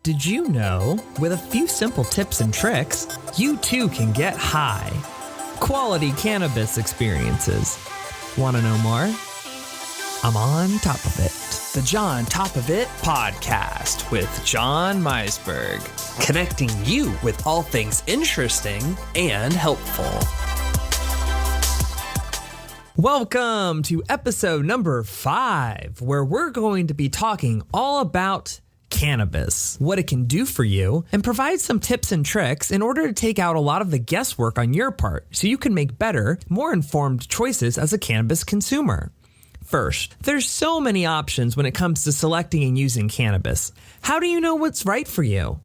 Did you know, with a few simple tips and tricks, you too can get high? Quality cannabis experiences. Want to know more? I'm on top of it. The John Top of It podcast with John Meisberg, connecting you with all things interesting and helpful. Welcome to episode number 5, where we're going to be talking all about cannabis, what it can do for you, and provide some tips and tricks in order to take out a lot of the guesswork on your part so you can make better, more informed choices as a cannabis consumer. First, there's so many options when it comes to selecting and using cannabis. How do you know what's right for you?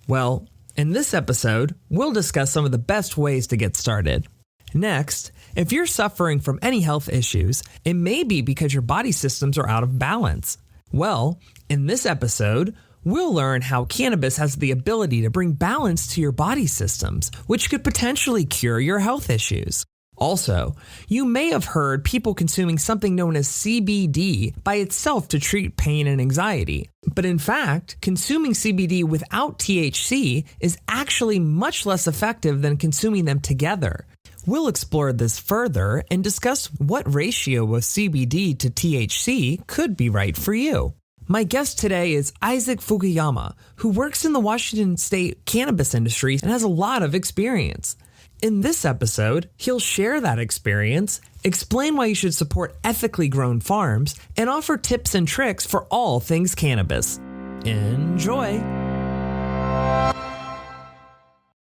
Well, in this episode, we'll discuss some of the best ways to get started. Next, if you're suffering from any health issues, it may be because your body systems are out of balance. Well, in this episode, we'll learn how cannabis has the ability to bring balance to your body systems, which could potentially cure your health issues. Also, you may have heard people consuming something known as CBD by itself to treat pain and anxiety. But in fact, consuming CBD without THC is actually much less effective than consuming them together. We'll explore this further and discuss what ratio of CBD to THC could be right for you. My guest today is Izaak Fukuyama, who works in the Washington state cannabis industry and has a lot of experience. In this episode, he'll share that experience, explain why you should support ethically grown farms, and offer tips and tricks for all things cannabis. Enjoy!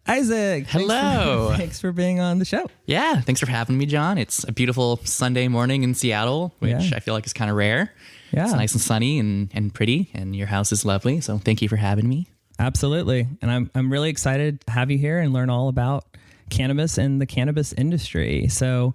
Izaak, hello. Thanks for being on the show. Yeah, thanks for having me, John. It's a beautiful Sunday morning in Seattle, which I feel like is kind of rare. Yeah. It's nice and sunny and pretty, and your house is lovely. So thank you for having me. Absolutely. And I'm really excited to have you here and learn all about cannabis and the cannabis industry. So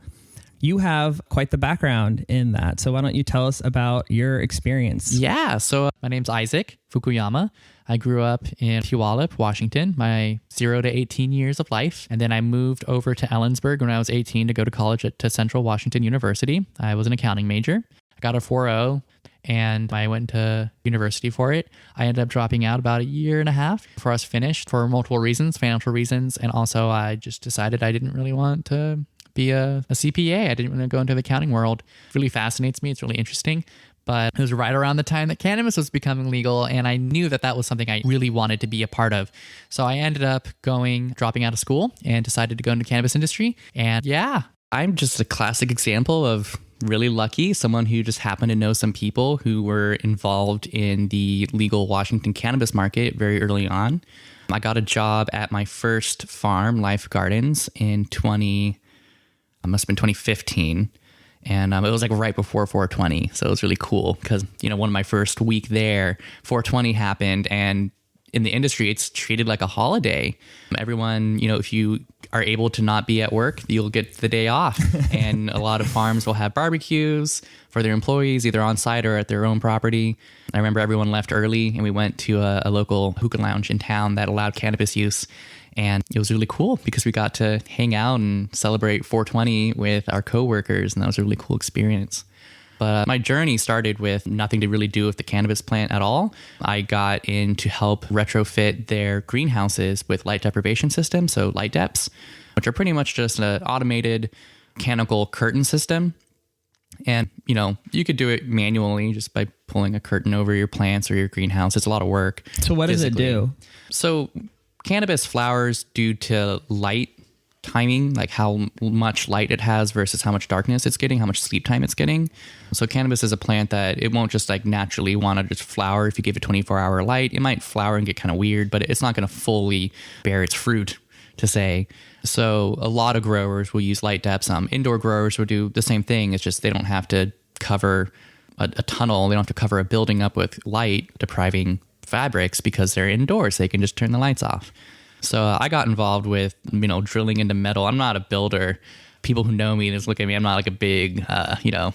you have quite the background in that. So why don't you tell us about your experience? Yeah. So my name's Izaak Fukuyama. I grew up in Puyallup, Washington, my 0 to 18 years of life. And then I moved over to Ellensburg when I was 18 to go to college to Central Washington University. I was an accounting major. I got a 4.0 and I went to university for it. I ended up dropping out about a year and a half before I was finished for multiple reasons, financial reasons. And also I just decided I didn't really want to be a CPA. I didn't want to go into the accounting world. It really fascinates me. It's really interesting. But it was right around the time that cannabis was becoming legal, and I knew that that was something I really wanted to be a part of. So I ended up dropping out of school and decided to go into the cannabis industry. And yeah, I'm just a classic example of really lucky, someone who just happened to know some people who were involved in the legal Washington cannabis market very early on. I got a job at my first farm, Life Gardens, in 2015. And it was like right before 420. So it was really cool because, one of my first week there, 420 happened. And in the industry, it's treated like a holiday. Everyone, if you are able to not be at work, you'll get the day off. And a lot of farms will have barbecues for their employees, either on site or at their own property. I remember everyone left early and we went to a local hookah lounge in town that allowed cannabis use. And it was really cool because we got to hang out and celebrate 420 with our coworkers, and that was a really cool experience. But my journey started with nothing to really do with the cannabis plant at all. I got in to help retrofit their greenhouses with light deprivation systems, so light deps, which are pretty much just an automated mechanical curtain system. And, you could do it manually just by pulling a curtain over your plants or your greenhouse. It's a lot of work. So what does it do? So cannabis flowers due to light timing, like how much light it has versus how much darkness it's getting, how much sleep time it's getting. So cannabis is a plant that it won't just like naturally want to just flower if you give it 24-hour light. It might flower and get kind of weird, but it's not going to fully bear its fruit, to say. So a lot of growers will use light depths. Indoor growers will do the same thing. It's just they don't have to cover a tunnel. They don't have to cover a building up with light depriving fabrics because they're indoors. They can just turn the lights off. So I got involved with, drilling into metal. I'm not a builder. People who know me just look at me. I'm not like a big,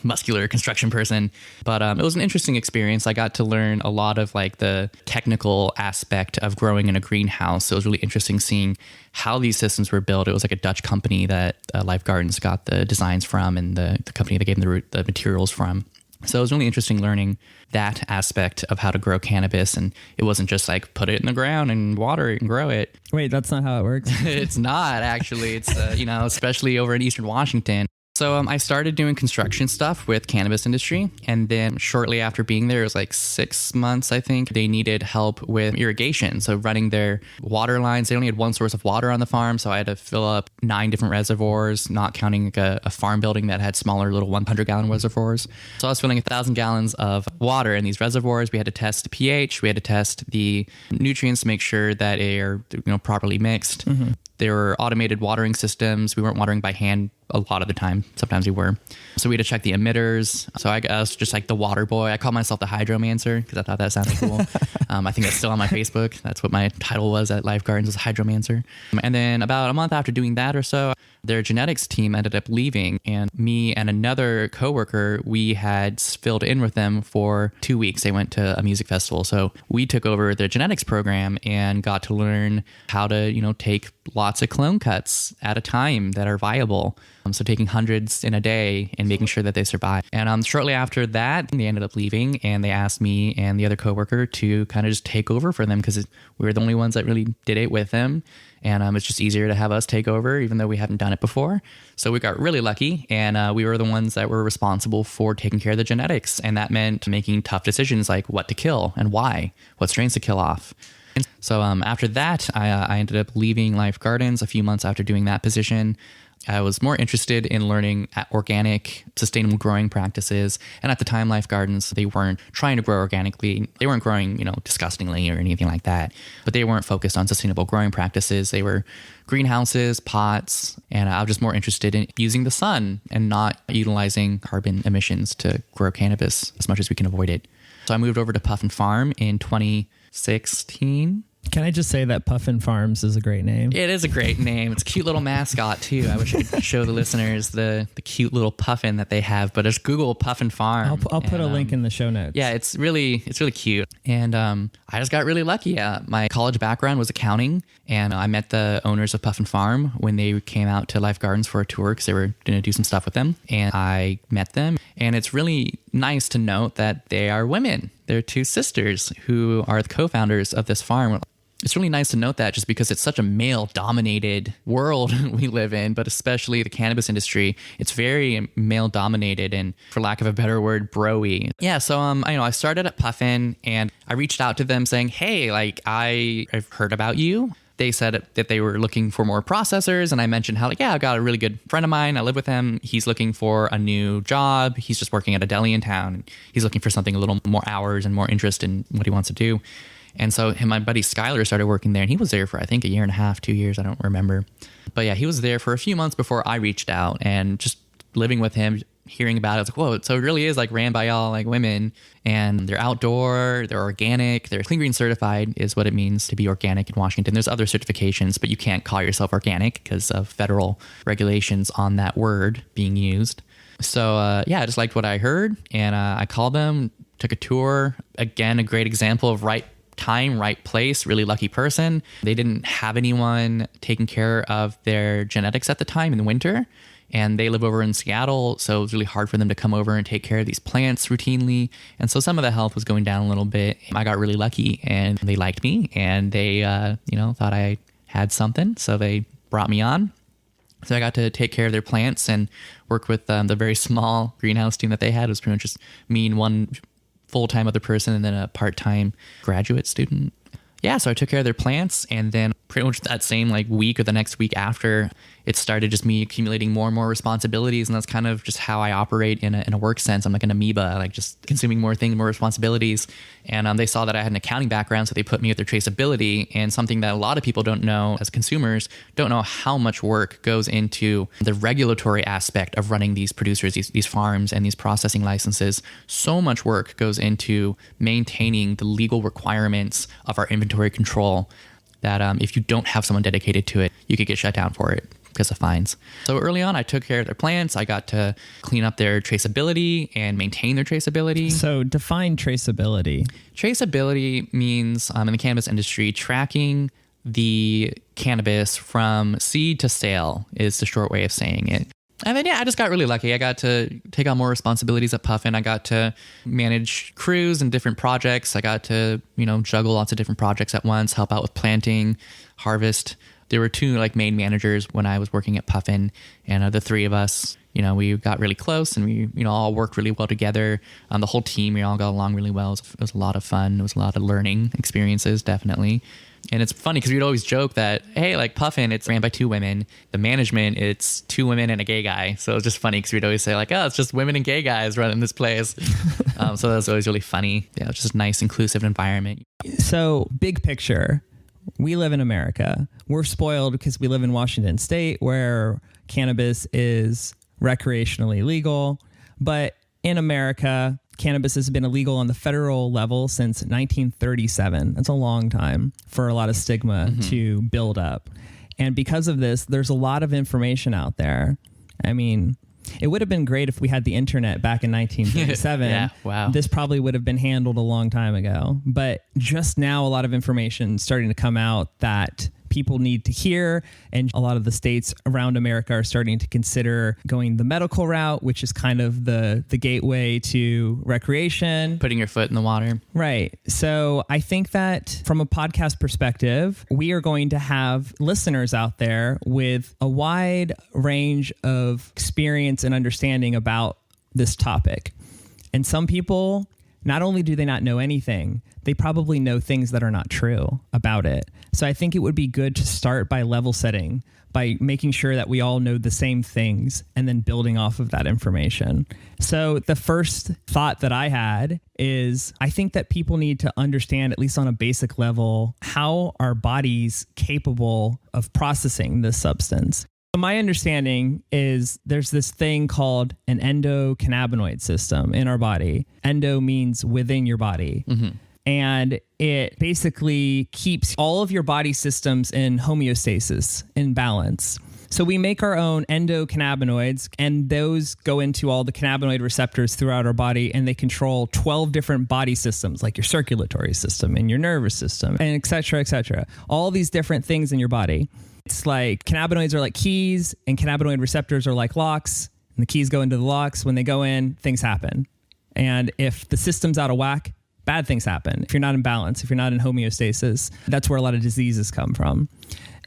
muscular construction person. But it was an interesting experience. I got to learn a lot of like the technical aspect of growing in a greenhouse. So it was really interesting seeing how these systems were built. It was like a Dutch company that Life Gardens got the designs from, and the company that gave them the materials from. So it was really interesting learning that aspect of how to grow cannabis. And it wasn't just like put it in the ground and water it and grow it. Wait, that's not how it works. It's not actually. It's, especially over in Eastern Washington. So I started doing construction stuff with cannabis industry. And then shortly after being there, it was like 6 months, I think, they needed help with irrigation. So running their water lines, they only had one source of water on the farm. So I had to fill up 9 different reservoirs, not counting like a farm building that had smaller little 100-gallon reservoirs. So I was filling 1,000 gallons of water in these reservoirs. We had to test the pH. We had to test the nutrients to make sure that they are properly mixed. Mm-hmm. There were automated watering systems. We weren't watering by hand a lot of the time. Sometimes we were. So we had to check the emitters. So I was just like the water boy. I call myself the hydromancer because I thought that sounded cool. I think that's still on my Facebook. That's what my title was at Life Gardens, was hydromancer. And then about a month after doing that or so, their genetics team ended up leaving, and me and another coworker, we had filled in with them for 2 weeks. They went to a music festival. So we took over their genetics program and got to learn how to, take lots of clone cuts at a time that are viable. So taking hundreds in a day and making sure that they survive. And shortly after that, they ended up leaving, and they asked me and the other coworker to kind of just take over for them because we were the only ones that really did it with them. And it's just easier to have us take over, even though we haven't done it before. So we got really lucky, and we were the ones that were responsible for taking care of the genetics. And that meant making tough decisions like what to kill and why, what strains to kill off. So after that, I ended up leaving Life Gardens a few months after doing that position. I was more interested in learning organic, sustainable growing practices. And at the time, Life Gardens, they weren't trying to grow organically. They weren't growing, disgustingly or anything like that. But they weren't focused on sustainable growing practices. They were greenhouses, pots, and I was just more interested in using the sun and not utilizing carbon emissions to grow cannabis as much as we can avoid it. So I moved over to Puffin Farm in 2016. Can I just say that Puffin Farms is a great name? It is a great name. It's a cute little mascot too. I wish I could show the listeners the cute little puffin that they have, but just Google Puffin Farm. I'll put a link in the show notes. Yeah, it's really cute. And I just got really lucky. My college background was accounting, and I met the owners of Puffin Farm when they came out to Life Gardens for a tour because they were going to do some stuff with them. And I met them, and it's really nice to note that they are women. They're 2 sisters who are the co-founders of this farm. It's really nice to note that just because it's such a male-dominated world we live in, but especially the cannabis industry, it's very male-dominated and, for lack of a better word, bro-y. Yeah, so I started at Puffin, and I reached out to them saying, hey, I've heard about you. They said that they were looking for more processors, and I mentioned how, I've got a really good friend of mine. I live with him. He's looking for a new job. He's just working at a deli in town, and he's looking for something a little more hours and more interest in what he wants to do. And so my buddy Skylar started working there, and he was there for, I think, 1.5 years, 2 years. I don't remember. But yeah, he was there for a few months before I reached out, and just living with him, hearing about it, I was like, whoa, so it really is ran by all women, and they're outdoor, they're organic, they're Clean Green certified is what it means to be organic in Washington. There's other certifications, but you can't call yourself organic because of federal regulations on that word being used. So I just liked what I heard, and I called them, took a tour. Again, a great example of right time, right place, really lucky person. They didn't have anyone taking care of their genetics at the time in the winter, and they live over in Seattle, so it was really hard for them to come over and take care of these plants routinely. And so some of the health was going down a little bit. I got really lucky, and they liked me, and they thought I had something, so they brought me on. So I got to take care of their plants and work with the very small greenhouse team that they had. It was pretty much just me and one full-time other person and then a part-time graduate student. Yeah, so I took care of their plants, and then pretty much that same week or the next week after, it started just me accumulating more and more responsibilities, and that's kind of just how I operate in a work sense. I'm like an amoeba, just consuming more things, more responsibilities. And they saw that I had an accounting background, so they put me with their traceability, and something that a lot of people don't know as consumers, don't know how much work goes into the regulatory aspect of running these producers, these farms, and these processing licenses. So much work goes into maintaining the legal requirements of our inventory control that if you don't have someone dedicated to it, you could get shut down for it because of fines. So early on, I took care of their plants. I got to clean up their traceability and maintain their traceability. So define traceability. Traceability means in the cannabis industry, tracking the cannabis from seed to sale is the short way of saying it. And then, I just got really lucky. I got to take on more responsibilities at Puffin. I got to manage crews and different projects. I got to, juggle lots of different projects at once, help out with planting, harvest. There were two main managers when I was working at Puffin, and the three of us, we got really close, and we, all worked really well together. The whole team, we all got along really well. It was a lot of fun. It was a lot of learning experiences, definitely. And it's funny because we'd always joke that, hey, Puffin, it's ran by two women. The management, it's two women and a gay guy. So it was just funny because we'd always say oh, it's just women and gay guys running this place. So that was always really funny. Yeah, it was just a nice, inclusive environment. So big picture, we live in America. We're spoiled because we live in Washington State, where cannabis is recreationally legal. But in America, cannabis has been illegal on the federal level since 1937. That's a long time for a lot of stigma to build up. And because of this, there's a lot of information out there. I mean, it would have been great if we had the internet back in 1937. Yeah, wow. This probably would have been handled a long time ago. But just now, a lot of information is starting to come out that people need to hear. And a lot of the states around America are starting to consider going the medical route, which is kind of the gateway to recreation. Putting your foot in the water. Right. So I think that from a podcast perspective, we are going to have listeners out there with a wide range of experience and understanding about this topic. And some people, not only do they not know anything, they probably know things that are not true about it. So I think it would be good to start by level setting, by making sure that we all know the same things and then building off of that information. So the first thought that I had is I think that people need to understand, at least on a basic level, how our body's capable of processing this substance. My understanding is there's this thing called an endocannabinoid system in our body. Endo means within your body. And it basically keeps all of your body systems in homeostasis, in balance. So we make our own endocannabinoids, and those go into all the cannabinoid receptors throughout our body, and they control 12 different body systems, like your circulatory system and your nervous system, and et cetera, et cetera. All these different things in your body. It's like cannabinoids are like keys, and cannabinoid receptors are like locks, and the keys go into the locks. When they go in, things happen. And if the system's out of whack, bad things happen. If you're not in balance, if you're not in homeostasis, that's where a lot of diseases come from.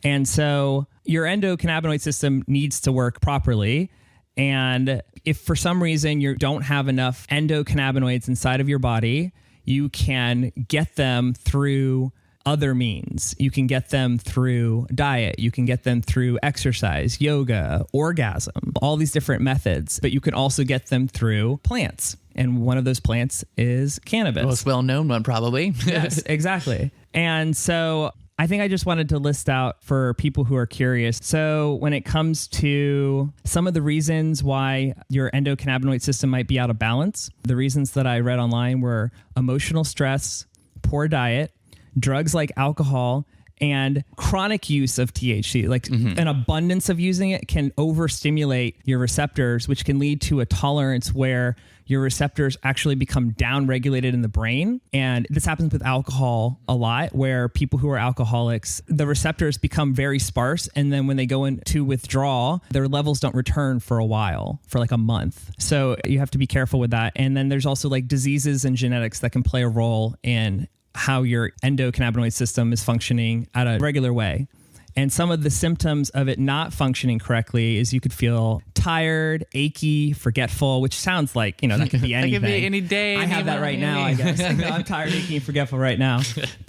And so your endocannabinoid system needs to work properly. And if for some reason you don't have enough endocannabinoids inside of your body, you can get them through other means. You can get them through diet. You can get them through exercise, yoga, orgasm, all these different methods. But you can also get them through plants. And one of those plants is cannabis. Most well-known one, probably. Yes, exactly. And so I think I just wanted to list out for people who are curious. So when it comes to some of the reasons why your endocannabinoid system might be out of balance, the reasons that I read online were emotional stress, poor diet, drugs like alcohol, and chronic use of THC. Like an abundance of using it can overstimulate your receptors, which can lead to a tolerance where your receptors actually become down-regulated in the brain. And this happens with alcohol a lot, where people who are alcoholics, the receptors become very sparse. And then when they go into withdrawal, their levels don't return for a while, for like a month. So you have to be careful with that. And then there's also like diseases and genetics that can play a role in how your endocannabinoid system is functioning at a regular way. And some of the symptoms of it not functioning correctly is you could feel tired, achy, forgetful, which sounds like, that could be anything. That could be any day. I have that right now, I guess. I'm tired, achy, and forgetful right now.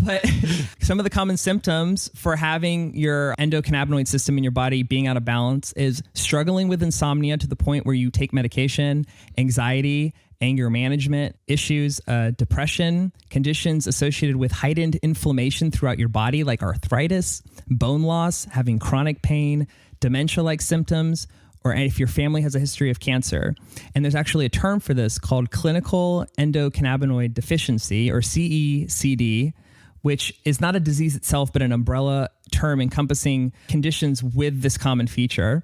But some of the common symptoms for having your endocannabinoid system in your body being out of balance is struggling with insomnia to the point where you take medication, anxiety, anger management issues, depression, conditions associated with heightened inflammation throughout your body, like arthritis, bone loss, having chronic pain, dementia-like symptoms, or if your family has a history of cancer. And there's actually a term for this called clinical endocannabinoid deficiency, or CECD, which is not a disease itself, but an umbrella term encompassing conditions with this common feature.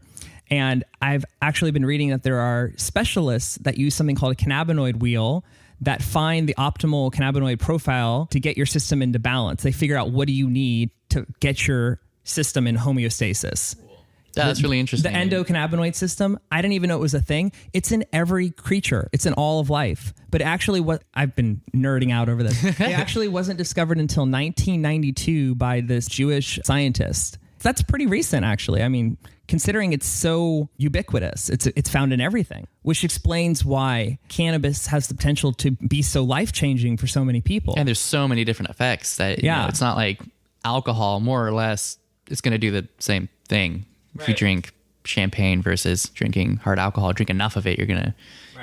And I've actually been reading that there are specialists that use something called a cannabinoid wheel that find the optimal cannabinoid profile to get your system into balance. They figure out what do you need to get your system in homeostasis. That's really interesting. The endocannabinoid system, I didn't even know it was a thing. It's in every creature. It's in all of life. But actually, what I've been nerding out over this, it actually wasn't discovered until 1992 by this Jewish scientist. That's pretty recent, actually. I mean, considering it's so ubiquitous, it's found in everything, which explains why cannabis has the potential to be so life-changing for so many people. And there's so many different effects that you know, it's not like alcohol, more or less, it's going to do the same thing. If you drink champagne versus drinking hard alcohol, drink enough of it, you're going to,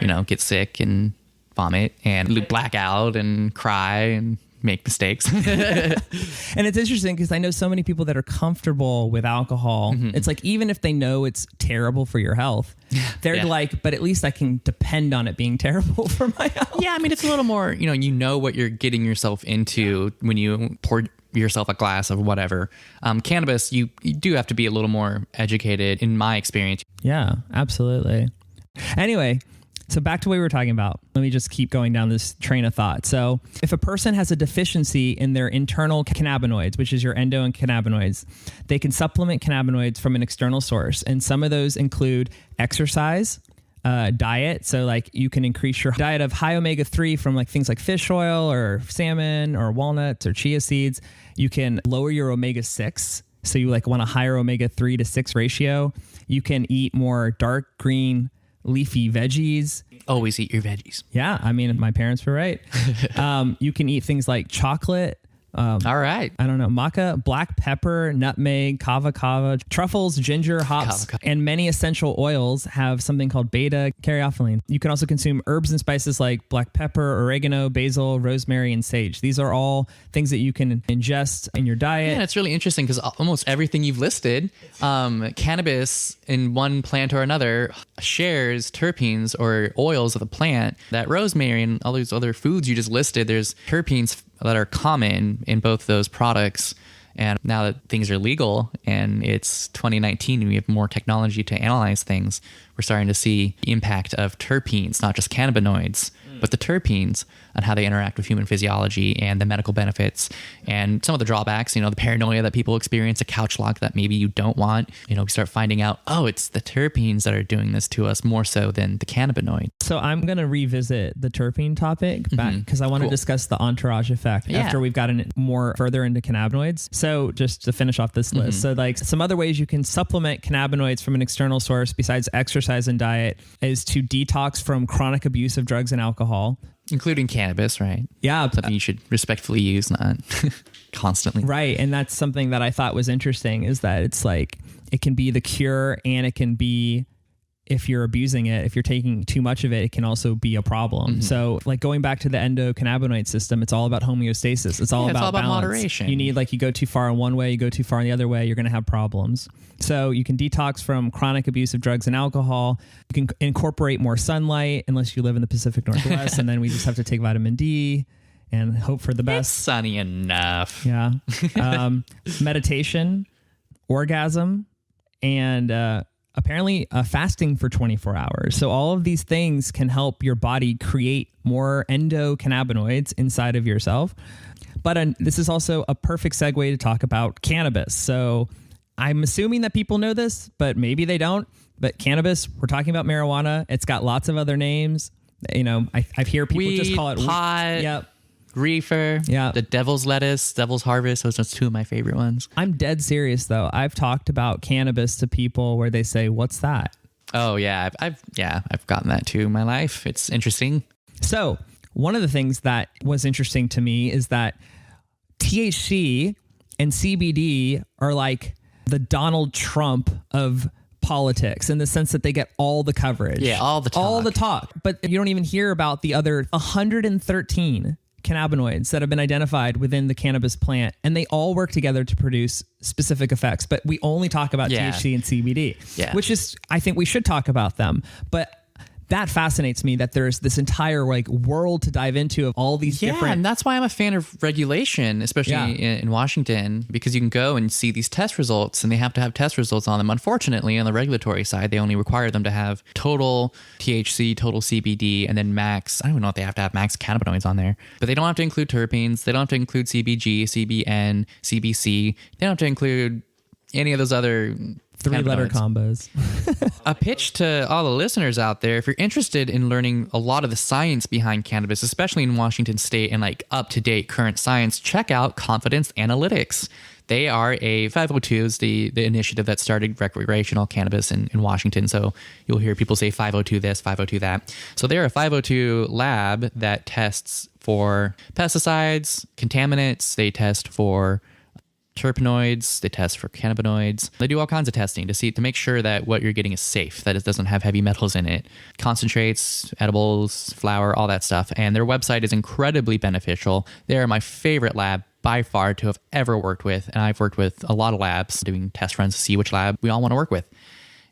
you know, get sick and vomit and black out and cry and make mistakes. And it's interesting because I know so many people that are comfortable with alcohol. It's like, even if they know it's terrible for your health, they're like, but at least I can depend on it being terrible for my health. Yeah, I mean, it's a little more, you know what you're getting yourself into when you pour yourself a glass of whatever. Cannabis, you do have to be a little more educated, in my experience. Yeah, absolutely. Anyway, so back to what we were talking about. Let me just keep going down this train of thought. So if a person has a deficiency in their internal cannabinoids, which is your endo and cannabinoids, they can supplement cannabinoids from an external source. And some of those include exercise, diet. So like you can increase your diet of high omega-3 from like things like fish oil or salmon or walnuts or chia seeds. You can lower your omega-6. So you like want a higher omega-3 to 6 ratio. You can eat more dark green leafy veggies. Always eat your veggies. Yeah. I mean, my parents were right. You can eat things like chocolate. All right. I don't know. Maca, black pepper, nutmeg, kava, truffles, ginger, hops, and many essential oils have something called beta caryophyllene. You can also consume herbs and spices like black pepper, oregano, basil, rosemary, and sage. These are all things that you can ingest in your diet. Yeah, it's really interesting because almost everything you've listed, cannabis in one plant or another shares terpenes or oils of the plant. That rosemary and all these other foods you just listed, there's terpenes that are common in both those products. And now that things are legal and it's 2019 and we have more technology to analyze things, we're starting to see the impact of terpenes, not just cannabinoids, but the terpenes on how they interact with human physiology and the medical benefits and some of the drawbacks, the paranoia that people experience, a couch lock that maybe you don't want. We start finding out, it's the terpenes that are doing this to us more so than the cannabinoid. So I'm going to revisit the terpene topic back because I want to discuss the entourage effect after we've gotten more further into cannabinoids. So just to finish off this list. So like some other ways you can supplement cannabinoids from an external source besides exercise and diet is to detox from chronic abuse of drugs and alcohol. Including cannabis, right? Yeah. Something you should respectfully use, not constantly. Right. And that's something that I thought was interesting is that it's like, it can be the cure and it can be, if you're abusing it, if you're taking too much of it, it can also be a problem. So like going back to the endocannabinoid system, it's all about homeostasis. It's all about balance. Moderation. You need you go too far in one way, you go too far in the other way, you're going to have problems. So you can detox from chronic abuse of drugs and alcohol. You can incorporate more sunlight unless you live in the Pacific Northwest. And then we just have to take vitamin D and hope for the best. It's sunny enough. Yeah. Meditation, orgasm, and apparently fasting for 24 hours. So all of these things can help your body create more endocannabinoids inside of yourself. But this is also a perfect segue to talk about cannabis. So I'm assuming that people know this, but maybe they don't. But cannabis, we're talking about marijuana. It's got lots of other names. I've heard people Weed, just call it pot. Yep. Reefer, the devil's lettuce, devil's harvest. Those are two of my favorite ones. I'm dead serious though. I've talked about cannabis to people where they say, "What's that?" Oh yeah, I've gotten that too in my life. It's interesting. So one of the things that was interesting to me is that THC and CBD are like the Donald Trump of politics in the sense that they get all the coverage. Yeah, all the talk. But you don't even hear about the other 113 cannabinoids that have been identified within the cannabis plant, and they all work together to produce specific effects. But we only talk about THC and CBD, which is, I think we should talk about them. But that fascinates me that there's this entire world to dive into of all these different. And that's why I'm a fan of regulation, especially in Washington, because you can go and see these test results and they have to have test results on them. Unfortunately, on the regulatory side, they only require them to have total THC, total CBD, and then max. I don't even know if they have to have max cannabinoids on there, but they don't have to include terpenes. They don't have to include CBG, CBN, CBC. They don't have to include any of those other 3-letter combos. A pitch to all the listeners out there: if you're interested in learning a lot of the science behind cannabis, especially in Washington State and like up-to-date current science, check out Confidence Analytics. They are a 502, is the initiative that started recreational cannabis in Washington. So you'll hear people say 502 this, 502 that. So they're a 502 lab that tests for pesticides, contaminants. They test for terpenoids, they test for cannabinoids. They do all kinds of testing to make sure that what you're getting is safe, that it doesn't have heavy metals in it. Concentrates, edibles, flour, all that stuff. And their website is incredibly beneficial. They're my favorite lab by far to have ever worked with. And I've worked with a lot of labs doing test runs to see which lab we all want to work with.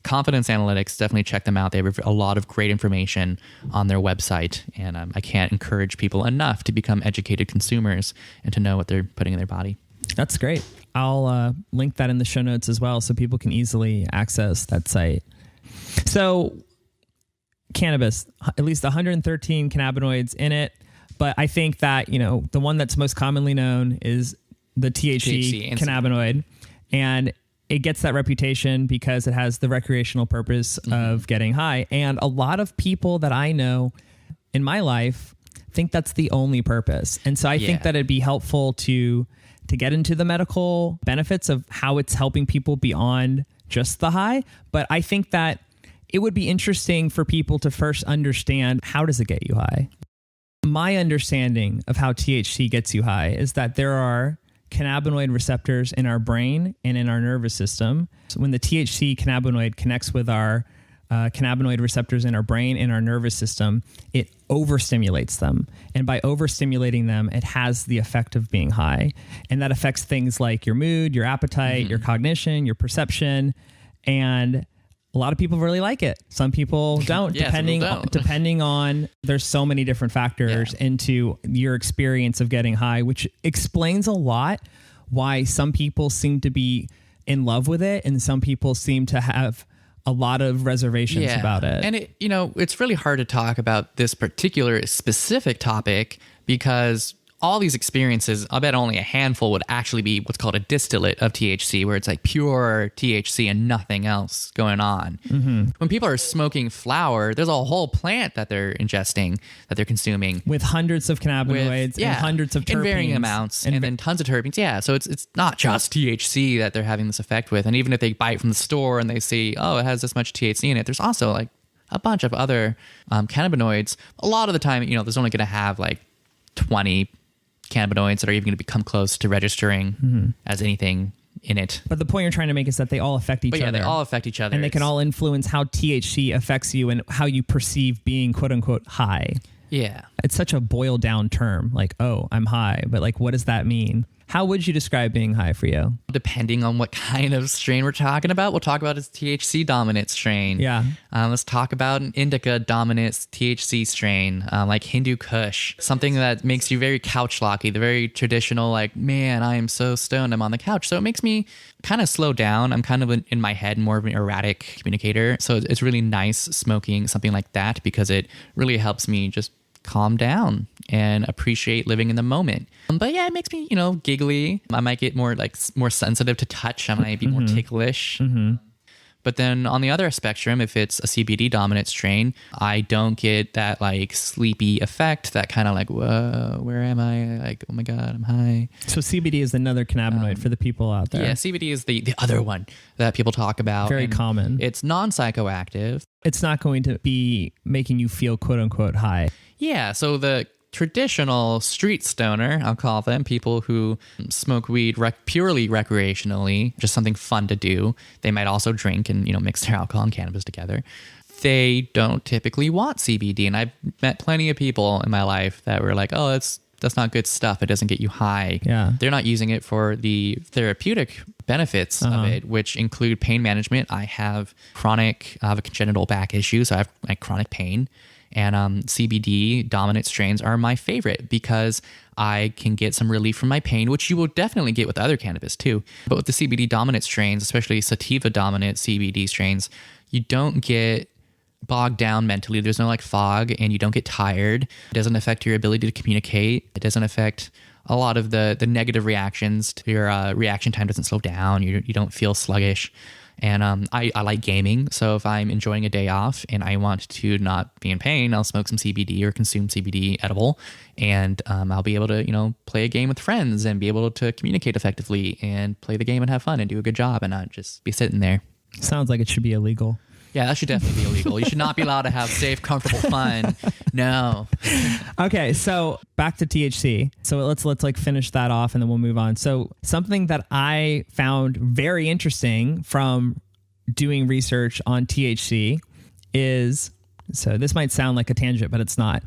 Confidence Analytics, definitely check them out. They have a lot of great information on their website. And I can't encourage people enough to become educated consumers and to know what they're putting in their body. That's great. I'll link that in the show notes as well so people can easily access that site. So cannabis, at least 113 cannabinoids in it. But I think that, the one that's most commonly known is the THC cannabinoid. And it gets that reputation because it has the recreational purpose of getting high. And a lot of people that I know in my life think that's the only purpose. And so I think that it'd be helpful to get into the medical benefits of how it's helping people beyond just the high. But I think that it would be interesting for people to first understand, how does it get you high? My understanding of how THC gets you high is that there are cannabinoid receptors in our brain and in our nervous system. So when the THC cannabinoid connects with our cannabinoid receptors in our brain and our nervous system, it overstimulates them. And by overstimulating them, it has the effect of being high. And that affects things like your mood, your appetite, your cognition, your perception. And a lot of people really like it. Some people don't, depending on, there's so many different factors into your experience of getting high, which explains a lot why some people seem to be in love with it and some people seem to have a lot of reservations about it. And it's really hard to talk about this particular specific topic because all these experiences, I bet only a handful would actually be what's called a distillate of THC, where it's like pure THC and nothing else going on. When people are smoking flower, there's a whole plant that they're ingesting, that they're consuming. With hundreds of cannabinoids and hundreds of terpenes. In varying amounts, and then tons of terpenes. Yeah, so it's not just THC that they're having this effect with. And even if they buy it from the store and they see, oh, it has this much THC in it, there's also like a bunch of other cannabinoids. A lot of the time, there's only going to have like 20 cannabinoids that are even going to become close to registering as anything in it. But the point you're trying to make is that they all affect each other. They all affect each other. And they can all influence how THC affects you and how you perceive being quote unquote high. Yeah. It's such a boiled down term, like, oh, I'm high. But like, what does that mean? How would you describe being high for you? Depending on what kind of strain we're talking about, we'll talk about a THC dominant strain. Yeah. Let's talk about an indica dominant THC strain, like Hindu Kush, something that makes you very couch locky, the very traditional, like, man, I am so stoned, I'm on the couch. So it makes me kind of slow down. I'm kind of in my head more of an erratic communicator. So it's really nice smoking something like that because it really helps me just calm down and appreciate living in the moment. But yeah, it makes me, giggly. I might get more sensitive to touch. I might be more ticklish. But then on the other spectrum, if it's a CBD dominant strain, I don't get that like sleepy effect, that kind of like, whoa, where am I? Like, oh my God, I'm high. So CBD is another cannabinoid for the people out there. Yeah, CBD is the other one that people talk about. Very common. It's non-psychoactive. It's not going to be making you feel quote unquote high. Yeah, so the traditional street stoner, I'll call them, people who smoke weed purely recreationally, just something fun to do. They might also drink and, mix their alcohol and cannabis together. They don't typically want CBD. And I've met plenty of people in my life that were like, oh, that's not good stuff. It doesn't get you high. Yeah. They're not using it for the therapeutic benefits of it, which include pain management. I have a congenital back issue, so I have like chronic pain. And CBD dominant strains are my favorite because I can get some relief from my pain, which you will definitely get with other cannabis too. But with the CBD dominant strains, especially sativa dominant CBD strains, you don't get bogged down mentally. There's no like fog and you don't get tired. It doesn't affect your ability to communicate. It doesn't affect a lot of the negative reactions. Your reaction time doesn't slow down. You don't feel sluggish. And I like gaming. So if I'm enjoying a day off and I want to not be in pain, I'll smoke some CBD or consume CBD edible. And I'll be able to, play a game with friends and be able to communicate effectively and play the game and have fun and do a good job and not just be sitting there. Sounds like it should be illegal. Yeah, that should definitely be illegal. You should not be allowed to have safe, comfortable fun. No. Okay, so back to THC. So let's like finish that off and then we'll move on. So something that I found very interesting from doing research on THC is, so this might sound like a tangent, but it's not.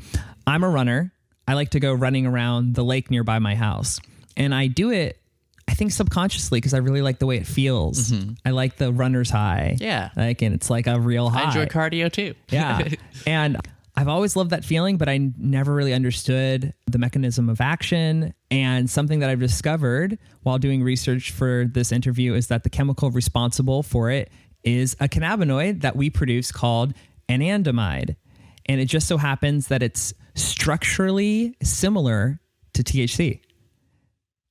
I'm a runner. I like to go running around the lake nearby my house. And I do it, I think subconsciously, because I really like the way it feels. Mm-hmm. I like the runner's high. Yeah. And it's like a real high. I enjoy cardio too. Yeah. And I've always loved that feeling, but I never really understood the mechanism of action. And something that I've discovered while doing research for this interview is that the chemical responsible for it is a cannabinoid that we produce called anandamide. And it just so happens that it's structurally similar to THC.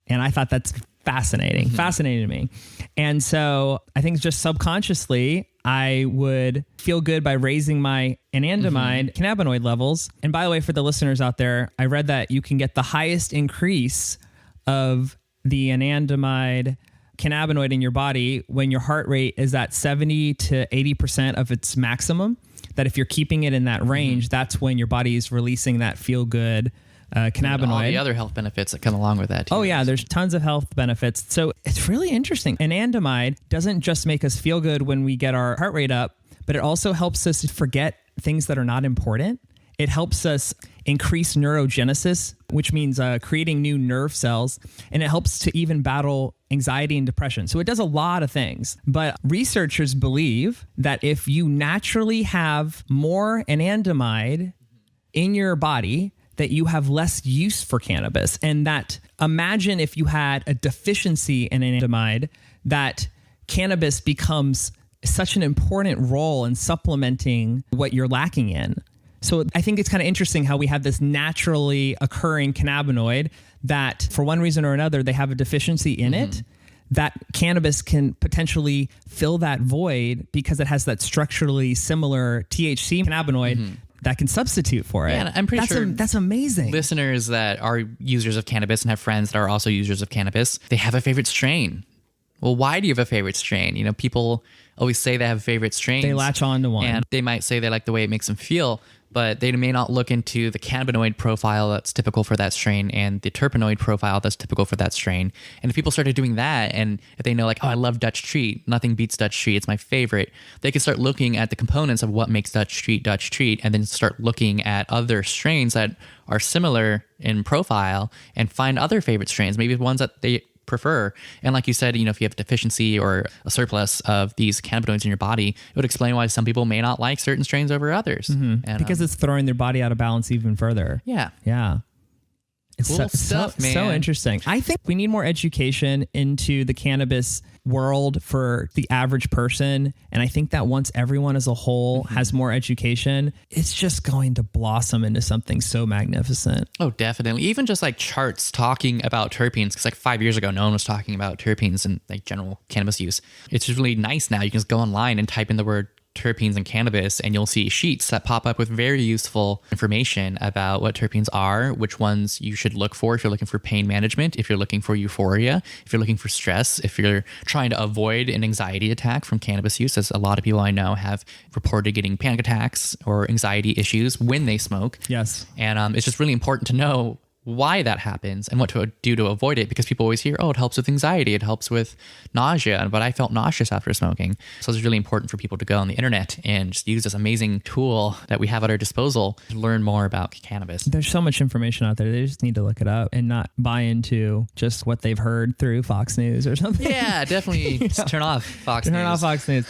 And I thought that's fascinating to me. And so I think just subconsciously, I would feel good by raising my anandamide cannabinoid levels. And by the way, for the listeners out there, I read that you can get the highest increase of the anandamide cannabinoid in your body when your heart rate is at 70 to 80% of its maximum. That if you're keeping it in that range, that's when your body is releasing that feel good cannabinoid. And all the other health benefits that come along with that too. Oh yeah, there's tons of health benefits. So it's really interesting. Anandamide doesn't just make us feel good when we get our heart rate up, but it also helps us forget things that are not important. It helps us increase neurogenesis, which means creating new nerve cells, and it helps to even battle anxiety and depression. So it does a lot of things. But researchers believe that if you naturally have more anandamide in your body, that you have less use for cannabis. And that imagine if you had a deficiency in anandamide, that cannabis becomes such an important role in supplementing what you're lacking in. So I think it's kind of interesting how we have this naturally occurring cannabinoid that for one reason or another, they have a deficiency in it, that cannabis can potentially fill that void because it has that structurally similar THC cannabinoid that can substitute for it. Yeah, I'm pretty sure that's amazing. Listeners that are users of cannabis and have friends that are also users of cannabis, they have a favorite strain. Well, why do you have a favorite strain? People always say they have favorite strains. They latch on to one. And they might say they like the way it makes them feel, but they may not look into the cannabinoid profile that's typical for that strain and the terpenoid profile that's typical for that strain. And if people started doing that, and if they know like, oh, I love Dutch Treat, nothing beats Dutch Treat, it's my favorite, they can start looking at the components of what makes Dutch Treat, and then start looking at other strains that are similar in profile and find other favorite strains, maybe ones that they prefer. And like you said, if you have a deficiency or a surplus of these cannabinoids in your body, it would explain why some people may not like certain strains over others. And, because it's throwing their body out of balance even further. Yeah. Yeah. It's cool stuff, man. So interesting. I think we need more education into the cannabis world for the average person. And I think that once everyone as a whole has more education, it's just going to blossom into something so magnificent. Oh, definitely. Even just like charts talking about terpenes, because like 5 years ago, no one was talking about terpenes and like general cannabis use. It's just really nice now. You can just go online and type in the word terpenes and cannabis, and you'll see sheets that pop up with very useful information about what terpenes are, which ones you should look for if you're looking for pain management, if you're looking for euphoria, if you're looking for stress, if you're trying to avoid an anxiety attack from cannabis use, as a lot of people I know have reported getting panic attacks or anxiety issues when they smoke. Yes. And it's just really important to know why that happens and what to do to avoid it, because people always hear, oh, it helps with anxiety, it helps with nausea, but I felt nauseous after smoking. So it's really important for people to go on the internet and just use this amazing tool that we have at our disposal to learn more about cannabis. There's so much information out there. They just need to look it up and not buy into just what they've heard through Fox News or something. Yeah, definitely. Just turn off Fox News. Turn off Fox News.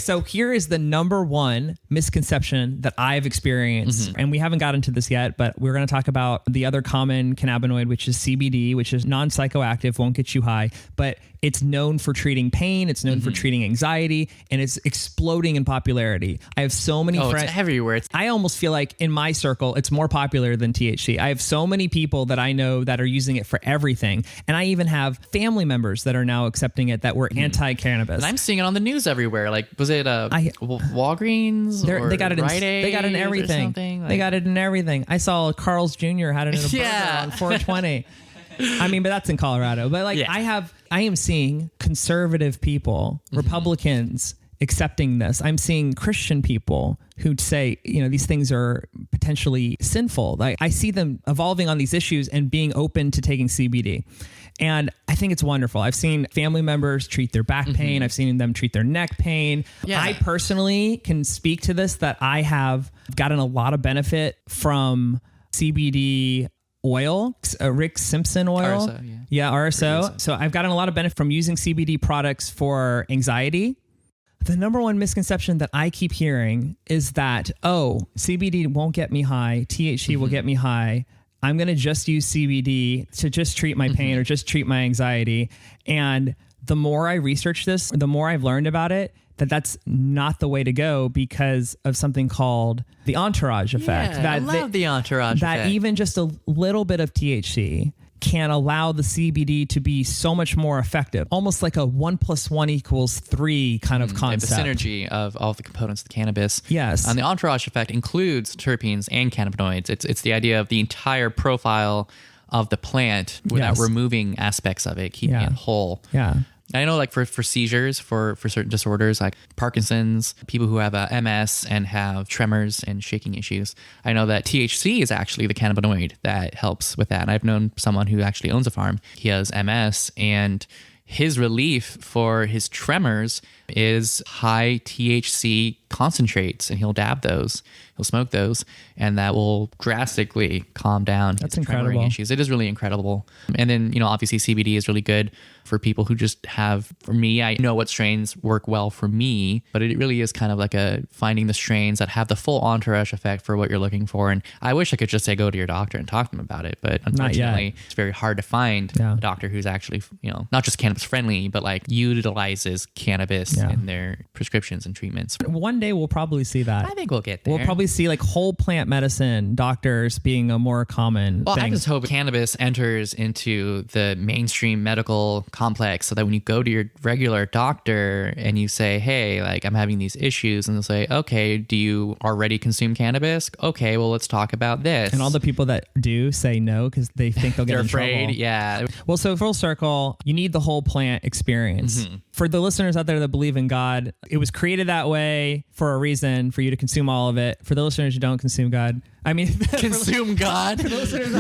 So here is the number one misconception that I've experienced, and we haven't gotten to this yet, but we're going to talk about the other common cannabinoid, which is CBD, which is non-psychoactive, won't get you high, but it's known for treating pain. It's known for treating anxiety, and it's exploding in popularity. I have so many friends. It's everywhere. I almost feel like in my circle, it's more popular than THC. I have so many people that I know that are using it for everything. And I even have family members that are now accepting it that were anti-cannabis. And I'm seeing it on the news everywhere. Like, was it Walgreens? Or they got it in, Rite Aid they got it in everything. They got it in everything. I saw Carl's Jr. had it in a burger on 420. I mean, but that's in Colorado. But like, I am seeing conservative people, Republicans accepting this. I'm seeing Christian people who'd say, these things are potentially sinful. Like, I see them evolving on these issues and being open to taking CBD. And I think it's wonderful. I've seen family members treat their back pain. I've seen them treat their neck pain. Yeah. I personally can speak to this, that I have gotten a lot of benefit from CBD oil, Rick Simpson oil. RSO, RSO. So I've gotten a lot of benefit from using CBD products for anxiety. The number one misconception that I keep hearing is that, CBD won't get me high. THC will get me high. I'm going to just use CBD to just treat my pain or just treat my anxiety. And the more I research this, the more I've learned about it, that's not the way to go because of something called the entourage effect. I love the entourage effect. That even just a little bit of THC can allow the CBD to be so much more effective, almost like a 1 + 1 = 3 kind of concept. The synergy of all the components of the cannabis. Yes. And the entourage effect includes terpenes and cannabinoids. It's the idea of the entire profile of the plant without removing aspects of it, keeping it whole. Yeah. I know, like for seizures, for certain disorders like Parkinson's, people who have MS and have tremors and shaking issues, I know that THC is actually the cannabinoid that helps with that. And I've known someone who actually owns a farm. He has MS, and his relief for his tremors is high THC concentrates, and he'll dab those. He'll smoke those, and that will drastically calm down his tremoring issues. It is really incredible. And then, obviously CBD is really good for people who just have, for me, I know what strains work well for me, but it really is kind of like finding the strains that have the full entourage effect for what you're looking for. And I wish I could just say, go to your doctor and talk to them about it. But unfortunately, it's very hard to find a doctor who's actually, not just cannabis friendly, but like utilizes cannabis in their prescriptions and treatments. One day we'll probably see that. I think we'll get there. We'll probably see like whole plant medicine doctors being a more common thing. I just hope cannabis enters into the mainstream medical complex so that when you go to your regular doctor and you say, hey, like I'm having these issues, and they'll say, okay, do you already consume cannabis? Okay, well, let's talk about this. And all the people that do say no because they think they'll get in trouble. They're afraid, yeah. Well, so full circle, you need the whole plant experience. For the listeners out there that believe in God, it was created that way for a reason, for you to consume all of it. For the listeners who don't consume God, consume God. For the listeners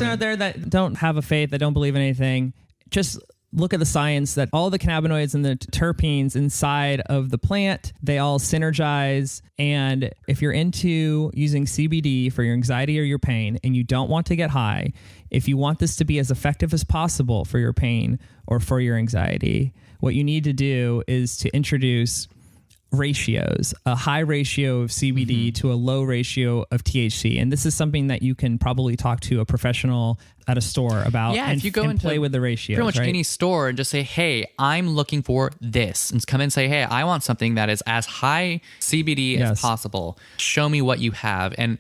out there that don't have a faith, that don't believe in anything, just look at the science that all the cannabinoids and the terpenes inside of the plant, they all synergize. And if you're into using CBD for your anxiety or your pain and you don't want to get high, if you want this to be as effective as possible for your pain or for your anxiety, what you need to do is to introduce ratios, a high ratio of CBD to a low ratio of THC. And this is something that you can probably talk to a professional at a store about if you go and play with the ratios. Pretty much any store and just say, hey, I'm looking for this. And come in and say, hey, I want something that is as high CBD as possible. Show me what you have. And,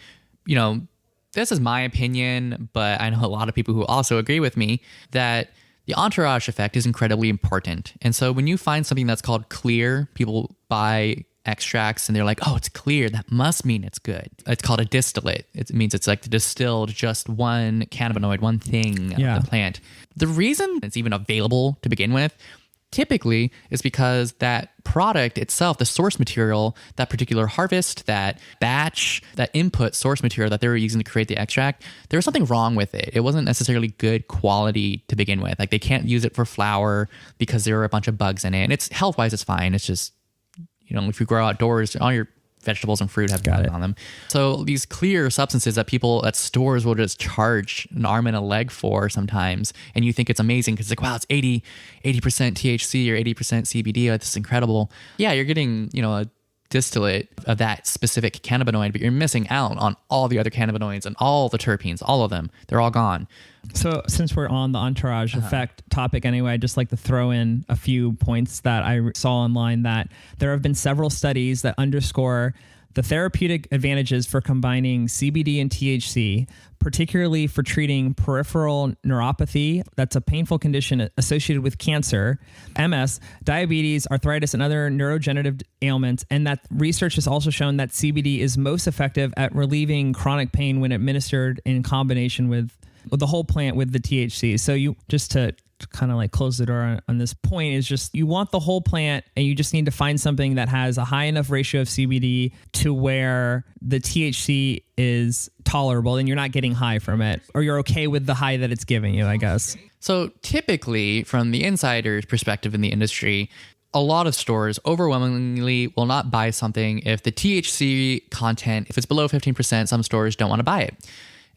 this is my opinion, but I know a lot of people who also agree with me that the entourage effect is incredibly important. And so when you find something that's called clear, people buy extracts and they're like, oh, it's clear. That must mean it's good. It's called a distillate. It means it's like distilled just one cannabinoid, one thing of the plant. The reason it's even available to begin with typically is because that product itself, the source material, that particular harvest, that batch, that input source material that they were using to create the extract, there was something wrong with it. It wasn't necessarily good quality to begin with. Like they can't use it for flour because there were a bunch of bugs in it. And it's health-wise, it's fine. It's just, if you grow outdoors, all your vegetables and fruit have bugs on them. So these clear substances that people at stores will just charge an arm and a leg for sometimes, and you think it's amazing because it's like, wow, it's 80% THC or 80% CBD. This is incredible. Yeah, you're getting, a distillate of that specific cannabinoid, but you're missing out on all the other cannabinoids and all the terpenes, all of them. They're all gone. So since we're on the entourage effect topic anyway, I'd just like to throw in a few points that I saw online, that there have been several studies that underscore the therapeutic advantages for combining CBD and THC, particularly for treating peripheral neuropathy. That's a painful condition associated with cancer, MS, diabetes, arthritis, and other neurodegenerative ailments. And that research has also shown that CBD is most effective at relieving chronic pain when administered in combination with the whole plant with the THC. So you just to kind of like close the door on this point is just you want the whole plant, and you just need to find something that has a high enough ratio of CBD to where the THC is tolerable and you're not getting high from it, or you're okay with the high that it's giving you, I guess. So typically, from the insider's perspective in the industry, a lot of stores overwhelmingly will not buy something if the THC content, if it's below 15%, some stores don't want to buy it.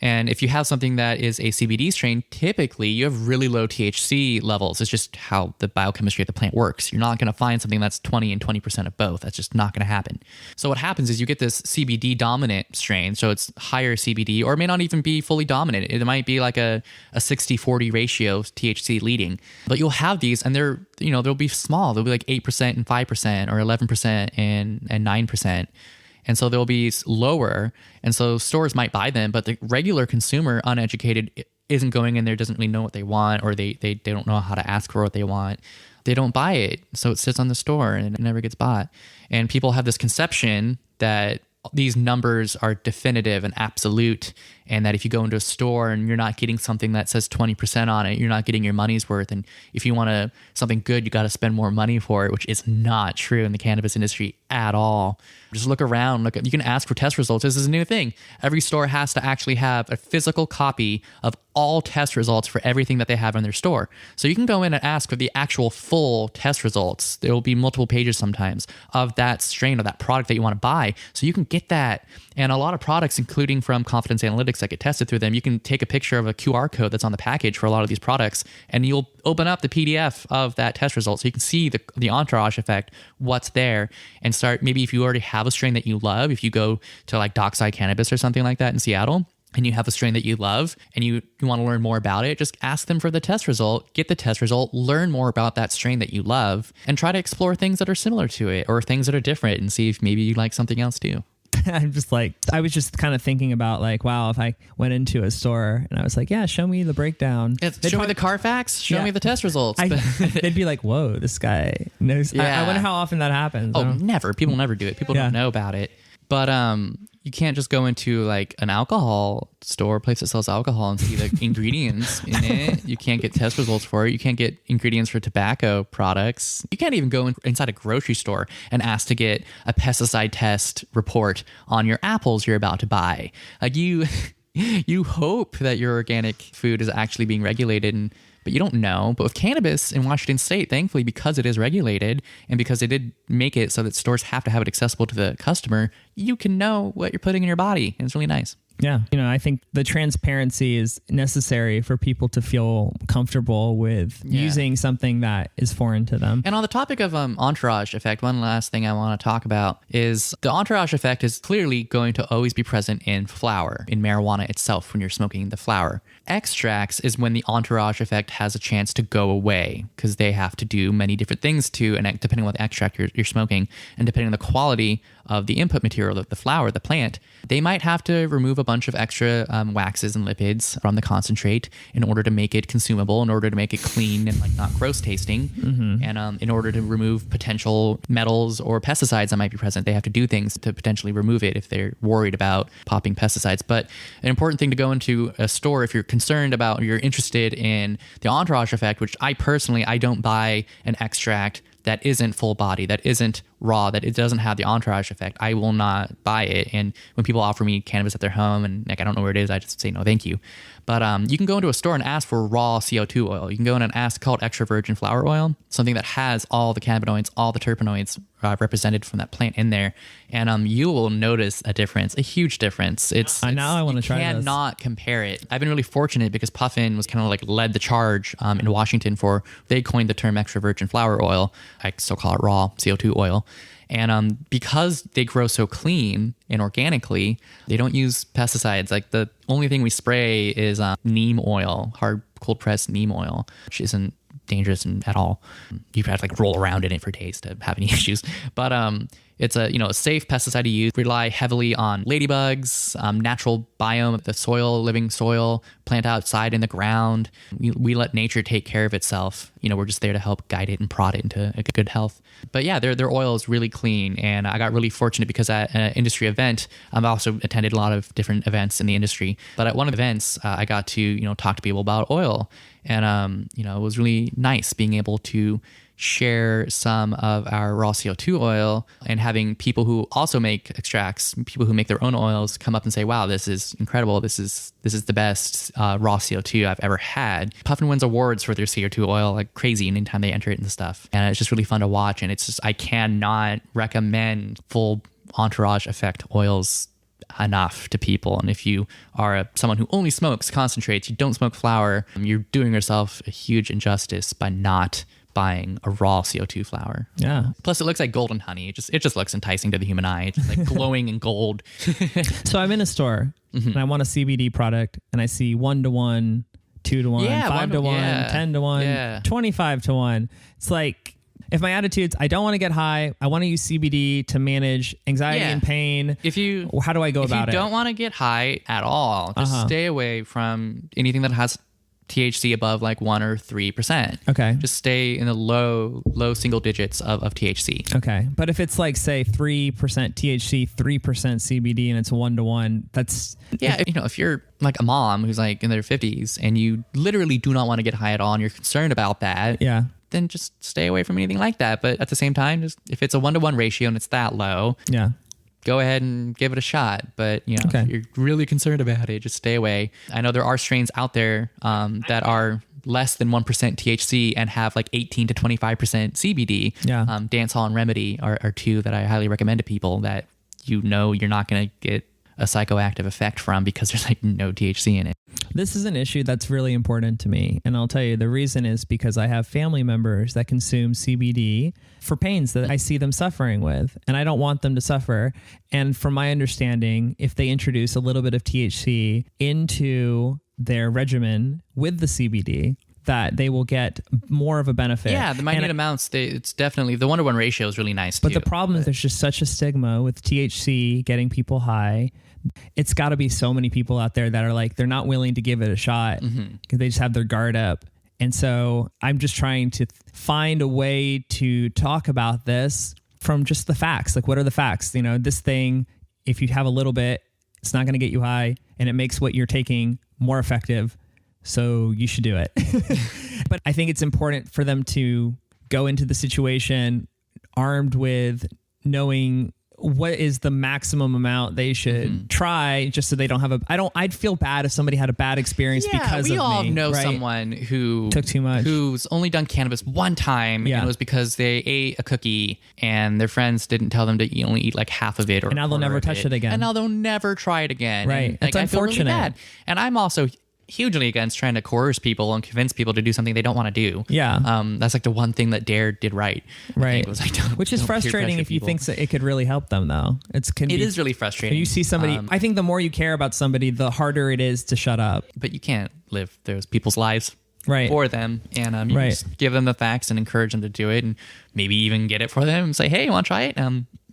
And if you have something that is a CBD strain, typically you have really low THC levels. It's just how the biochemistry of the plant works. You're not going to find something that's 20 and 20% of both. That's just not going to happen. So what happens is you get this CBD dominant strain. So it's higher CBD, or it may not even be fully dominant. It might be like a 60-40 ratio THC leading. But you'll have these, and they'll be small. They'll be like 8% and 5%, or 11% and 9%. And so they'll be lower. And so stores might buy them, but the regular consumer, uneducated, isn't going in there, doesn't really know what they want, or they don't know how to ask for what they want. They don't buy it. So it sits on the store and it never gets bought. And people have this conception that these numbers are definitive and absolute, and that if you go into a store and you're not getting something that says 20% on it, you're not getting your money's worth. And if you want something good, you got to spend more money for it, which is not true in the cannabis industry at all. Just look around. You can ask for test results. This is a new thing. Every store has to actually have a physical copy of all test results for everything that they have in their store. So you can go in and ask for the actual full test results. There will be multiple pages sometimes of that strain of that product that you want to buy. So you can get that. And a lot of products, including from Confidence Analytics that get tested through them, you can take a picture of a QR code that's on the package for a lot of these products, and you'll open up the PDF of that test result so you can see the entourage effect, what's there, and start, maybe if you already have a strain that you love, if you go to like Dockside Cannabis or something like that in Seattle, and you have a strain that you love and you want to learn more about it, just ask them for the test result, get the test result, learn more about that strain that you love, and try to explore things that are similar to it or things that are different, and see if maybe you like something else too. I was just kind of thinking about like, wow, if I went into a store and I was like, yeah, show me the breakdown. Show me the Carfax, show me the test results. They'd be like, whoa, this guy knows. Yeah. I wonder how often that happens. Oh, never. People never do it. People don't know about it. But you can't just go into like an alcohol store, place that sells alcohol, and see the ingredients in it. You can't get test results for it. You can't get ingredients for tobacco products. You can't even go inside a grocery store and ask to get a pesticide test report on your apples you're about to buy. Like you hope that your organic food is actually being regulated, but you don't know. But with cannabis in Washington State, thankfully, because it is regulated and because they did make it so that stores have to have it accessible to the customer, you can know what you're putting in your body. And it's really nice. Yeah. I think the transparency is necessary for people to feel comfortable with using something that is foreign to them. And on the topic of entourage effect, one last thing I want to talk about is the entourage effect is clearly going to always be present in flower, in marijuana itself when you're smoking the flower. Extracts is when the entourage effect has a chance to go away because they have to do many different things and depending on what extract you're smoking and depending on the quality of the input material of the flower, the plant, they might have to remove a bunch of extra waxes and lipids from the concentrate in order to make it consumable, in order to make it clean and like not gross tasting. Mm-hmm. And in order to remove potential metals or pesticides that might be present, they have to do things to potentially remove it if they're worried about popping pesticides. But an important thing to go into a store if you're concerned about, you're interested in the entourage effect, which I don't buy an extract that isn't full body, that isn't raw, that it doesn't have the entourage effect. I will not buy it. And when people offer me cannabis at their home and like I don't know where it is, I just say no, thank you. But you can go into a store and ask for raw CO2 oil. You can go in and ask called extra virgin flower oil, something that has all the cannabinoids, all the terpenoids represented from that plant in there, and you will notice a difference, a huge difference. Now I want to try this. You cannot compare it. I've been really fortunate because Puffin was kind of like led the charge in Washington they coined the term extra virgin flower oil. I still call it raw CO2 oil. And because they grow so clean and organically, they don't use pesticides. Like the only thing we spray is neem oil, hard cold pressed neem oil, which isn't dangerous at all. You have to like roll around in it for days to have any issues. But it's a safe pesticide to use. Rely heavily on ladybugs, natural biome, the soil, living soil, plant outside in the ground. We let nature take care of itself. We're just there to help guide it and prod it into a good health. But yeah, their oil is really clean. And I got really fortunate because at an industry event, I've also attended a lot of different events in the industry. But at one of the events, I got to, talk to people about oil. And, it was really nice being able to share some of our raw CO2 oil and having people who also make extracts, people who make their own oils come up and say, wow, this is incredible. This is the best raw CO2 I've ever had. Puffin wins awards for their CO2 oil like crazy anytime they enter it and stuff. And it's just really fun to watch. And it's just, I cannot recommend full entourage effect oils enough to people. And if you are someone who only smokes concentrates, you don't smoke flower, you're doing yourself a huge injustice by not buying a raw CO2 flower. Yeah. Plus it looks like golden honey. It just looks enticing to the human eye. It's just like glowing in gold. So I'm in a store and I want a CBD product and I see 1-to-1, 2-to-1, 5-to-1, 10-to-1, 25-to-1. It's like, if my attitude's, I don't want to get high, I want to use CBD to manage anxiety and pain. How do I go about it? If you don't want to get high at all, just stay away from anything that has THC above like 1 or 3%. Okay. Just stay in the low single digits of THC. Okay. But if it's like, say, 3% THC, 3% CBD, and it's 1-to-1, that's... Yeah. If you're like a mom who's like in their 50s and you literally do not want to get high at all and you're concerned about that, then just stay away from anything like that. But at the same time, just if it's a 1-to-1 ratio and it's that low, go ahead and give it a shot. But if you're really concerned about it, just stay away. I know there are strains out there that are less than 1% THC and have like 18 to 25% CBD. Dancehall and Remedy are two that I highly recommend to people that you're not going to get a psychoactive effect from because there's like no THC in it. This is an issue that's really important to me. And I'll tell you, the reason is because I have family members that consume CBD for pains that I see them suffering with, and I don't want them to suffer. And from my understanding, if they introduce a little bit of THC into their regimen with the CBD, that they will get more of a benefit. Yeah, the minute amounts, it's definitely, the 1-to-1 ratio is really nice But the problem is there's just such a stigma with THC getting people high. It's got to be so many people out there that are like, they're not willing to give it a shot because they just have their guard up. And so I'm just trying to find a way to talk about this from just the facts. Like, what are the facts? This thing, if you have a little bit, it's not going to get you high and it makes what you're taking more effective. So you should do it. But I think it's important for them to go into the situation armed with knowing what is the maximum amount they should try, just so they don't have I'd feel bad if somebody had a bad experience because of me. We all know someone who took too much, who's only done cannabis one time, and it was because they ate a cookie and their friends didn't tell them to only eat like half of it, and now they'll never touch it again. And now they'll never try it again. Right. And, it's unfortunate. I feel really bad. And I'm also hugely against trying to coerce people and convince people to do something they don't want to do. Yeah. That's like the one thing that Dare did right. Right. Was like, which is frustrating if you think that it could really help them, though. It is really frustrating. You see somebody, I think the more you care about somebody, the harder it is to shut up. But you can't live those people's lives for them. And you just give them the facts and encourage them to do it, and maybe even get it for them and say, hey, you want to try it?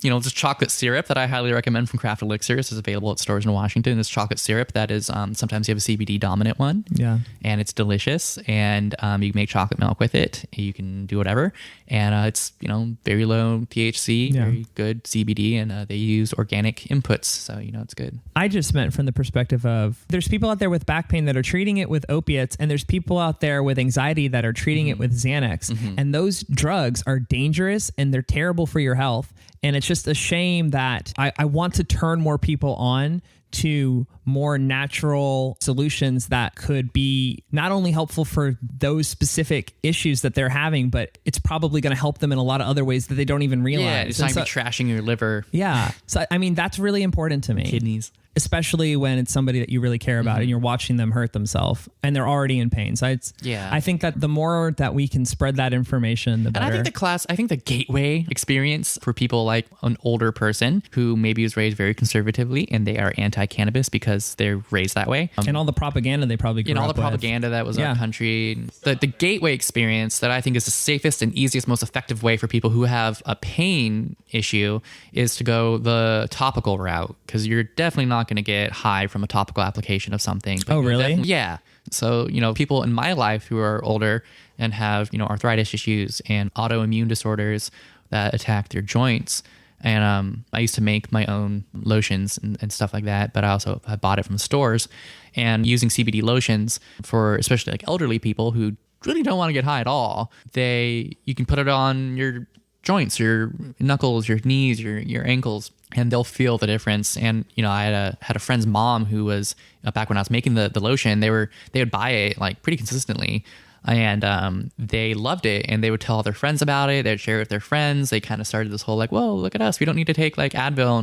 This chocolate syrup that I highly recommend from Craft Elixirs is available at stores in Washington. This chocolate syrup that is, sometimes you have a CBD dominant one. Yeah. And it's delicious. And you can make chocolate milk with it. You can do whatever. And it's, very low THC, very good CBD. And they use organic inputs. So, it's good. I just meant from the perspective of there's people out there with back pain that are treating it with opiates. And there's people out there with anxiety that are treating it with Xanax. And those drugs are dangerous and they're terrible for your health. And it's just a shame that I want to turn more people on to more natural solutions that could be not only helpful for those specific issues that they're having, but it's probably going to help them in a lot of other ways that they don't even realize. Yeah, it's not going to be trashing your liver. Yeah. So, that's really important to me. Kidneys. especially when it's somebody that you really care about and you're watching them hurt themselves and they're already in pain. So I think that the more that we can spread that information, the better. And I think the gateway experience for people like an older person who maybe was raised very conservatively and they are anti-cannabis because they're raised that way. And all the propaganda they probably grew up with. All the propaganda that was our country. The gateway experience that I think is the safest and easiest, most effective way for people who have a pain issue is to go the topical route, because you're definitely not going to get high from a topical application of something. Oh, really? Yeah. So, people in my life who are older and have, arthritis issues and autoimmune disorders that attack their joints. And I used to make my own lotions and stuff like that, but I also have bought it from stores. And using CBD lotions for especially like elderly people who really don't want to get high at all, you can put it on your joints, your knuckles, your knees, your ankles, and they'll feel the difference. And I had a friend's mom who was back when I was making the lotion. They would buy it like pretty consistently, and they loved it, and they would tell their friends about it. They'd share it with their friends. They kind of started this whole like, whoa, look at us, we don't need to take like Advil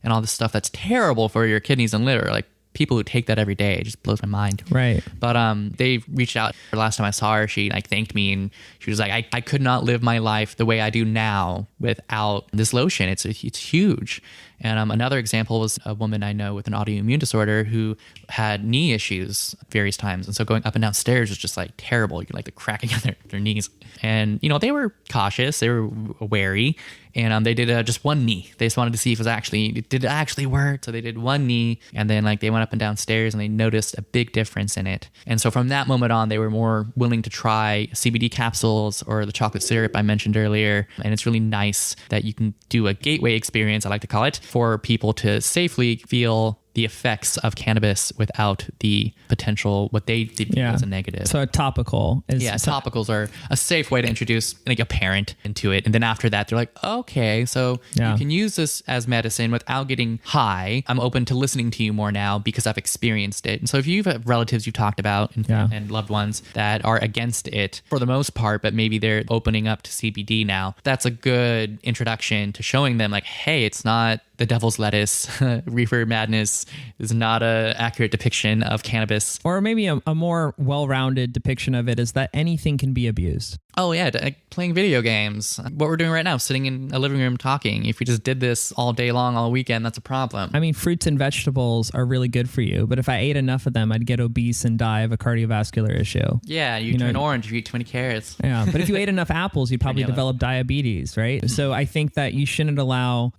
and all this stuff that's terrible for your kidneys and liver. Like, people who take that every day, it just blows my mind. Right. But they reached out. The last time I saw her, she like thanked me, and she was like, I could not live my life the way I do now without this lotion. It's huge. And another example was a woman I know with an autoimmune disorder who had knee issues various times. And so going up and down stairs was just like terrible. You could like the cracking of their knees. And, they were cautious. They were wary. And they did just one knee. They just wanted to see if did it actually work? So they did one knee, and then like they went up and down stairs and they noticed a big difference in it. And so from that moment on, they were more willing to try CBD capsules or the chocolate syrup I mentioned earlier. And it's really nice that you can do a gateway experience, I like to call it, for people to safely feel the effects of cannabis without the potential, what they view as a negative. So a topical is... Yeah, topicals are a safe way to introduce like a parent into it. And then after that, they're like, okay, so you can use this as medicine without getting high. I'm open to listening to you more now because I've experienced it. And so if you have relatives you talked about and loved ones that are against it for the most part, but maybe they're opening up to CBD now, that's a good introduction to showing them like, hey, it's not the devil's lettuce. Reefer madness is not a accurate depiction of cannabis. Or maybe a more well-rounded depiction of it is that anything can be abused. Oh yeah, like playing video games. What we're doing right now, sitting in a living room talking. If we just did this all day long, all weekend, that's a problem. I mean, fruits and vegetables are really good for you, but if I ate enough of them, I'd get obese and die of a cardiovascular issue. Yeah, you turn orange if you eat 20 carrots. Yeah, but if you ate enough apples, you'd probably develop diabetes, right? So I think that you shouldn't allow,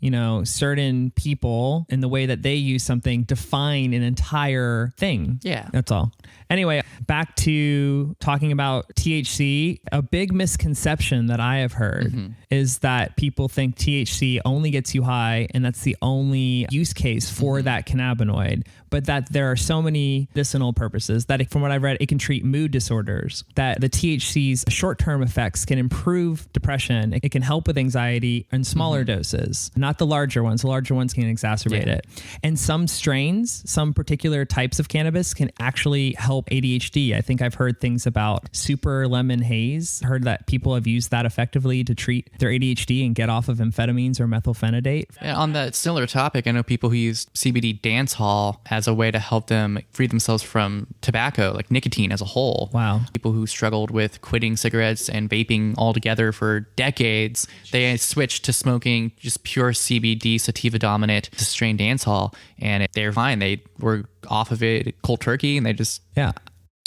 certain people in the way that they use something define an entire thing. Yeah. That's all. Anyway, back to talking about THC. A big misconception that I have heard is that people think THC only gets you high and that's the only use case for that cannabinoid, but that there are so many medicinal purposes that from what I've read, it can treat mood disorders, that the THC's short-term effects can improve depression. It can help with anxiety in smaller doses, not the larger ones. The larger ones can exacerbate it. And some strains, some particular types of cannabis can actually help ADHD. I think I've heard things about super lemon haze. Heard that people have used that effectively to treat their ADHD and get off of amphetamines or methylphenidate. And on that similar topic, I know people who use CBD dance hall as a way to help them free themselves from tobacco, like nicotine as a whole. Wow. People who struggled with quitting cigarettes and vaping altogether for decades, they switched to smoking just pure CBD sativa dominant strain dance hall, and they're fine. They were off of it cold turkey, and they just... Yeah.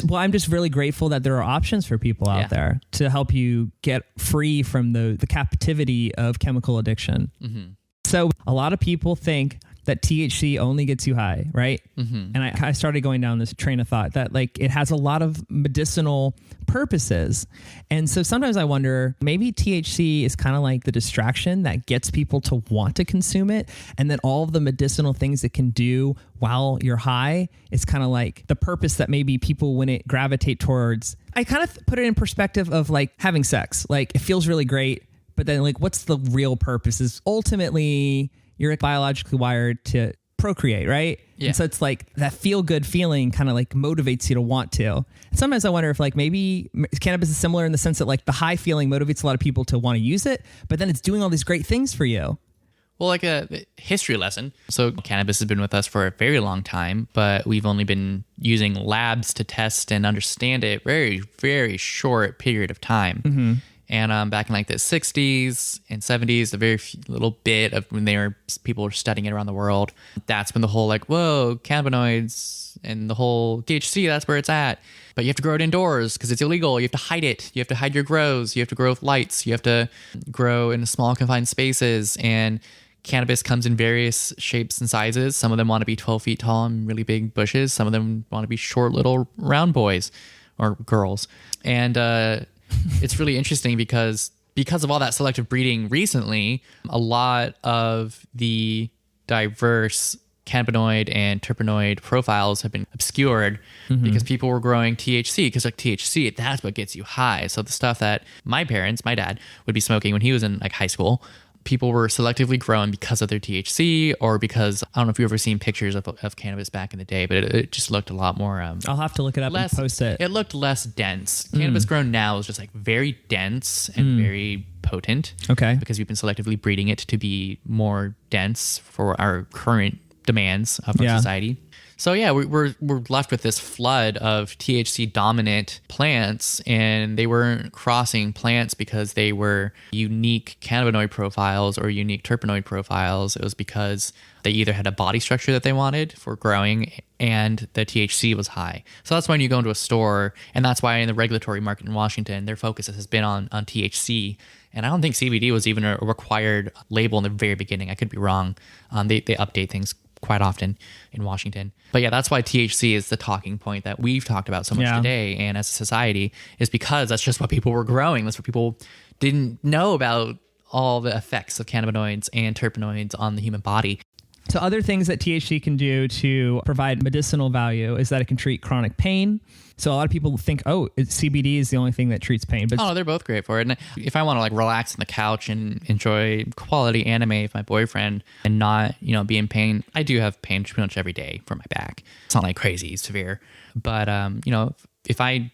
Well, I'm just really grateful that there are options for people out there to help you get free from the captivity of chemical addiction. So a lot of people think that THC only gets you high, right? And I started going down this train of thought that like it has a lot of medicinal purposes. And so sometimes I wonder, maybe THC is kind of like the distraction that gets people to want to consume it. And then all of the medicinal things it can do while you're high is kind of like the purpose that maybe people wouldn't gravitate towards. I kind of put it in perspective of like having sex. Like it feels really great, but then like what's the real purpose is ultimately you're biologically wired to procreate, right? Yeah. And so it's like that feel-good feeling kind of like motivates you to want to. And sometimes I wonder if like maybe cannabis is similar in the sense that like the high feeling motivates a lot of people to want to use it, but then it's doing all these great things for you. Well, like a history lesson. So cannabis has been with us for a very long time, but we've only been using labs to test and understand it very, very short period of time. Mm-hmm. And back in like the 60s and 70s, a very little bit of when people were studying it around the world. That's when the whole like, whoa, cannabinoids and the whole THC, that's where it's at. But you have to grow it indoors because it's illegal. You have to hide it. You have to hide your grows. You have to grow with lights. You have to grow in small confined spaces. And cannabis comes in various shapes and sizes. Some of them want to be 12 feet tall and really big bushes. Some of them want to be short little round boys or girls. And it's really interesting because of all that selective breeding recently, a lot of the diverse cannabinoid and terpenoid profiles have been obscured because people were growing THC because like THC, that's what gets you high. So the stuff that my dad would be smoking when he was in like high school, people were selectively growing because of their THC or because, I don't know if you've ever seen pictures of cannabis back in the day, but it just looked a lot more... I'll have to look it up and post it. It looked less dense. Cannabis grown now is just like very dense and very potent. Okay. Because we've been selectively breeding it to be more dense for our current demands of our society. So yeah, we're left with this flood of THC dominant plants, and they weren't crossing plants because they were unique cannabinoid profiles or unique terpenoid profiles. It was because they either had a body structure that they wanted for growing and the THC was high. So that's when you go into a store, and that's why in the regulatory market in Washington, their focus has been on THC. And I don't think CBD was even a required label in the very beginning. I could be wrong. They update things quite often in Washington. But yeah, that's why THC is the talking point that we've talked about so much today and as a society, is because that's just what people were growing. That's what people didn't know about, all the effects of cannabinoids and terpenoids on the human body. So other things that THC can do to provide medicinal value is that it can treat chronic pain. So a lot of people think, CBD is the only thing that treats pain. But they're both great for it. And if I want to like relax on the couch and enjoy quality anime with my boyfriend and not, be in pain, I do have pain pretty much every day for my back. It's not like crazy severe. But, if I'm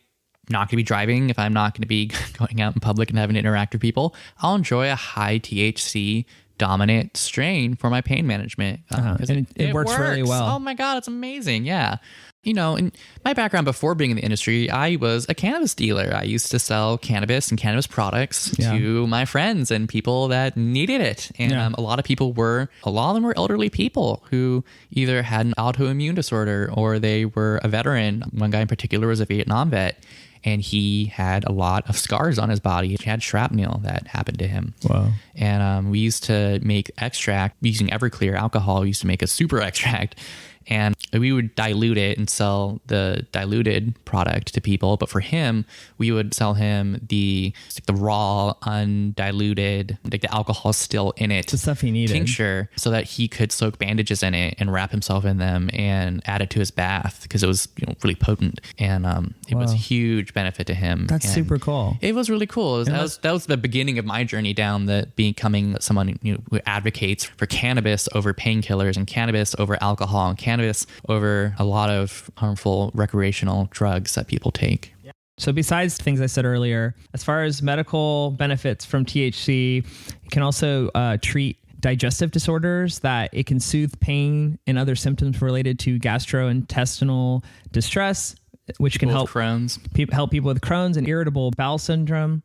not going to be driving, if I'm not going to be going out in public and having to interact with people, I'll enjoy a high THC dominant strain for my pain management. And it works really well. Oh my God, it's amazing. Yeah. In my background before being in the industry, I was a cannabis dealer. I used to sell cannabis and cannabis products to my friends and people that needed it. And a lot of them were elderly people who either had an autoimmune disorder or they were a veteran. One guy in particular was a Vietnam vet, and he had a lot of scars on his body. He had shrapnel that happened to him. Wow. And we used to make extract using Everclear alcohol. We used to make a super extract, and we would dilute it and sell the diluted product to people. But for him, we would sell him the raw, undiluted, like the alcohol still in it, the stuff he needed, tincture, so that he could soak bandages in it and wrap himself in them and add it to his bath because it was really potent. And it was a huge benefit to him. That's super cool. It was really cool. That was the beginning of my journey down becoming someone who advocates for cannabis over painkillers and cannabis over alcohol and cannabis over a lot of harmful recreational drugs that people take. So besides things I said earlier, as far as medical benefits from THC, it can also treat digestive disorders, that it can soothe pain and other symptoms related to gastrointestinal distress, which can help Crohn's. Help people with Crohn's and irritable bowel syndrome.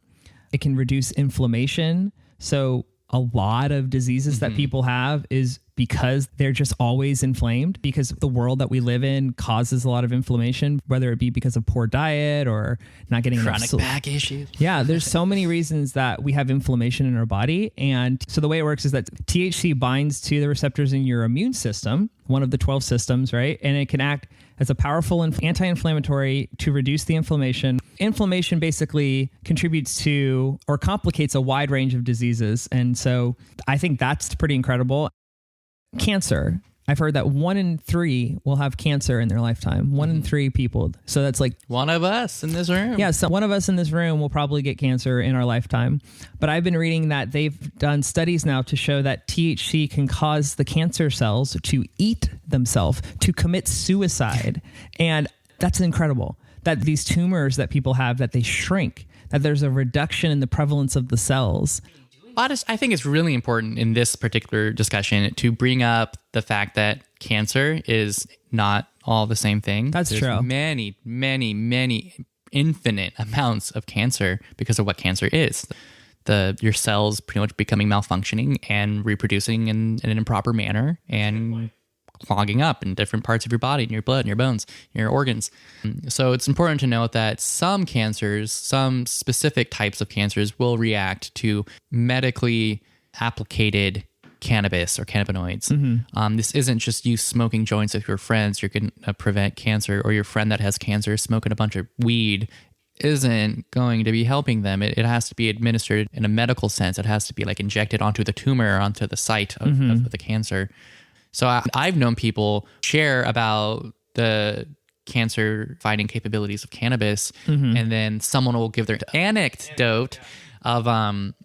It can reduce inflammation. So a lot of diseases that people have is because they're just always inflamed, because the world that we live in causes a lot of inflammation, whether it be because of poor diet or not getting enough chronic back issues. Yeah, there's so many reasons that we have inflammation in our body. And so the way it works is that THC binds to the receptors in your immune system, one of the 12 systems, right? And it can act as a powerful anti-inflammatory to reduce the inflammation. Inflammation basically contributes to or complicates a wide range of diseases. And so I think that's pretty incredible. Cancer. I've heard that 1 in 3 will have cancer in their lifetime. 1 in 3 people. So that's like one of us in this room. Yeah, so one of us in this room will probably get cancer in our lifetime. But I've been reading that they've done studies now to show that THC can cause the cancer cells to eat themselves, to commit suicide. And that's incredible. That these tumors that people have, that they shrink, that there's a reduction in the prevalence of the cells. I think it's really important in this particular discussion to bring up the fact that cancer is not all the same thing. There's true. Many, many, many infinite amounts of cancer because of what cancer is. Your cells pretty much becoming malfunctioning and reproducing in an improper manner and clogging up in different parts of your body, in your blood, in your bones, in your organs. So it's important to note that some cancers, some specific types of cancers will react to medically applicated cannabis or cannabinoids. This isn't just you smoking joints with your friends, you're going to prevent cancer, or your friend that has cancer smoking a bunch of weed isn't going to be helping them. It has to be administered in a medical sense. It has to be like injected onto the tumor, onto the site of the cancer. So I've known people share about the cancer fighting capabilities of cannabis, and then someone will give their anecdote of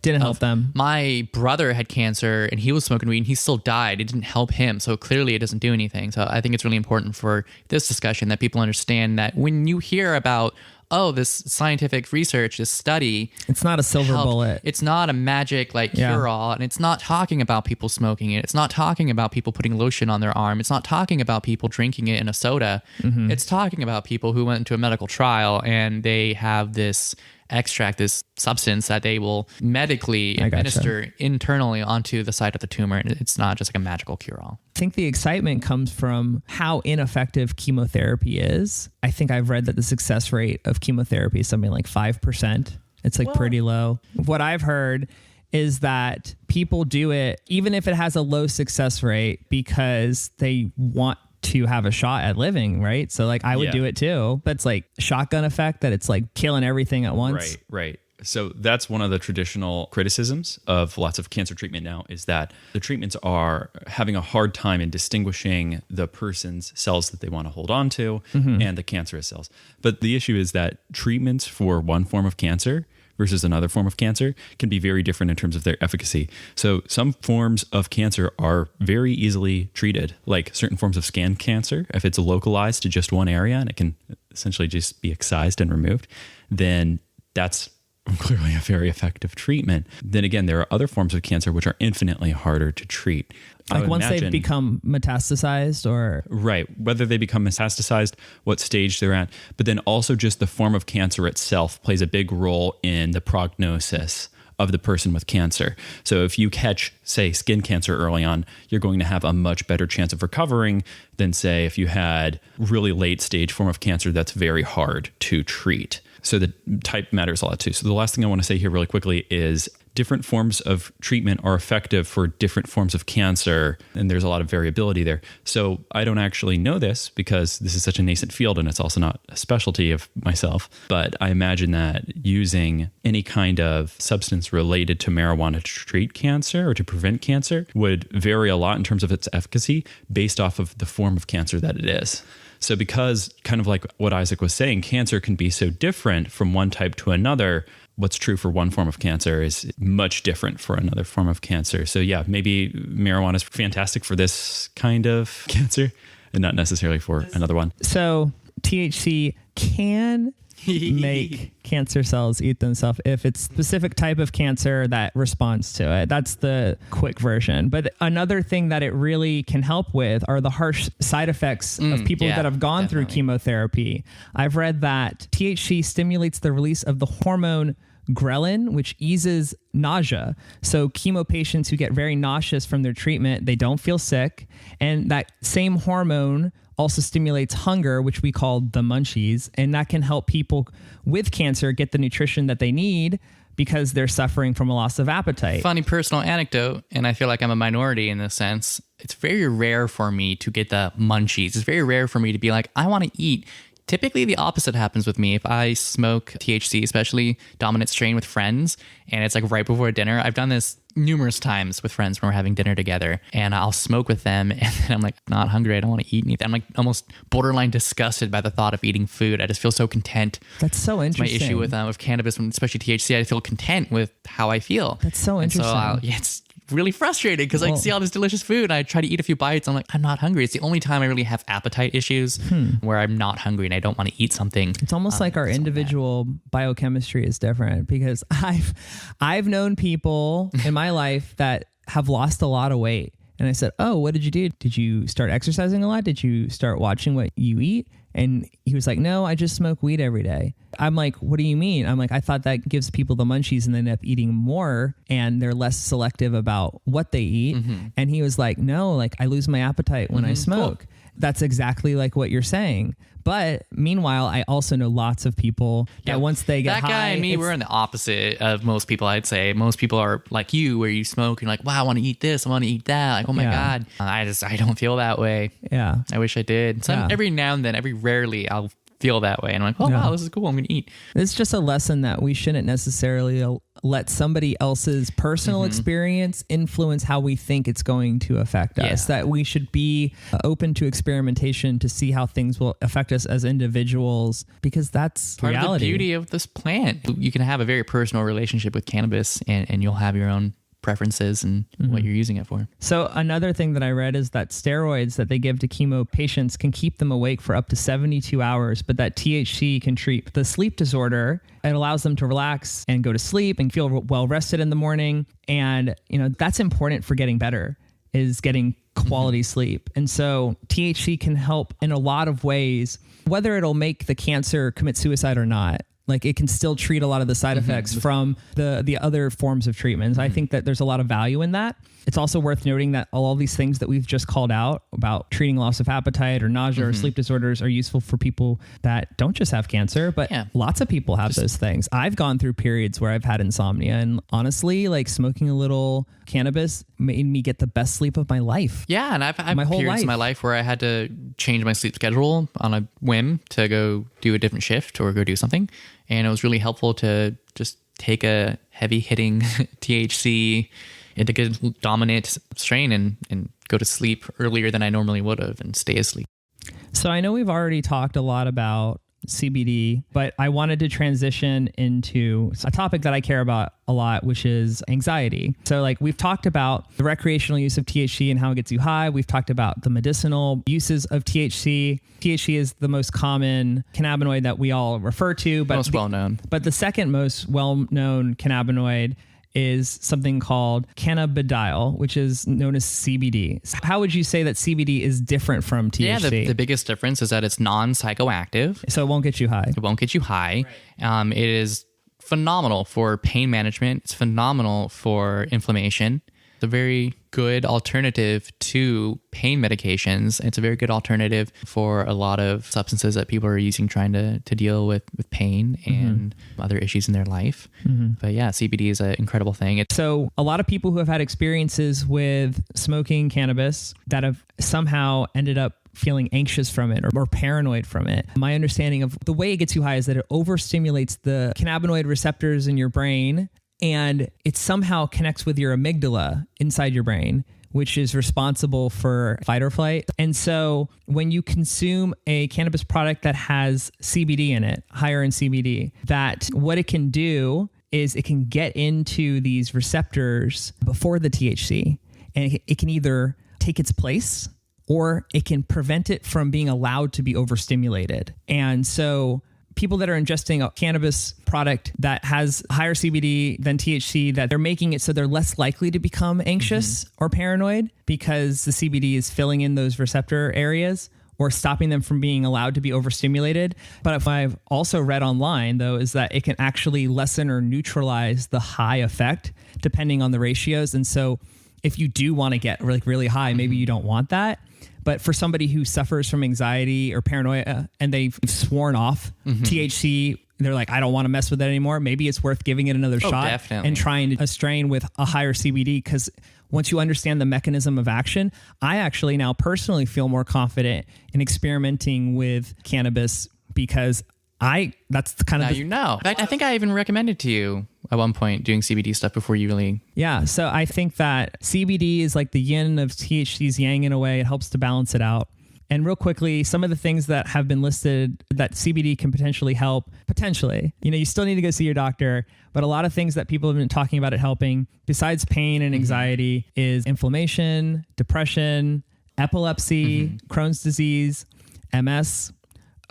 didn't help them. My brother had cancer and he was smoking weed and he still died. It didn't help him. So clearly it doesn't do anything. So I think it's really important for this discussion that people understand that when you hear about, oh, this scientific research, this study, it's not a silver bullet. It's not a magic cure-all, and it's not talking about people smoking it. It's not talking about people putting lotion on their arm. It's not talking about people drinking it in a soda. It's talking about people who went into a medical trial and they have this extract, this substance that they will medically administer internally onto the site of the tumor. And it's not just like a magical cure-all. I think the excitement comes from how ineffective chemotherapy is. I think I've read that the success rate of chemotherapy is something like 5%. It's like pretty low. What I've heard is that people do it even if it has a low success rate because they want to have a shot at living, right? So like I would do it too. But it's like shotgun effect that it's like killing everything at once. Right. So that's one of the traditional criticisms of lots of cancer treatment now is that the treatments are having a hard time in distinguishing the person's cells that they want to hold on to and the cancerous cells. But the issue is that treatments for one form of cancer versus another form of cancer can be very different in terms of their efficacy. So some forms of cancer are very easily treated, like certain forms of skin cancer. If it's localized to just one area and it can essentially just be excised and removed, then that's clearly a very effective treatment. Then again, there are other forms of cancer which are infinitely harder to treat. Like once they become metastasized or... Right. Whether they become metastasized, what stage they're at, but then also just the form of cancer itself plays a big role in the prognosis of the person with cancer. So if you catch, say, skin cancer early on, you're going to have a much better chance of recovering than, say, if you had really late stage form of cancer that's very hard to treat. So the type matters a lot too. So the last thing I want to say here really quickly is different forms of treatment are effective for different forms of cancer, and there's a lot of variability there. So I don't actually know this because this is such a nascent field and it's also not a specialty of myself, but I imagine that using any kind of substance related to marijuana to treat cancer or to prevent cancer would vary a lot in terms of its efficacy based off of the form of cancer that it is. So because kind of like what Izaak was saying, cancer can be so different from one type to another, what's true for one form of cancer is much different for another form of cancer. So yeah, maybe marijuana is fantastic for this kind of cancer and not necessarily for another one. So THC can make cancer cells eat themselves if it's specific type of cancer that responds to it. That's the quick version. But another thing that it really can help with are the harsh side effects of people that have gone through chemotherapy. I've read that THC stimulates the release of the hormone ghrelin, which eases nausea. So chemo patients who get very nauseous from their treatment, they don't feel sick. And that same hormone also stimulates hunger, which we call the munchies. And that can help people with cancer get the nutrition that they need because they're suffering from a loss of appetite. Funny personal anecdote, and I feel like I'm a minority in this sense. It's very rare for me to get the munchies. It's very rare for me to be like, I want to eat. Typically, the opposite happens with me. If I smoke THC, especially dominant strain with friends, and it's like right before dinner, I've done this numerous times with friends when we're having dinner together, and I'll smoke with them, and then I'm like, not hungry. I don't want to eat anything. I'm like almost borderline disgusted by the thought of eating food. I just feel so content. That's so interesting. My issue with cannabis, especially THC, I feel content with how I feel. That's so interesting. And so it's really frustrated because I see all this delicious food and I try to eat a few bites. I'm like, I'm not hungry. It's the only time I really have appetite issues where I'm not hungry and I don't want to eat something. It's almost like our individual biochemistry is different, because I've known people in my life that have lost a lot of weight. And I said, oh, what did you do? Did you start exercising a lot? Did you start watching what you eat? And he was like, no, I just smoke weed every day. I'm like, what do you mean? I'm like, I thought that gives people the munchies and they end up eating more and they're less selective about what they eat. And he was like, no, like I lose my appetite when I smoke. Cool. That's exactly like what you're saying. But meanwhile, I also know lots of people that once they get high... That guy and me, we're in the opposite of most people, I'd say. Most people are like you, where you smoke and you're like, wow, I want to eat this, I want to eat that. Like, oh my God. I don't feel that way. Yeah. I wish I did. So every now and then, every rarely, I'll feel that way. And I'm like, oh, wow, this is cool. I'm going to eat. It's just a lesson that we shouldn't necessarily let somebody else's personal experience influence how we think it's going to affect us. That we should be open to experimentation to see how things will affect us as individuals, because that's part reality. of the beauty of this plant. You can have a very personal relationship with cannabis and you'll have your own preferences and what you're using it for. So another thing that I read is that steroids that they give to chemo patients can keep them awake for up to 72 hours, but that THC can treat the sleep disorder. It allows them to relax and go to sleep and feel well rested in the morning. And, that's important for getting better, is getting quality sleep. And so THC can help in a lot of ways, whether it'll make the cancer commit suicide or not. Like it can still treat a lot of the side effects from the other forms of treatments. I think that there's a lot of value in that. It's also worth noting that all these things that we've just called out about treating loss of appetite or nausea or sleep disorders are useful for people that don't just have cancer, but lots of people have those things. I've gone through periods where I've had insomnia, and honestly, like smoking a little cannabis made me get the best sleep of my life. Yeah, and I've my whole periods life in my life where I had to change my sleep schedule on a whim to go do a different shift or go do something. And it was really helpful to just take a heavy hitting THC indica dominant strain and go to sleep earlier than I normally would have and stay asleep. So I know we've already talked a lot about CBD, but I wanted to transition into a topic that I care about a lot, which is anxiety. So like we've talked about the recreational use of THC and how it gets you high. We've talked about the medicinal uses of THC. THC is the most common cannabinoid that we all refer to, but most well-known. But the second most well-known cannabinoid is something called cannabidiol, which is known as CBD. How would you say that CBD is different from THC? Yeah, the biggest difference is that it's non-psychoactive. So it won't get you high. It won't get you high. Right. It is phenomenal for pain management. It's phenomenal for inflammation. It's a very good alternative to pain medications. It's a very good alternative for a lot of substances that people are using trying to deal with pain and other issues in their life. But yeah, CBD is an incredible thing. So a lot of people who have had experiences with smoking cannabis that have somehow ended up feeling anxious from it or paranoid from it. My understanding of the way it gets you high is that it overstimulates the cannabinoid receptors in your brain, and it somehow connects with your amygdala inside your brain, which is responsible for fight or flight. And so when you consume a cannabis product that has CBD in it, higher in CBD, that what it can do is it can get into these receptors before the THC, and it can either take its place or it can prevent it from being allowed to be overstimulated. And so people that are ingesting a cannabis product that has higher CBD than THC, that they're making it so they're less likely to become anxious or paranoid because the CBD is filling in those receptor areas or stopping them from being allowed to be overstimulated. But if I've also read online, though, is that it can actually lessen or neutralize the high effect depending on the ratios. And so if you do want to get really high, maybe you don't want that. But for somebody who suffers from anxiety or paranoia and they've sworn off THC, they're like, I don't want to mess with that anymore. Maybe it's worth giving it another shot definitely. And trying a strain with a higher CBD. Because once you understand the mechanism of action, I actually now personally feel more confident in experimenting with cannabis because that's kind of... In fact, I think I even recommended to you at one point doing CBD stuff before you really... Yeah, so I think that CBD is like the yin of THC's yang in a way. It helps to balance it out. And real quickly, some of the things that have been listed that CBD can potentially help, you still need to go see your doctor, but a lot of things that people have been talking about it helping besides pain and anxiety is inflammation, depression, epilepsy, Crohn's disease, MS,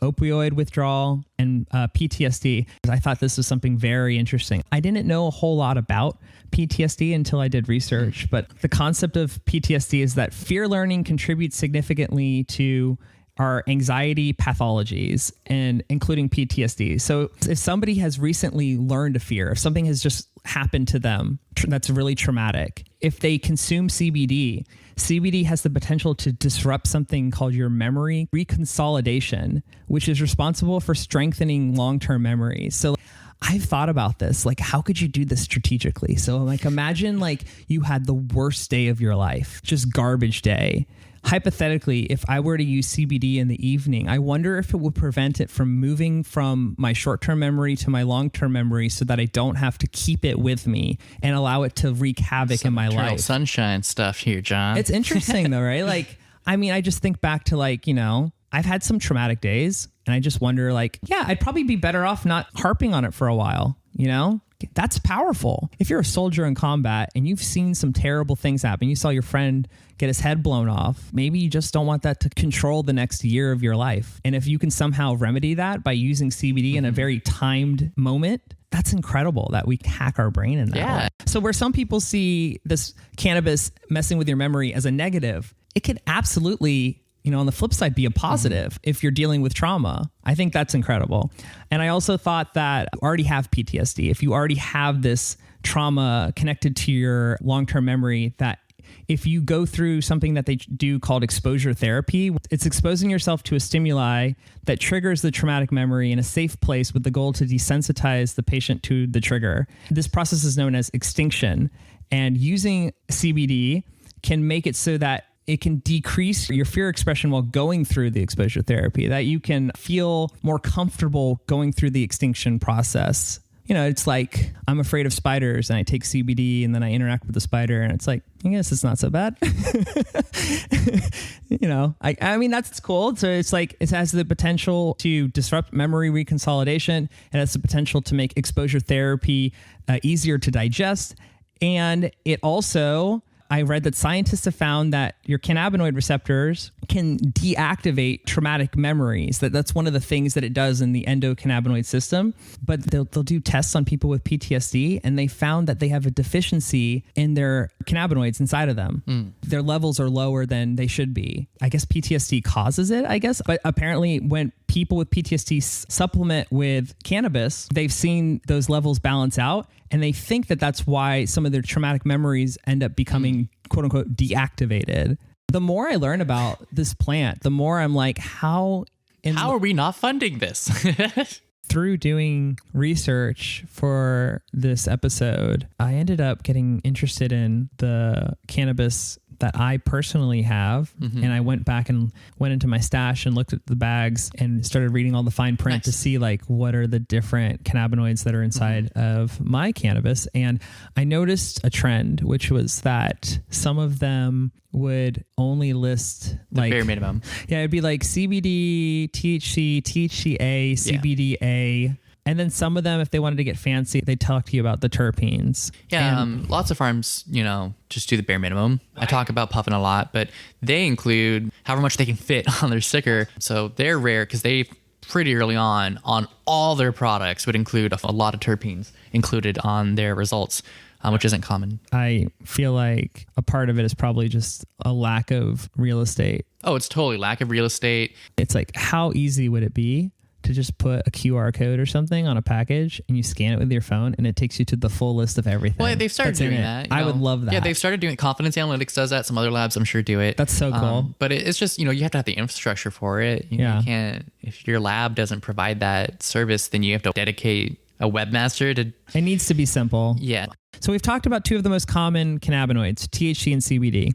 opioid withdrawal, and PTSD. I thought this was something very interesting. I didn't know a whole lot about PTSD until I did research, but the concept of PTSD is that fear learning contributes significantly to our anxiety pathologies, and including PTSD. So if somebody has recently learned a fear, if something has just happened to them that's really traumatic, if they consume CBD, CBD has the potential to disrupt something called your memory reconsolidation, which is responsible for strengthening long-term memories. So I've thought about this, like, how could you do this strategically? So like, imagine like you had the worst day of your life, just garbage day. Hypothetically, if I were to use CBD in the evening, I wonder if it would prevent it from moving from my short-term memory to my long-term memory so that I don't have to keep it with me and allow it to wreak havoc in my life. Sunshine stuff here, John. It's interesting though, right? Like, I mean, I just think back to like, I've had some traumatic days and I just wonder like, yeah, I'd probably be better off not harping on it for a while, That's powerful. If you're a soldier in combat and you've seen some terrible things happen, you saw your friend get his head blown off, maybe you just don't want that to control the next year of your life. And if you can somehow remedy that by using CBD in a very timed moment, that's incredible that we hack our brain in that way. So where some people see this cannabis messing with your memory as a negative, it could absolutely, on the flip side, be a positive if you're dealing with trauma. I think that's incredible. And I also thought that you already have PTSD. If you already have this trauma connected to your long-term memory, that if you go through something that they do called exposure therapy, it's exposing yourself to a stimuli that triggers the traumatic memory in a safe place with the goal to desensitize the patient to the trigger. This process is known as extinction, and using CBD can make it so that it can decrease your fear expression while going through the exposure therapy, that you can feel more comfortable going through the extinction process. It's like I'm afraid of spiders and I take CBD and then I interact with the spider and it's like, I guess it's not so bad. I mean, that's cool. So it's like, it has the potential to disrupt memory reconsolidation. It has the potential to make exposure therapy easier to digest. And it also, I read that scientists have found that your cannabinoid receptors can deactivate traumatic memories. That's one of the things that it does in the endocannabinoid system. But they'll do tests on people with PTSD, and they found that they have a deficiency in their cannabinoids inside of them. Their levels are lower than they should be. I guess PTSD causes it, But apparently when people with PTSD supplement with cannabis, they've seen those levels balance out. And they think that that's why some of their traumatic memories end up becoming, quote unquote, deactivated. The more I learn about this plant, the more I'm like, how are we not funding this? Through doing research for this episode, I ended up getting interested in the cannabis that I personally have. And I went back and went into my stash and looked at the bags and started reading all the fine print to see like what are the different cannabinoids that are inside of my cannabis. And I noticed a trend, which was that some of them would only list the bare minimum. Yeah, it'd be like CBD, THC, THCA, CBDA. And then some of them, if they wanted to get fancy, they talk to you about the terpenes. Yeah, lots of farms, just do the bare minimum. I talk about puffing a lot, but they include however much they can fit on their sticker. So they're rare because they pretty early on all their products would include a lot of terpenes included on their results, which isn't common. I feel like a part of it is probably just a lack of real estate. Oh, it's totally lack of real estate. It's like, how easy would it be to just put a QR code or something on a package and you scan it with your phone and it takes you to the full list of everything? Well, they've started doing that. I would love that. Yeah, they've started doing it. Confidence Analytics does that. Some other labs, I'm sure, do it. That's so cool. But it's just, you have to have the infrastructure for it. You can't, if your lab doesn't provide that service, then you have to dedicate a webmaster to... It needs to be simple. Yeah. So we've talked about two of the most common cannabinoids, THC and CBD.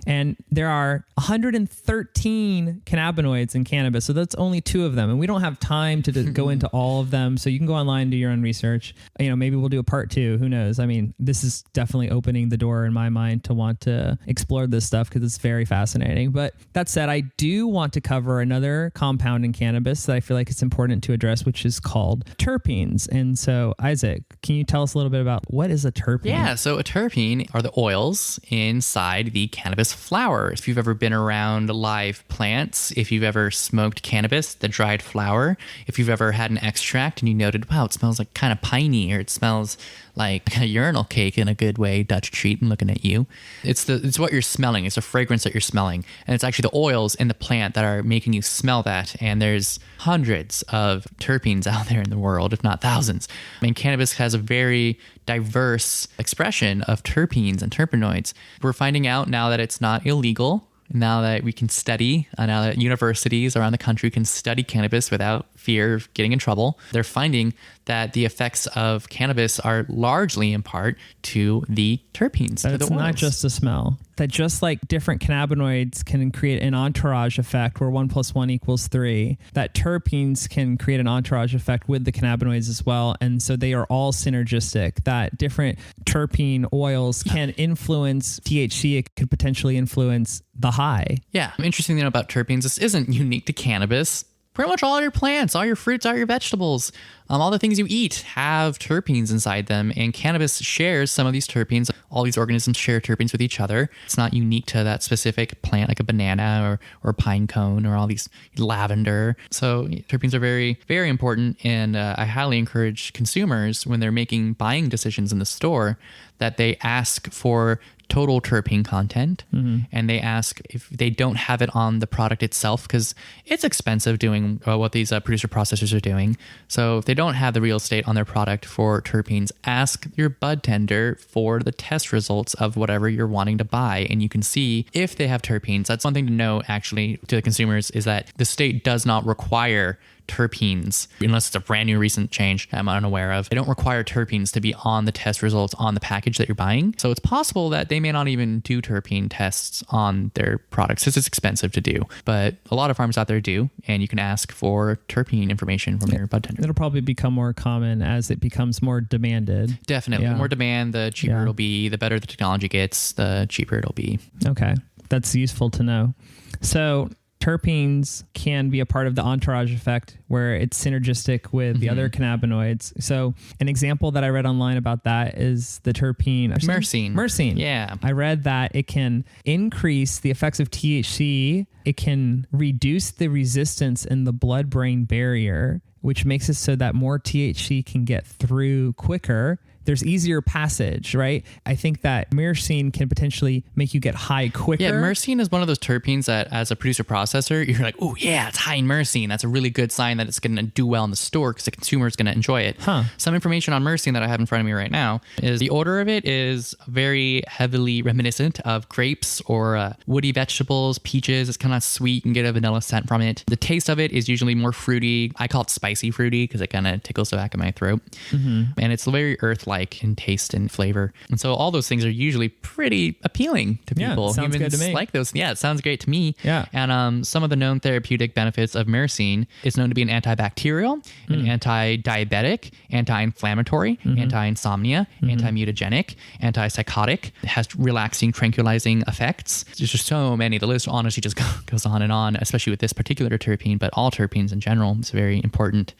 And there are 113 cannabinoids in cannabis. So that's only two of them. And we don't have time to go into all of them. So you can go online, do your own research. Maybe we'll do a part 2. Who knows? I mean, this is definitely opening the door in my mind to want to explore this stuff because it's very fascinating. But that said, I do want to cover another compound in cannabis that I feel like it's important to address, which is called terpenes. And so, Izaak, can you tell us a little bit about what is a terpene? Yeah, so a terpene are the oils inside the cannabis flower. If you've ever been around live plants, if you've ever smoked cannabis, the dried flower, if you've ever had an extract and you noted, wow, it smells like kind of piney, or it smells like a urinal cake in a good way, Dutch treat, and looking at you. It's what you're smelling. It's a fragrance that you're smelling. And it's actually the oils in the plant that are making you smell that. And there's hundreds of terpenes out there in the world, if not thousands. I mean, cannabis has a very diverse expression of terpenes and terpenoids. We're finding out now that it's not illegal. Now that we can study, now that universities around the country can study cannabis without fear of getting in trouble, they're finding that the effects of cannabis are largely in part to the terpenes. That it's not just a smell. That just like different cannabinoids can create an entourage effect where 1 + 1 = 3, that terpenes can create an entourage effect with the cannabinoids as well. And so they are all synergistic. That different terpene oils can influence THC. It could potentially influence the high. Yeah. Interesting thing about terpenes, this isn't unique to cannabis. Pretty much all your plants, all your fruits, all your vegetables, all the things you eat have terpenes inside them. And cannabis shares some of these terpenes. All these organisms share terpenes with each other. It's not unique to that specific plant, like a banana or pine cone or all these lavender. So terpenes are very, very important. And I highly encourage consumers when they're making buying decisions in the store that they ask for total terpene content, and they ask if they don't have it on the product itself, because it's expensive doing what these producer processors are doing. So if they don't have the real estate on their product for terpenes, ask your bud tender for the test results of whatever you're wanting to buy, and you can see if they have terpenes. That's one thing to know actually to the consumers, is that the state does not require terpenes, unless it's a brand new recent change I'm unaware of. They don't require terpenes to be on the test results on the package that you're buying. So it's possible that they may not even do terpene tests on their products because it's expensive to do. But a lot of farms out there do, and you can ask for terpene information from your bud tender. It'll probably become more common as it becomes more demanded. Definitely. The more demand, the cheaper it'll be. The better the technology gets, the cheaper it'll be. Okay. That's useful to know. So terpenes can be a part of the entourage effect where it's synergistic with the other cannabinoids. So an example that I read online about that is the terpene myrcene. Myrcene. Yeah. I read that it can increase the effects of THC. It can reduce the resistance in the blood-brain barrier, which makes it so that more THC can get through quicker. There's easier passage, right? I think that myrcene can potentially make you get high quicker. Yeah, myrcene is one of those terpenes that as a producer processor, you're like, oh yeah, it's high in myrcene. That's a really good sign that it's going to do well in the store because the consumer is going to enjoy it. Some information on myrcene that I have in front of me right now is the odor of it is very heavily reminiscent of grapes or woody vegetables, peaches. It's kind of sweet. You can get a vanilla scent from it. The taste of it is usually more fruity. I call it spicy fruity because it kind of tickles the back of my throat. And it's very earth-like in taste and flavor. And so all those things are usually pretty appealing to people. Yeah, sounds good to me. Like those. Yeah, it sounds great to me. Yeah. And some of the known therapeutic benefits of myrcene is known to be an antibacterial, an anti-diabetic, anti-inflammatory, anti-insomnia, anti-mutagenic, antipsychotic. It has relaxing, tranquilizing effects. There's just so many. The list honestly just goes on and on, especially with this particular terpene, but all terpenes in general is very important.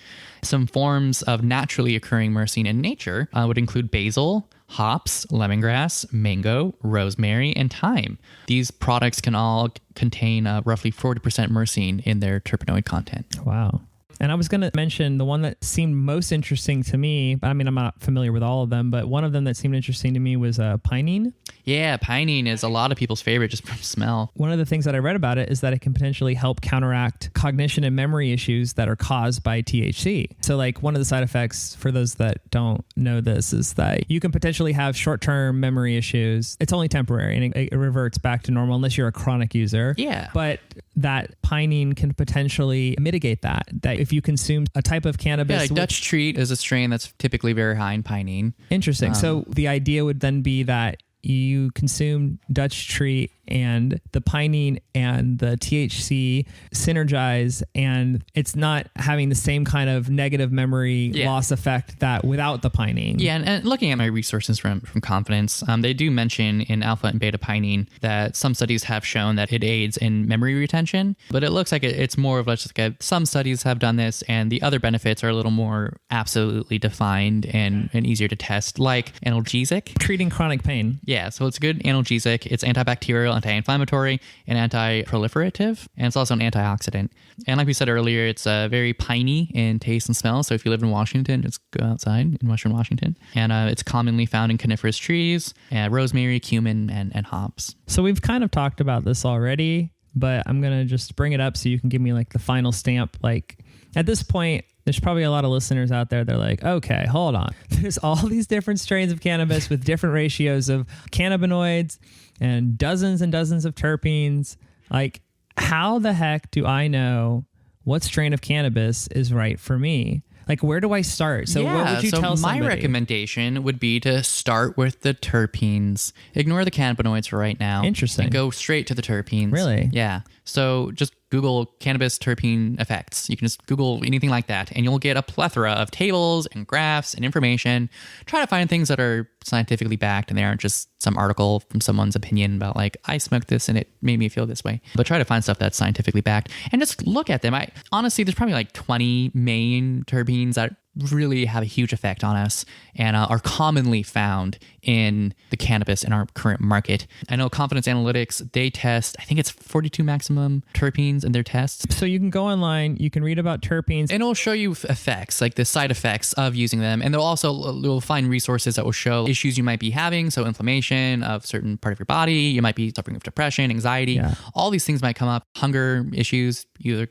Some forms of naturally occurring myrcene in nature would include basil, hops, lemongrass, mango, rosemary, and thyme. These products can all contain roughly 40% myrcene in their terpenoid content. Wow. And I was going to mention the one that seemed most interesting to me. I mean, I'm not familiar with all of them, but one of them that seemed interesting to me was pinene. Yeah, pinene is a lot of people's favorite just from smell. One of the things that I read about it is that it can potentially help counteract cognition and memory issues that are caused by THC. So like one of the side effects for those that don't know this is that you can potentially have short-term memory issues. It's only temporary and it reverts back to normal unless you're a chronic user. Yeah. But that pinene can potentially mitigate that. That if if you consume a type of cannabis. Yeah, like Dutch Treat is a strain that's typically very high in pinene. Interesting. So the idea would then be that you consume Dutch Treat and the pinene and the THC synergize, and it's not having the same kind of negative memory loss effect that without the pinene. Yeah, and looking at my resources from Confidence, they do mention in alpha and beta pinene that some studies have shown that it aids in memory retention, but it looks like it's more of just like some studies have done this, and the other benefits are a little more absolutely defined and easier to test, like analgesic. Treating chronic pain. Yeah, so it's a good analgesic. It's antibacterial, anti-inflammatory, and anti-proliferative, and it's also an antioxidant. And like we said earlier, it's very piney in taste and smell. So if you live in Washington, just go outside in Western Washington. And it's commonly found in coniferous trees, rosemary, cumin, and hops. So we've kind of talked about this already, but I'm going to just bring it up so you can give me like the final stamp. Like at this point, there's probably a lot of listeners out there that are like, okay, hold on. There's all these different strains of cannabis with different ratios of cannabinoids and dozens of terpenes. Like, how the heck do I know what strain of cannabis is right for me? Like, where do I start? So what would you tell somebody? My recommendation would be to start with the terpenes. Ignore the cannabinoids for right now. Interesting. And go straight to the terpenes. Really? Yeah. So just Google cannabis terpene effects. You can just Google anything like that, and you'll get a plethora of tables and graphs and information. Try to find things that are scientifically backed and they aren't just some article from someone's opinion about like, I smoked this and it made me feel this way. But try to find stuff that's scientifically backed and just look at them. Honestly, there's probably like 20 main terpenes that really have a huge effect on us and are commonly found in the cannabis in our current market. I know Confidence Analytics, they test, I think it's 42 maximum terpenes in their tests. So you can go online, you can read about terpenes. And it'll show you effects, like the side effects of using them. And you'll find resources that will show issues you might be having. So inflammation of certain part of your body, you might be suffering with depression, anxiety, all these things might come up, hunger issues, either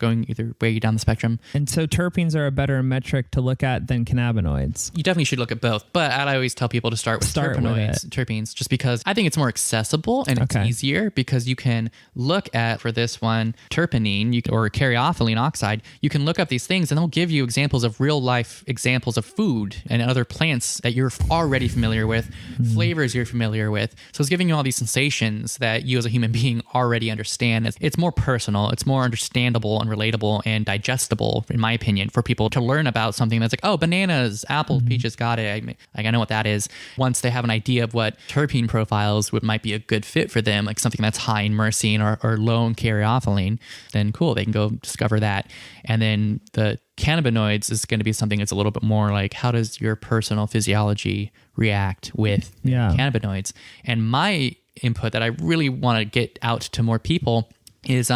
way down the spectrum. And so terpenes are a better metric to look at than cannabinoids. You definitely should look at both, but I always tell people to start with terpenes, just because I think it's more accessible and it's easier because you can look at, for this one, terpenine or caryophyllene oxide, you can look up these things and they'll give you examples of real life examples of food and other plants that you're already familiar with, flavors you're familiar with. So it's giving you all these sensations that you as a human being already understand. It's more personal, it's more understandable and relatable and digestible, in my opinion, for people to learn about something that's like, oh, bananas, apples, peaches, got it. I know what that is. Once they have an idea of what terpene profiles might be a good fit for them, like something that's high in myrcene or low in caryophyllene, then cool, they can go discover that. And then the cannabinoids is going to be something that's a little bit more like, how does your personal physiology react with cannabinoids? And my input that I really want to get out to more people is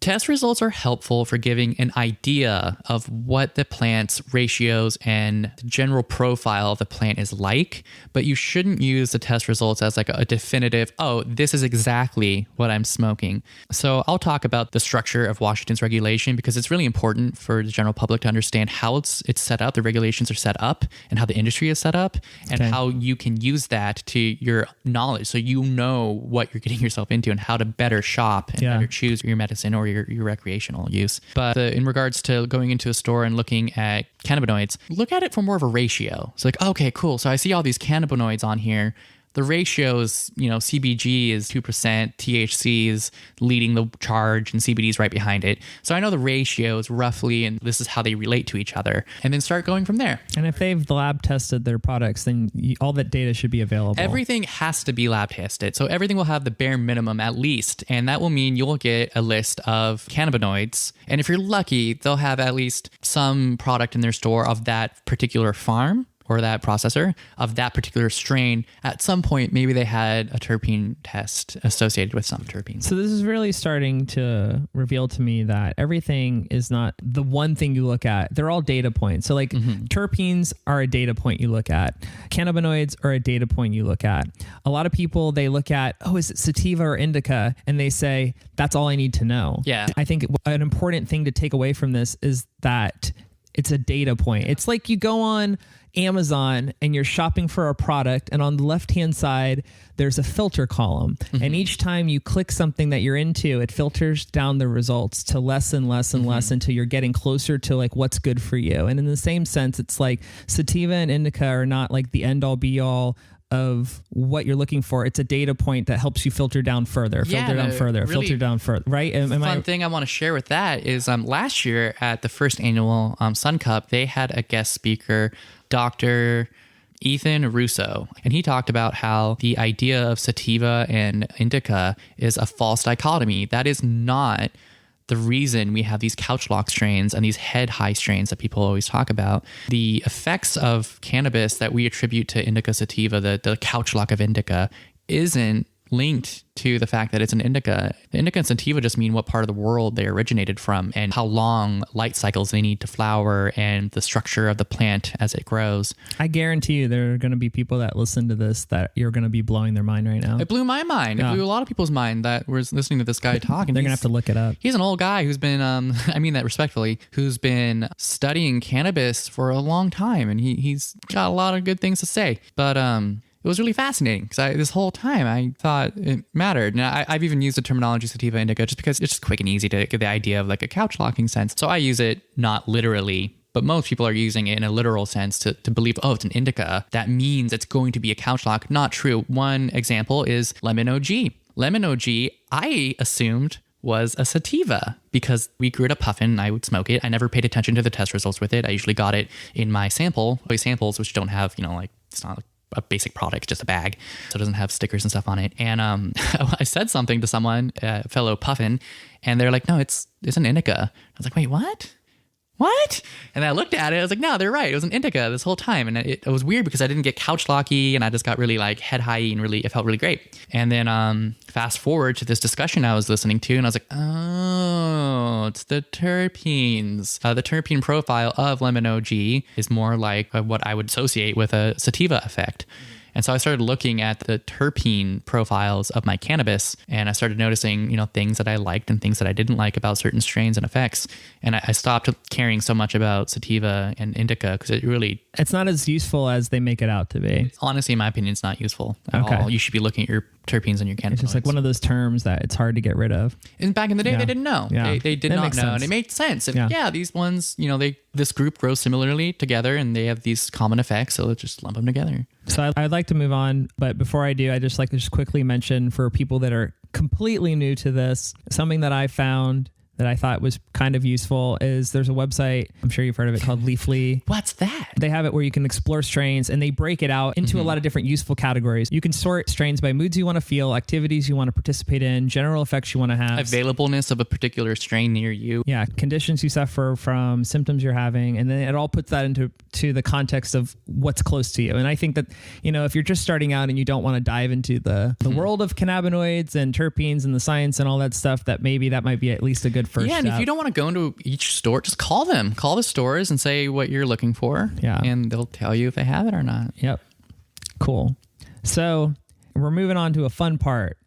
test results are helpful for giving an idea of what the plant's ratios and the general profile of the plant is like, but you shouldn't use the test results as like a definitive, oh, this is exactly what I'm smoking. So I'll talk about the structure of Washington's regulation because it's really important for the general public to understand how it's set up, the regulations are set up, and how the industry is set up, and how you can use that to your knowledge so you know what you're getting yourself into and how to better shop and better choose your medicine or your recreational use. But in regards to going into a store and looking at cannabinoids, look at it for more of a ratio. It's like, okay, cool. So I see all these cannabinoids on here. The ratios, CBG is 2%, THC is leading the charge, and CBD is right behind it. So I know the ratios roughly, and this is how they relate to each other, and then start going from there. And if they've lab tested their products, then all that data should be available. Everything has to be lab tested. So everything will have the bare minimum at least, and that will mean you'll get a list of cannabinoids. And if you're lucky, they'll have at least some product in their store of that particular farm or that processor of that particular strain. At some point, maybe they had a terpene test associated with some terpenes. So this is really starting to reveal to me that everything is not the one thing you look at. They're all data points. So like terpenes are a data point you look at. Cannabinoids are a data point you look at. A lot of people, they look at, oh, is it sativa or indica? And they say, that's all I need to know. Yeah. I think an important thing to take away from this is that it's a data point. It's like you go on Amazon and you're shopping for a product, and on the left-hand side, there's a filter column. And each time you click something that you're into, it filters down the results to less and less and less until you're getting closer to like what's good for you. And in the same sense, it's like sativa and indica are not like the end all be all of what you're looking for. It's a data point that helps you filter down further, filter down further, right? Fun thing I want to share with that is last year at the first annual Sun Cup, they had a guest speaker, Dr. Ethan Russo, and he talked about how the idea of sativa and indica is a false dichotomy. That is not the reason we have these couch lock strains and these head high strains that people always talk about. The effects of cannabis that we attribute to indica sativa, the couch lock of indica, isn't linked to the fact that it's an indica. The indica and sativa just mean what part of the world they originated from and how long light cycles they need to flower and the structure of the plant as it grows. I guarantee you there are going to be people that listen to this that you're going to be blowing their mind right now. It blew my mind. It blew a lot of people's mind that was listening to this guy talking. They're going to have to look it up. He's an old guy who's been, I mean that respectfully, who's been studying cannabis for a long time, and he's got a lot of good things to say. But it was really fascinating because this whole time I thought it mattered. And I've even used the terminology sativa indica just because it's just quick and easy to get the idea of like a couch locking sense. So I use it not literally, but most people are using it in a literal sense to believe, oh, it's an indica. That means it's going to be a couch lock. Not true. One example is lemon OG. Lemon OG, I assumed was a sativa because we grew it up puffin and I would smoke it. I never paid attention to the test results with it. I usually got it in my samples, which don't have, like it's not a basic product, just a bag. So it doesn't have stickers and stuff on it. And I said something to someone, a fellow puffin, and they're like, no, it's an indica. I was like, wait, what? And I looked at it. I was like, no, they're right. It was an indica this whole time. And it was weird because I didn't get couch locky and I just got really like head high and it felt really great. And then fast forward to this discussion I was listening to and I was like, oh, it's the terpenes. The terpene profile of lemon OG is more like what I would associate with a sativa effect. And so I started looking at the terpene profiles of my cannabis and I started noticing, things that I liked and things that I didn't like about certain strains and effects. And I stopped caring so much about sativa and indica because it's not as useful as they make it out to be. Honestly, in my opinion, it's not useful at all. You should be looking at your terpenes and your cannabinoids. It's just like one of those terms that it's hard to get rid of. And back in the day, they didn't know. Yeah. They did not know. And it made sense. And these ones, this group grows similarly together and they have these common effects. So let's just lump them together. So I'd like to move on. But before I do, I'd just like to quickly mention for people that are completely new to this, something that I found that I thought was kind of useful is there's a website, I'm sure you've heard of it, called Leafly. What's that? They have it where you can explore strains and they break it out into a lot of different useful categories. You can sort strains by moods you want to feel, activities you want to participate in, general effects you want to have. Availableness of a particular strain near you. Yeah, conditions you suffer from, symptoms you're having, and then it all puts that into the context of what's close to you. And I think that, if you're just starting out and you don't want to dive into the world of cannabinoids and terpenes and the science and all that stuff, that might be at least a good first step. And if you don't want to go into each store, just call them. Call the stores and say what you're looking for. Yeah. And they'll tell you if they have it or not. Yep. Cool. So we're moving on to a fun part.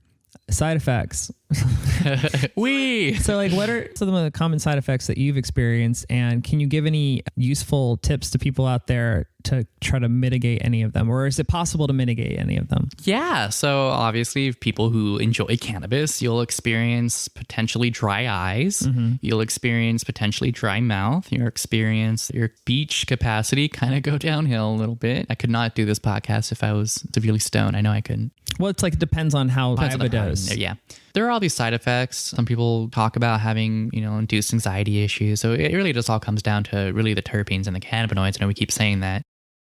Side effects. So what are some of the common side effects that you've experienced, and can you give any useful tips to people out there to try to mitigate any of them, or is it possible to mitigate any of them? Yeah. So obviously people who enjoy cannabis, you'll experience potentially dry eyes. You'll experience potentially dry mouth. You'll experience your speech capacity kind of go downhill a little bit. I could not do this podcast if I was severely stoned. I know I couldn't. Well, it's like, it depends on how high of a dose. Yeah. There are all these side effects. Some people talk about having, induced anxiety issues. So it really just all comes down to really the terpenes and the cannabinoids. And we keep saying that.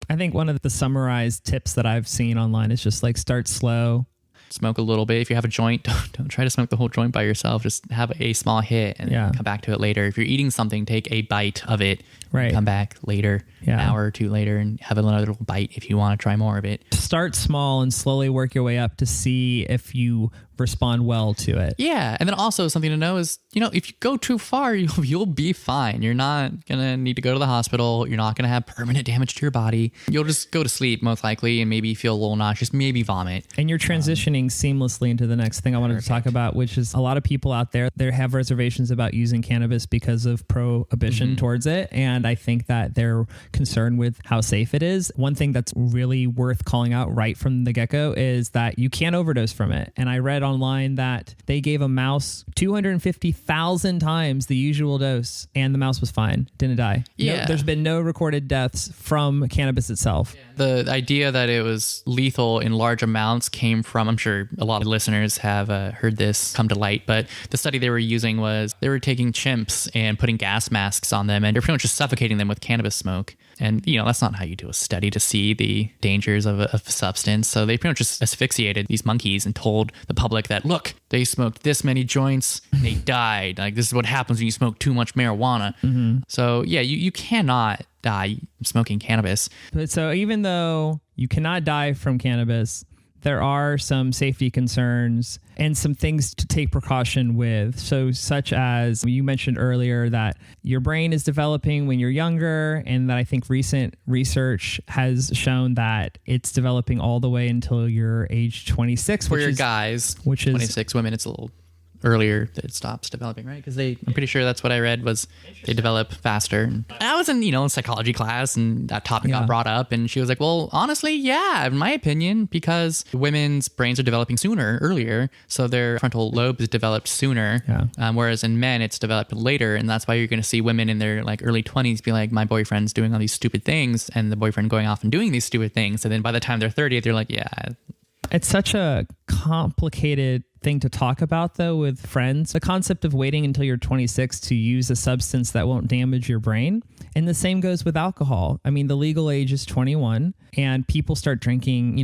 I think one of the summarized tips that I've seen online is just like start slow. Smoke a little bit. If you have a joint, don't try to smoke the whole joint by yourself. Just have a small hit and come back to it later. If you're eating something, take a bite of it. Right. Come back later, an hour or two later, and have another little bite if you want to try more of it. Start small and slowly work your way up to see if you respond well to it. Yeah. And then also something to know is, if you go too far, you'll be fine. You're not going to need to go to the hospital. You're not going to have permanent damage to your body. You'll just go to sleep most likely and maybe feel a little nauseous, maybe vomit. And you're transitioning segueing seamlessly into the next thing I wanted to talk about, which is a lot of people out there, they have reservations about using cannabis because of prohibition towards it. And I think that they're concerned with how safe it is. One thing that's really worth calling out right from the get-go is that you can't overdose from it. And I read online that they gave a mouse 250,000 times the usual dose and the mouse was fine, didn't die. Yeah. There's been no recorded deaths from cannabis itself. The idea that it was lethal in large amounts came from, I'm sure a lot of listeners have heard this come to light, but the study they were using was they were taking chimps and putting gas masks on them and they're pretty much just suffocating them with cannabis smoke. And, that's not how you do a study to see the dangers of a substance. So they pretty much just asphyxiated these monkeys and told the public that, look, they smoked this many joints, and they died. Like, this is what happens when you smoke too much marijuana. So, yeah, you cannot die smoking cannabis. But so even though you cannot die from cannabis, there are some safety concerns and some things to take precaution with. So such as you mentioned earlier that your brain is developing when you're younger, and that I think recent research has shown that it's developing all the way until you're age 26. For your guys, which is 26, women, it's a little earlier that it stops developing, right? Because I'm pretty sure that's what I read was they develop faster. And I was in, psychology class and that topic got brought up and she was like, well, honestly, yeah, in my opinion, because women's brains are developing earlier. So their frontal lobe is developed sooner. Whereas in men, it's developed later. And that's why you're going to see women in their early 20s be like, my boyfriend's doing all these stupid things and the boyfriend going off and doing these stupid things. And then by the time they're 30, they're like, yeah. It's such a complicated thing to talk about, though, with friends. The concept of waiting until you're 26 to use a substance that won't damage your brain. And the same goes with alcohol. I mean, the legal age is 21 and people start drinking,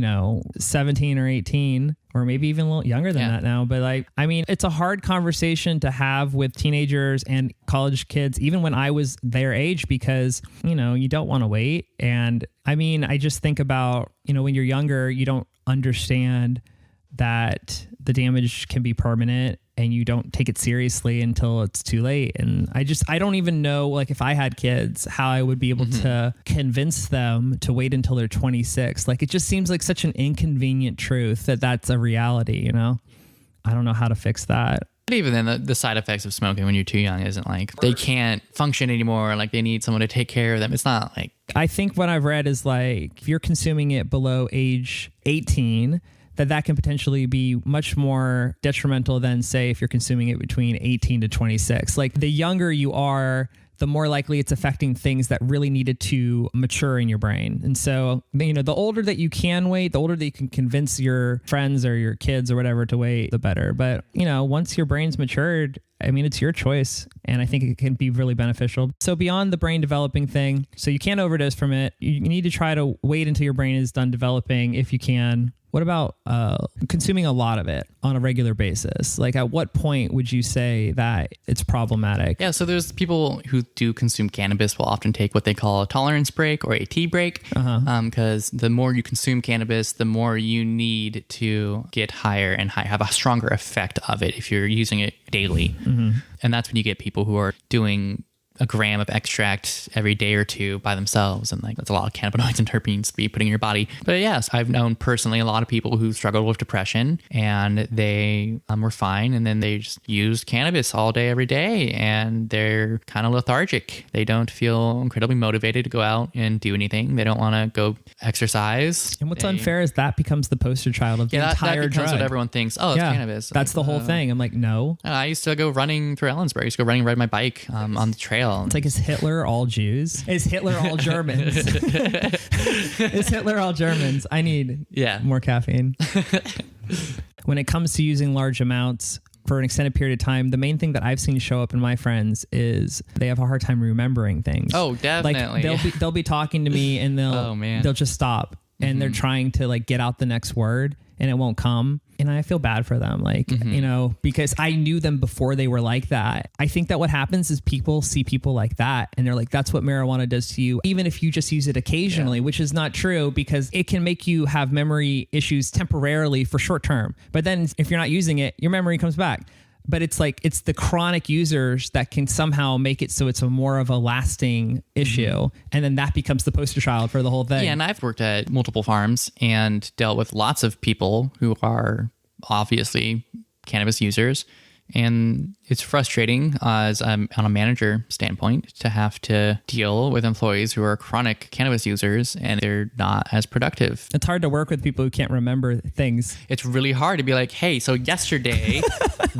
17 or 18 or maybe even a little younger than that now. But it's a hard conversation to have with teenagers and college kids, even when I was their age, because, you don't want to wait. And I just think about, when you're younger, you don't understand that the damage can be permanent and you don't take it seriously until it's too late. And I don't even know, if I had kids, how I would be able to convince them to wait until they're 26. It just seems like such an inconvenient truth that that's a reality, I don't know how to fix that. But even then, the side effects of smoking when you're too young isn't they can't function anymore. They need someone to take care of them. It's not I think what I've read is if you're consuming it below age 18, that can potentially be much more detrimental than, say, if you're consuming it between 18 to 26. The younger you are, the more likely it's affecting things that really needed to mature in your brain. And so, the older that you can wait, the older that you can convince your friends or your kids or whatever to wait, the better. But, once your brain's matured, it's your choice. And I think it can be really beneficial. So beyond the brain developing thing, so you can't overdose from it. You need to try to wait until your brain is done developing if you can. What about consuming a lot of it on a regular basis? At what point would you say that it's problematic? Yeah, so there's people who do consume cannabis will often take what they call a tolerance break or a tea break, because the more you consume cannabis, the more you need to get higher and have a stronger effect of it if you're using it daily. And that's when you get people who are doing a gram of extract every day or two by themselves. And that's a lot of cannabinoids and terpenes to be putting in your body. But yes, I've known personally a lot of people who struggled with depression and they were fine. And then they just used cannabis all day, every day. And they're kind of lethargic. They don't feel incredibly motivated to go out and do anything. They don't want to go exercise. And what's unfair is that becomes the poster child of the entire that becomes drug. what everyone thinks. Oh, it's cannabis. That's the whole thing. I'm like, no. I used to go running through Ellensburg. I used to go ride my bike on the trail. It's is Hitler all Jews? Is Hitler all Germans? Is Hitler all Germans? I need more caffeine. When it comes to using large amounts for an extended period of time, the main thing that I've seen show up in my friends is they have a hard time remembering things. Oh, definitely. They'll be talking to me and they'll just stop and they're trying to get out the next word and it won't come. And I feel bad for them, because I knew them before they were like that. I think that what happens is people see people like that and they're like, that's what marijuana does to you. Even if you just use it occasionally, which is not true because it can make you have memory issues temporarily for short term. But then if you're not using it, your memory comes back. But it's it's the chronic users that can somehow make it so it's a more of a lasting issue. And then that becomes the poster child for the whole thing. Yeah, and I've worked at multiple farms and dealt with lots of people who are obviously cannabis users. And it's frustrating as on a manager standpoint to have to deal with employees who are chronic cannabis users and they're not as productive. It's hard to work with people who can't remember things. It's really hard to be like, hey, so yesterday,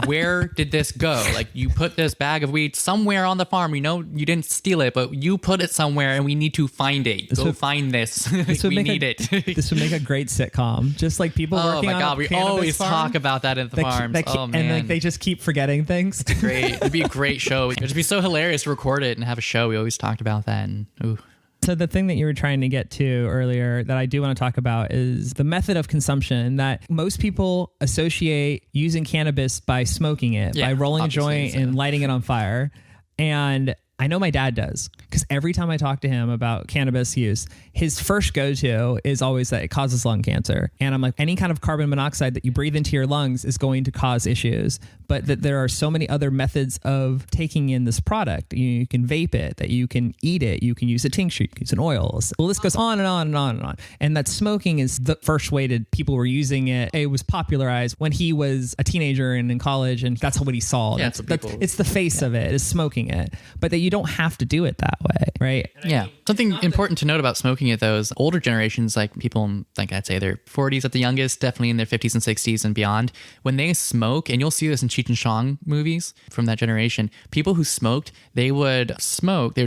where did this go? Like, you put this bag of weed somewhere on the farm. We know you didn't steal it, but you put it somewhere and we need to find it. Go find this. We need it. This would make a great sitcom. Just like people working on a God, we cannabis always farm, talk about that at the farms. and like they just keep forgetting things. Great. It'd be a great show. It'd be so hilarious to record it and have a show. We always talked about that. And ooh. So the thing that you were trying to get to earlier that I do want to talk about is the method of consumption that most people associate using cannabis by smoking it, by rolling a joint and lighting it on fire. And I know my dad does, because every time I talk to him about cannabis use, his first go-to is always that it causes lung cancer. And I'm like, any kind of carbon monoxide that you breathe into your lungs is going to cause issues, but that there are so many other methods of taking in this product. You can vape it, that you can eat it, you can use a tincture, you can use an oil. The list goes on and on and on and on. And that smoking is the first way that people were using it. It was popularized when he was a teenager and in college, and that's what he saw. Yeah, it's the face of it, is smoking it. But that you don't have to do it that way, right? Yeah. Something important to note about smoking it, though, is older generations, like people, like I'd say their 40s at the youngest, definitely in their 50s and 60s and beyond, when they smoke, and you'll see this in Cheech and Chong movies from that generation, people who smoked, they would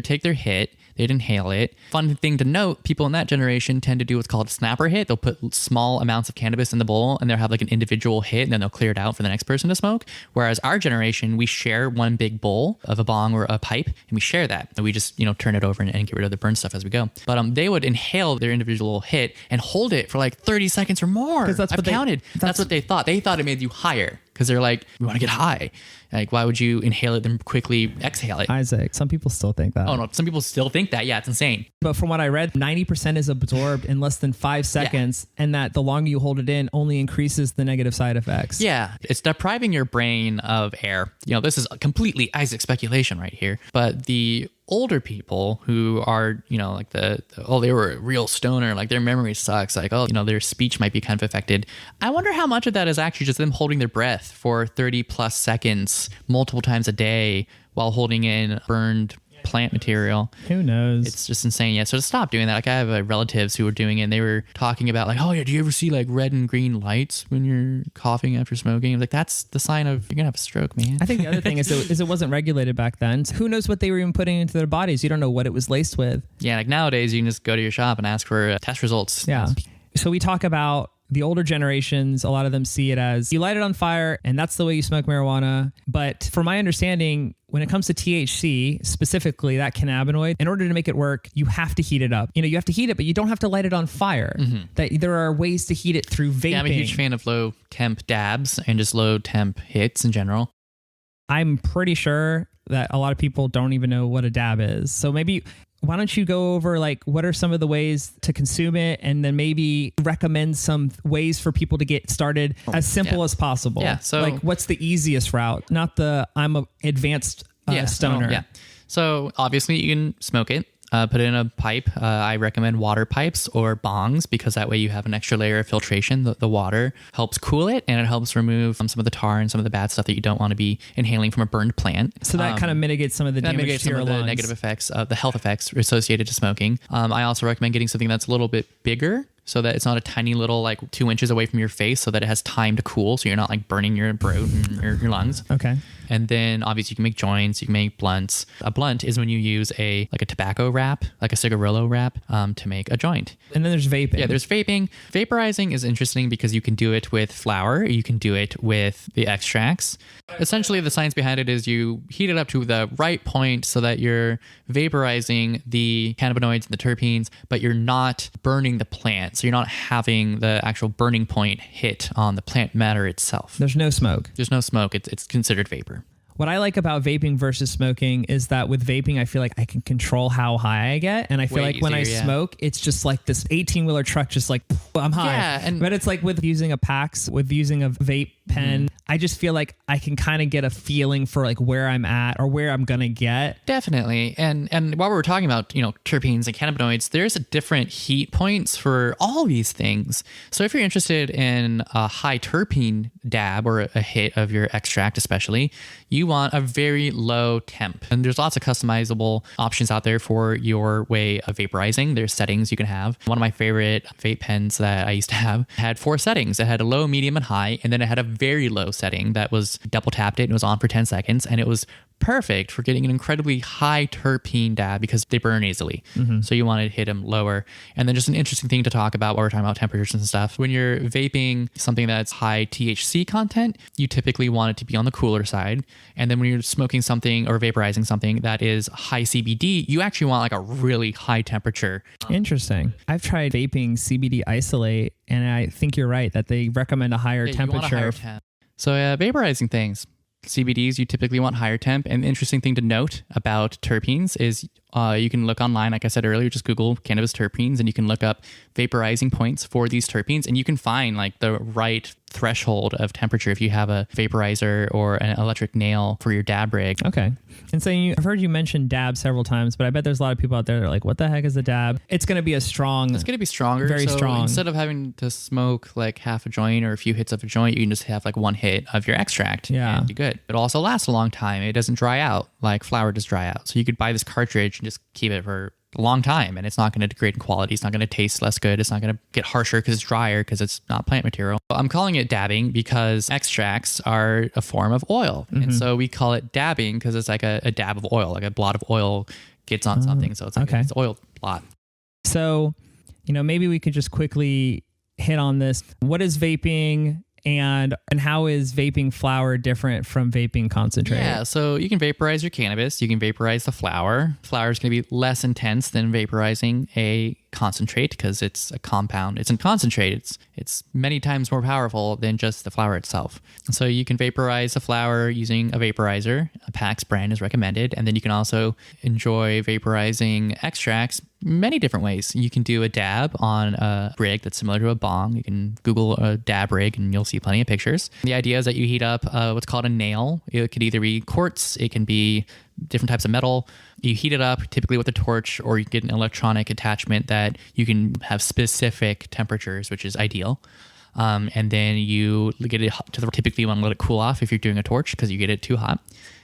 take their hit, they'd inhale it. Fun thing to note, people in that generation tend to do what's called a snapper hit. They'll put small amounts of cannabis in the bowl and they'll have like an individual hit and then they'll clear it out for the next person to smoke. Whereas our generation, we share one big bowl of a bong or a pipe and we share that. And we just, turn it over and get rid of the burn stuff as we go. But they would inhale their individual hit and hold it for like 30 seconds or more. I've counted. That's what they thought. They thought it made you higher. Because they're like, we want to get high. Like, why would you inhale it then quickly exhale it? Izaak, some people still think that. Oh, no. Some people still think that. Yeah, it's insane. But from what I read, 90% is absorbed in less than 5 seconds. Yeah. And that the longer you hold it in only increases the negative side effects. Yeah. It's depriving your brain of air. This is completely Izaak speculation right here. But the older people who are, like they were a real stoner, like their memory sucks, like, their speech might be kind of affected. I wonder how much of that is actually just them holding their breath for 30 plus seconds multiple times a day while holding in burned plant material. Who knows? It's just insane. Yeah. So to stop doing that, like I have relatives who were doing it and they were talking about like, oh yeah, do you ever see like red and green lights when you're coughing after smoking? I'm like, that's the sign of you're gonna have a stroke, man. I think the other thing is it wasn't regulated back then. So who knows what they were even putting into their bodies? You don't know what it was laced with. Yeah. Like nowadays you can just go to your shop and ask for test results. Yeah. So we talk about the older generations, a lot of them see it as you light it on fire and that's the way you smoke marijuana. But from my understanding, when it comes to THC, specifically that cannabinoid, in order to make it work, you have to heat it up. You have to heat it, but you don't have to light it on fire. Mm-hmm. That there are ways to heat it through vaping. Yeah, I'm a huge fan of low temp dabs and just low temp hits in general. I'm pretty sure that a lot of people don't even know what a dab is. So maybe why don't you go over like what are some of the ways to consume it and then maybe recommend some ways for people to get started as simple as possible. Yeah. So like what's the easiest route? Not the I'm a advanced stoner. Yeah. So obviously you can smoke it. Put it in a pipe. I recommend water pipes or bongs because that way you have an extra layer of filtration. The water helps cool it and it helps remove some of the tar and some of the bad stuff that you don't want to be inhaling from a burned plant. So that kind of mitigates some of the damage to your lungs. The negative effects of the health effects associated to smoking. I also recommend getting something that's a little bit bigger so that it's not a tiny little like 2 inches away from your face so that it has time to cool so you're not like burning your throat and your lungs. Okay. And then obviously you can make joints, you can make blunts. A blunt is when you use a tobacco wrap, like a cigarillo wrap, to make a joint. And then there's vaping. Yeah, there's vaping. Vaporizing is interesting because you can do it with flour, you can do it with the extracts. Essentially, the science behind it is you heat it up to the right point so that you're vaporizing the cannabinoids and the terpenes, but you're not burning the plant. So you're not having the actual burning point hit on the plant matter itself. There's no smoke. There's no smoke. It's considered vapor. What I like about vaping versus smoking is that with vaping, I feel like I can control how high I get. And I feel like when I smoke, it's just like this 18-wheeler truck, just like, I'm high. Yeah, but it's like with using a PAX, with using a vape pen, I just feel like I can kind of get a feeling for like where I'm at or where I'm going to get. Definitely. And while we were talking about, terpenes and cannabinoids, there's a different heat points for all these things. So if you're interested in a high terpene dab or a hit of your extract, especially, you want a very low temp. And there's lots of customizable options out there for your way of vaporizing. There's settings you can have. One of my favorite vape pens that I used to have had 4 settings. It had a low, medium, and high, and then it had a very low setting that was double tapped it and it was on for 10 seconds, and it was perfect for getting an incredibly high terpene dab because they burn easily. So you want to hit them lower. And then just an interesting thing to talk about while we're talking about temperatures and stuff. When you're vaping something that's high THC content, you typically want it to be on the cooler side. And then when you're smoking something or vaporizing something that is high CBD, you actually want like a really high temperature. Interesting. I've tried vaping CBD isolate, and I think you're right that they recommend a higher temperature. You want a higher temp. So vaporizing things. CBDs, you typically want higher temp. And the interesting thing to note about terpenes is you can look online, like I said earlier, just Google cannabis terpenes, and you can look up vaporizing points for these terpenes, and you can find like the right threshold of temperature if you have a vaporizer or an electric nail for your dab rig. Okay. And so I've heard you mention dab several times, but I bet there's a lot of people out there that are like, what the heck is a dab? It's going to be It's going to be stronger. Very strong. Instead of having to smoke like half a joint or a few hits of a joint, you can just have like one hit of your extract and be good. It also lasts a long time. It doesn't dry out like flower does dry out. So you could buy this cartridge and just keep it for a long time, and it's not going to degrade in quality. It's not going to taste less good. It's not going to get harsher because it's drier because it's not plant material. I'm calling it dabbing because extracts are a form of oil. And so we call it dabbing because it's like a dab of oil, like a blot of oil gets on something. So it's like it's oil blot. So, maybe we could just quickly hit on this. What is vaping? And how is vaping flower different from vaping concentrate? Yeah, so you can vaporize your cannabis. You can vaporize the flower. Flower is going to be less intense than vaporizing a concentrate because it's a compound. It's in concentrate. It's many times more powerful than just the flower itself. So you can vaporize the flower using a vaporizer. A PAX brand is recommended. And then you can also enjoy vaporizing extracts many different ways. You can do a dab on a rig that's similar to a bong. You can Google a dab rig and you'll see plenty of pictures. The idea is that you heat up what's called a nail. It could either be quartz, it can be different types of metal. You heat it up typically with a torch, or you get an electronic attachment that you can have specific temperatures, which is ideal. And then you get it to typically you want to let it cool off if you're doing a torch because you get it too hot.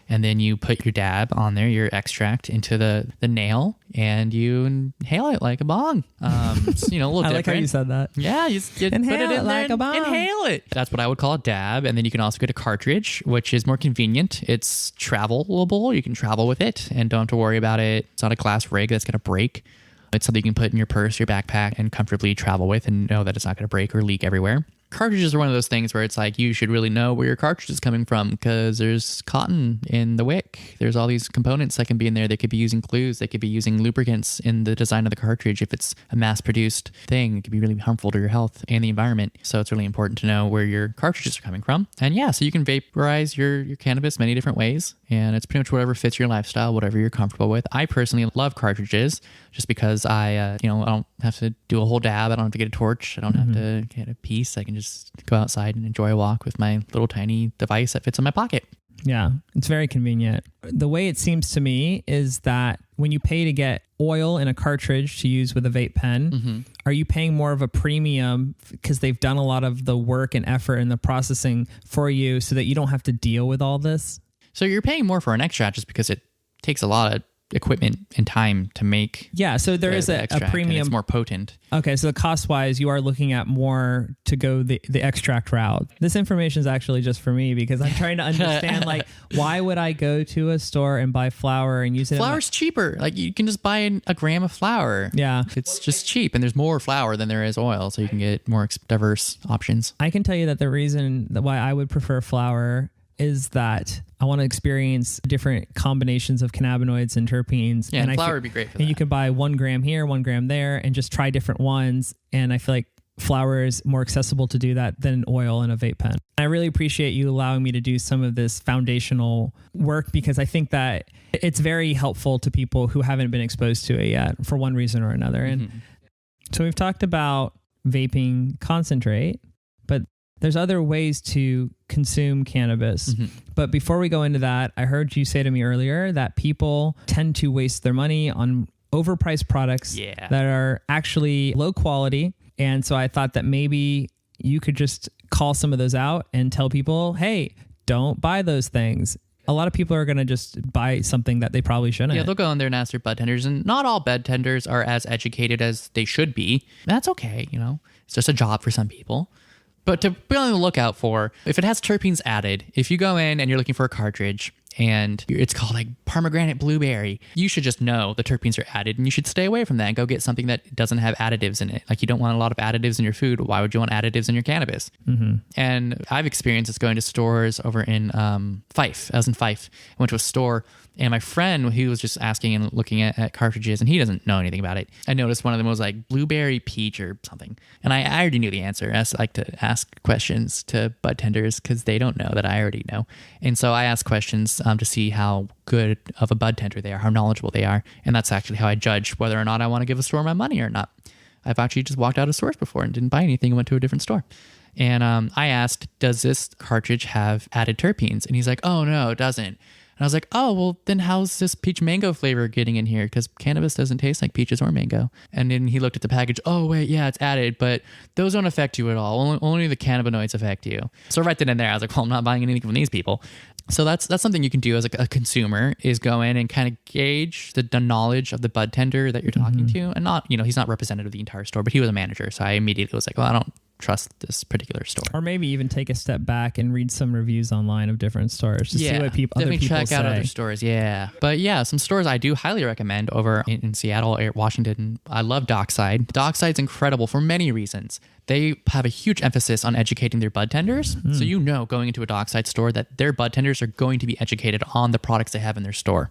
And then you put your dab on there, your extract into the nail, and you inhale it like a bong. It's, a little different. I like how you said that. Yeah, you inhale put it in like there a bong. Inhale it. That's what I would call a dab. And then you can also get a cartridge, which is more convenient. It's travelable. You can travel with it and don't have to worry about it. It's not a glass rig that's going to break. It's something you can put in your purse, your backpack, and comfortably travel with and know that it's not going to break or leak everywhere. Cartridges are one of those things where it's like you should really know where your cartridge is coming from because there's cotton in the wick. There's all these components that can be in there. They could be using glues. They could be using lubricants in the design of the cartridge. If it's a mass-produced thing, it could be really harmful to your health and the environment. So it's really important to know where your cartridges are coming from. And yeah, so you can vaporize your cannabis many different ways. And it's pretty much whatever fits your lifestyle, whatever you're comfortable with. I personally love cartridges just because I don't have to do a whole dab. I don't have to get a torch. I don't have to get a piece. I can just go outside and enjoy a walk with my little tiny device that fits in my pocket. Yeah, it's very convenient. The way it seems to me is that when you pay to get oil in a cartridge to use with a vape pen, are you paying more of a premium because they've done a lot of the work and effort and the processing for you so that you don't have to deal with all this? So you're paying more for an extract just because it takes a lot of equipment and time to make. Yeah, so there is a premium. It's more potent. Okay, so cost-wise, you are looking at more to go the extract route. This information is actually just for me because I'm trying to understand, why would I go to a store and buy flour and use it? Flour's cheaper. Like, you can just buy a gram of flour. Yeah. It's just cheap, and there's more flour than there is oil, so you can get more diverse options. I can tell you that the reason why I would prefer flour is that I want to experience different combinations of cannabinoids and terpenes. Yeah, and flour would be great for that. And you could buy 1 gram here, 1 gram there, and just try different ones. And I feel like flour is more accessible to do that than oil in a vape pen. I really appreciate you allowing me to do some of this foundational work because I think that it's very helpful to people who haven't been exposed to it yet for one reason or another. And so we've talked about vaping concentrate, but there's other ways to consume cannabis. But before we go into that, I heard you say to me earlier that people tend to waste their money on overpriced products that are actually low quality. And so I thought that maybe you could just call some of those out and tell people, hey, don't buy those things. A lot of people are going to just buy something that they probably shouldn't. Yeah, they'll go in there and ask their bud tenders, and not all bud tenders are as educated as they should be. That's okay, you know. It's just a job for some people. But to be on the lookout for, if it has terpenes added, if you go in and you're looking for a cartridge and it's called like pomegranate blueberry, you should just know the terpenes are added and you should stay away from that and go get something that doesn't have additives in it. Like, you don't want a lot of additives in your food. Why would you want additives in your cannabis? And I've experienced this going to stores over in Fife. I was in Fife. I went to a store, and my friend, he was just asking and looking at cartridges, and he doesn't know anything about it. I noticed one of them was like blueberry peach or something. And I already knew the answer. I like to ask questions to bud tenders because they don't know that I already know. And so I asked questions to see how good of a bud tender they are, how knowledgeable they are. And that's actually how I judge whether or not I want to give a store my money or not. I've actually just walked out of stores before and didn't buy anything and went to a different store. And I asked, does this cartridge have added terpenes? And he's like, oh, no, it doesn't. And I was like, oh, well, then how's this peach mango flavor getting in here? Because cannabis doesn't taste like peaches or mango. And then he looked at the package. Oh, wait, yeah, it's added, but those don't affect you at all. Only the cannabinoids affect you. So right then and there, I was like, well, I'm not buying anything from these people. So that's something you can do as a consumer, is go in and kind of gauge the knowledge of the bud tender that you're talking to. And not, he's not representative of the entire store, but he was a manager. So I immediately was like, well, I don't trust this particular store. Or maybe even take a step back and read some reviews online of different stores to see what other people check say. out other stores. Yeah. But yeah, some stores I do highly recommend over in Seattle or Washington. I love Dockside. Dockside's incredible for many reasons. They have a huge emphasis on educating their bud tenders. So going into a Dockside store that their bud tenders are going to be educated on the products they have in their store.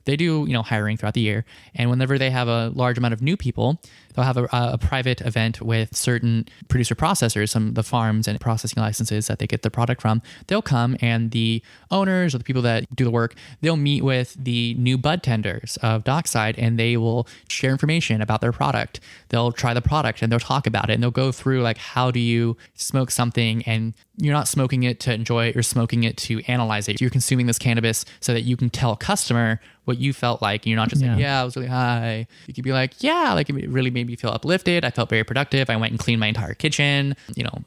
They do, hiring throughout the year. And whenever they have a large amount of new people, they'll have a private event with certain producer processors, some of the farms and processing licenses that they get the product from. They'll come, and the owners or the people that do the work, they'll meet with the new bud tenders of Dockside, and they will share information about their product. They'll try the product and they'll talk about it, and they'll go through like, how do you smoke something, and you're not smoking it to enjoy it, you're smoking it to analyze it. You're consuming this cannabis so that you can tell a customer what you felt like. And you're not just like, yeah, I was really high. You could be like, yeah, like it really made me feel uplifted. I felt very productive. I went and cleaned my entire kitchen.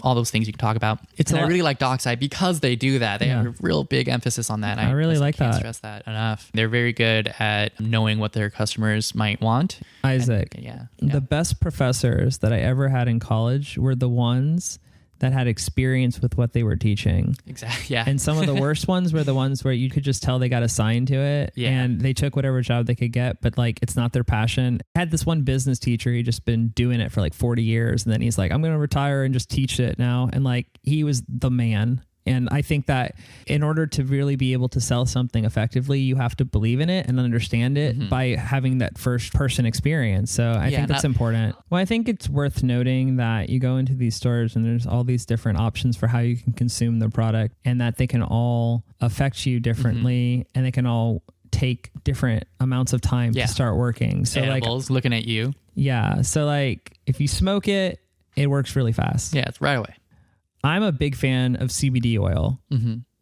All those things you can talk about. I really like Dockside because they do that. They have a real big emphasis on that. I really like that. I can't stress that enough. They're very good at knowing what their customers might want. Izaak, the best professors that I ever had in college were the ones that had experience with what they were teaching. Exactly. Yeah. And some of the worst ones were the ones where you could just tell they got assigned to it and they took whatever job they could get, but like, it's not their passion. I had this one business teacher, he'd just been doing it for like 40 years. And then he's like, I'm going to retire and just teach it now. And like, he was the man. And I think that in order to really be able to sell something effectively, you have to believe in it and understand it by having that first person experience. So I think that's important. Well, I think it's worth noting that you go into these stores and there's all these different options for how you can consume the product, and that they can all affect you differently and they can all take different amounts of time to start working. So Animals looking at you. Yeah. So like if you smoke it, it works really fast. Yeah, it's right away. I'm a big fan of CBD oil,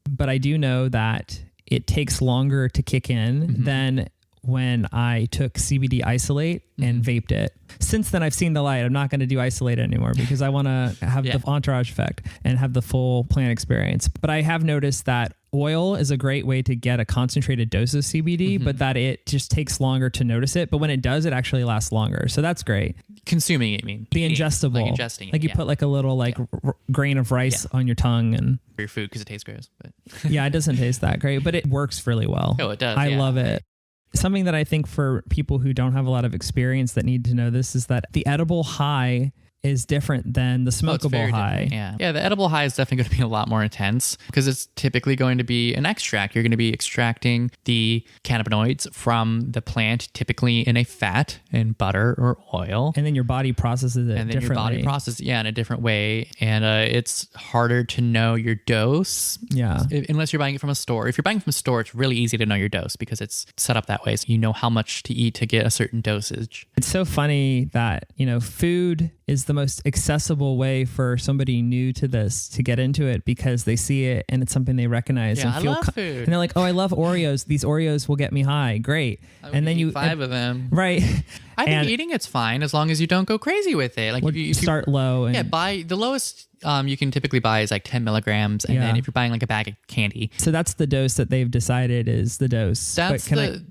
but I do know that it takes longer to kick in than when I took CBD isolate and vaped it. Since then, I've seen the light. I'm not going to do isolate anymore because I want to have the entourage effect and have the full plant experience. But I have noticed that oil is a great way to get a concentrated dose of CBD, but that it just takes longer to notice it. But when it does, it actually lasts longer. So that's great. Consuming it, you mean? The ingestible. Like ingesting it. Like you put like a little grain of rice on your tongue and your food because it tastes gross. But yeah, it doesn't taste that great, but it works really well. Oh, it does. I love it. Something that I think for people who don't have a lot of experience that need to know this is that the edible high is different than the smokable high. Yeah, the edible high is definitely going to be a lot more intense because it's typically going to be an extract. You're going to be extracting the cannabinoids from the plant, typically in a fat, in butter or oil. And then your body processes it differently. Your body processes it, in a different way. And it's harder to know your dose. Yeah. Unless you're buying it from a store. If you're buying from a store, it's really easy to know your dose because it's set up that way. So you know how much to eat to get a certain dosage. It's so funny that, food is the most accessible way for somebody new to this to get into it, because they see it and it's something they recognize Yeah, and feel I love food. and they're like, oh, I love Oreos. These Oreos will get me high. Great. And then eat you 5 of them. Right. I think eating it's fine as long as you don't go crazy with it. Like if you start low. And, yeah, buy the lowest you can typically buy is like 10 milligrams, and then if you're buying like a bag of candy, so that's the dose that they've decided is the dose. that's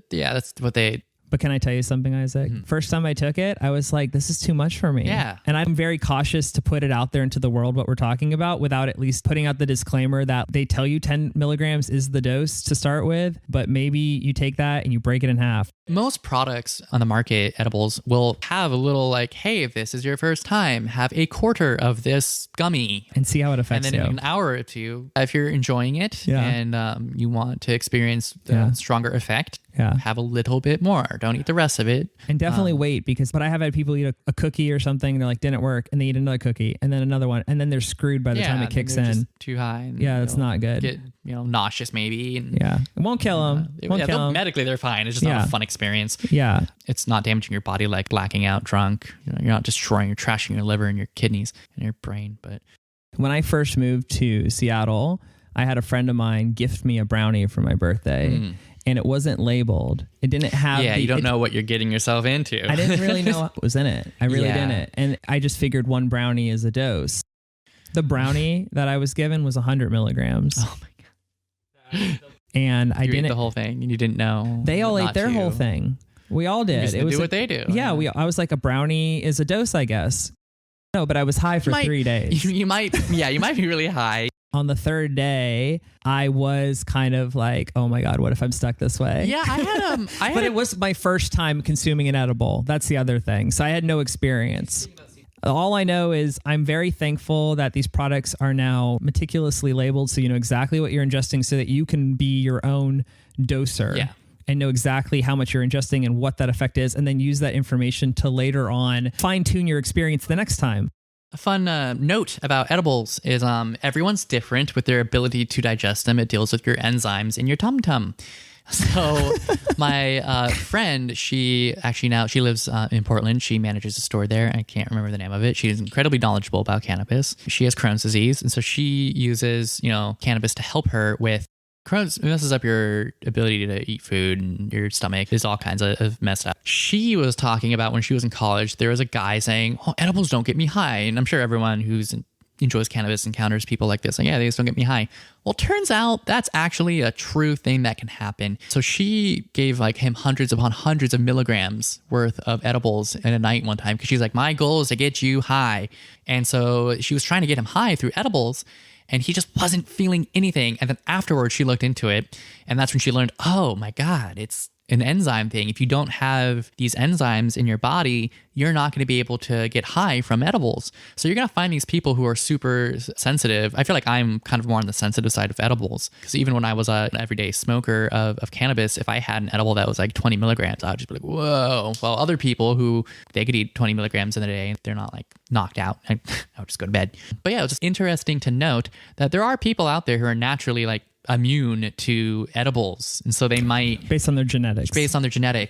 that's what they. But can I tell you something, Isaac? First time I took it, I was like, this is too much for me. Yeah. And I'm very cautious to put it out there into the world, what we're talking about, without at least putting out the disclaimer that they tell you 10 milligrams is the dose to start with, but maybe you take that and you break it in half. Most products on the market, edibles, will have a little like, hey, if this is your first time, have a quarter of this gummy. And see how it affects And then you. in an hour or two, if you're enjoying it and you want to experience the stronger effect, have a little bit more. Don't eat the rest of it. And definitely wait, because but I have had people eat a cookie or something, and they're like, didn't work, and they eat another cookie and then another one, and then they're screwed by the time it kicks in. Just too high. And, That's not good. Get nauseous maybe. And, it won't kill them. Medically they're fine. It's just not a fun experience. Yeah. It's not damaging your body like blacking out drunk. You're not destroying, you're trashing your liver and your kidneys and your brain. But when I first moved to Seattle, I had a friend of mine gift me a brownie for my birthday. And it wasn't labeled. It didn't have. Yeah, you don't know what you're getting yourself into. I didn't really know what was in it. I really didn't. And I just figured one brownie is a dose. The brownie that I was given was 100 milligrams. Oh my God. And I didn't. Ate the whole thing and you didn't know. They all ate their whole thing. We all did. It was what they do. Yeah, I was like, a brownie is a dose, I guess. No, but I was high for 3 days. You might be really high. On the third day, I was kind of like, oh my God, what if I'm stuck this way? Yeah, But it was my first time consuming an edible. That's the other thing. So I had no experience. All I know is I'm very thankful that these products are now meticulously labeled, so you know exactly what you're ingesting, so that you can be your own doser. Yeah. And know exactly how much you're ingesting and what that effect is, and then use that information to later on fine tune your experience the next time. A fun note about edibles is everyone's different with their ability to digest them. It deals with your enzymes in your tum-tum. So my friend, she lives in Portland. She manages a store there. I can't remember the name of it. She is incredibly knowledgeable about cannabis. She has Crohn's disease. And so she uses, cannabis to help her with Crohn's. Messes up your ability to eat food, and your stomach is all kinds of messed up. She was talking about when she was in college, there was a guy saying, oh, edibles don't get me high. And I'm sure everyone who's enjoys cannabis encounters people like this. Like, yeah, they just don't get me high. Well, turns out that's actually a true thing that can happen. So she gave him hundreds upon hundreds of milligrams worth of edibles in a night one time, because she's like, my goal is to get you high. And so she was trying to get him high through edibles, and he just wasn't feeling anything. And then afterwards she looked into it, and that's when she learned, oh my God, it's an enzyme thing. If you don't have these enzymes in your body, you're not going to be able to get high from edibles. So you're going to find these people who are super sensitive. I feel like I'm kind of more on the sensitive side of edibles, because even when I was an everyday smoker of cannabis, if I had an edible that was like 20 milligrams, I would just be like, whoa. Well, other people who they could eat 20 milligrams in a day, they're not like knocked out. I would just go to bed. But yeah, it was just interesting to note that there are people out there who are naturally like immune to edibles, and so they might based on their genetics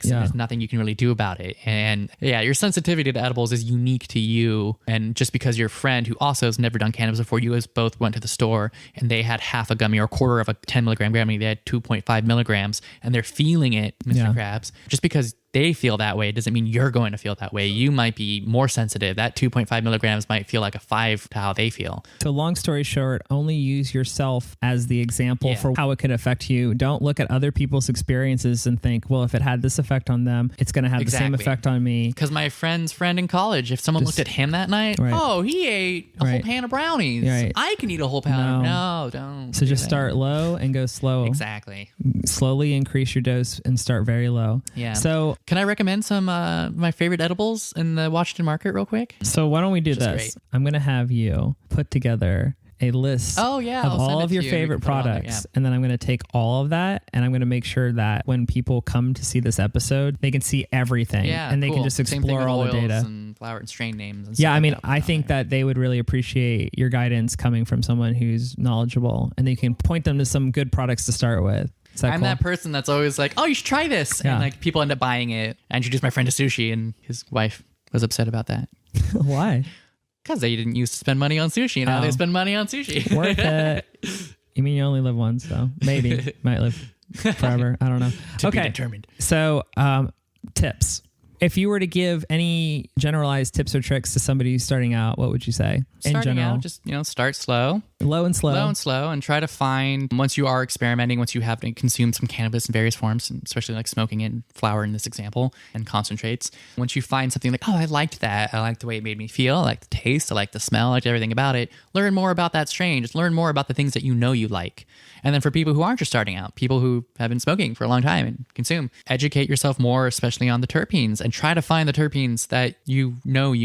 and there's nothing you can really do about it. And yeah, your sensitivity to edibles is unique to you, and just because your friend who also has never done cannabis before, you guys both went to the store and they had half a gummy or a quarter of a 10 milligram gummy, they had 2.5 milligrams, and they're feeling it, Mr. Krabs. Just because they feel that way doesn't mean you're going to feel that way. You might be more sensitive. That 2.5 milligrams might feel like a 5 to how they feel. So long story short, only use yourself as the example for how it could affect you. Don't look at other people's experiences and think, well, if it had this effect on them, it's going to have the same effect on me. Because my friend's friend in college, if someone looked at him that night, oh, he ate a whole pan of brownies. I can eat a whole pound. No, don't. So just start low and go slow. Exactly. Slowly increase your dose and start very low. Yeah. So can I recommend some my favorite edibles in the Washington market real quick? So why don't we do this? I'm going to have you put together a list of all of your favorite products. And then I'm going to take all of that, and I'm going to make sure that when people come to see this episode, they can see everything and they can just explore all the data. And flower and strain names. And I mean, I think that they would really appreciate your guidance coming from someone who's knowledgeable, and they can point them to some good products to start with. I'm that person that's always like, oh, you should try this. And like people end up buying it. I introduced my friend to sushi, and his wife was upset about that. Why? Because they didn't used to spend money on sushi. Now they spend money on sushi. Worth it. You mean you only live once, though? Maybe. Might live forever. I don't know. To be determined. So, tips. If you were to give any generalized tips or tricks to somebody who's starting out, what would you say? Starting out, just, start slow. Low and slow. And try to find, once you are experimenting, once you have consumed some cannabis in various forms, and especially like smoking in flower in this example and concentrates, once you find something like, oh, I liked that. I liked the way it made me feel. I liked the taste. I liked the smell. I liked everything about it. Learn more about that strain. Just learn more about the things that you like. And then for people who aren't just starting out, people who have been smoking for a long time and consume, educate yourself more, especially on the terpenes, and try to find the terpenes that you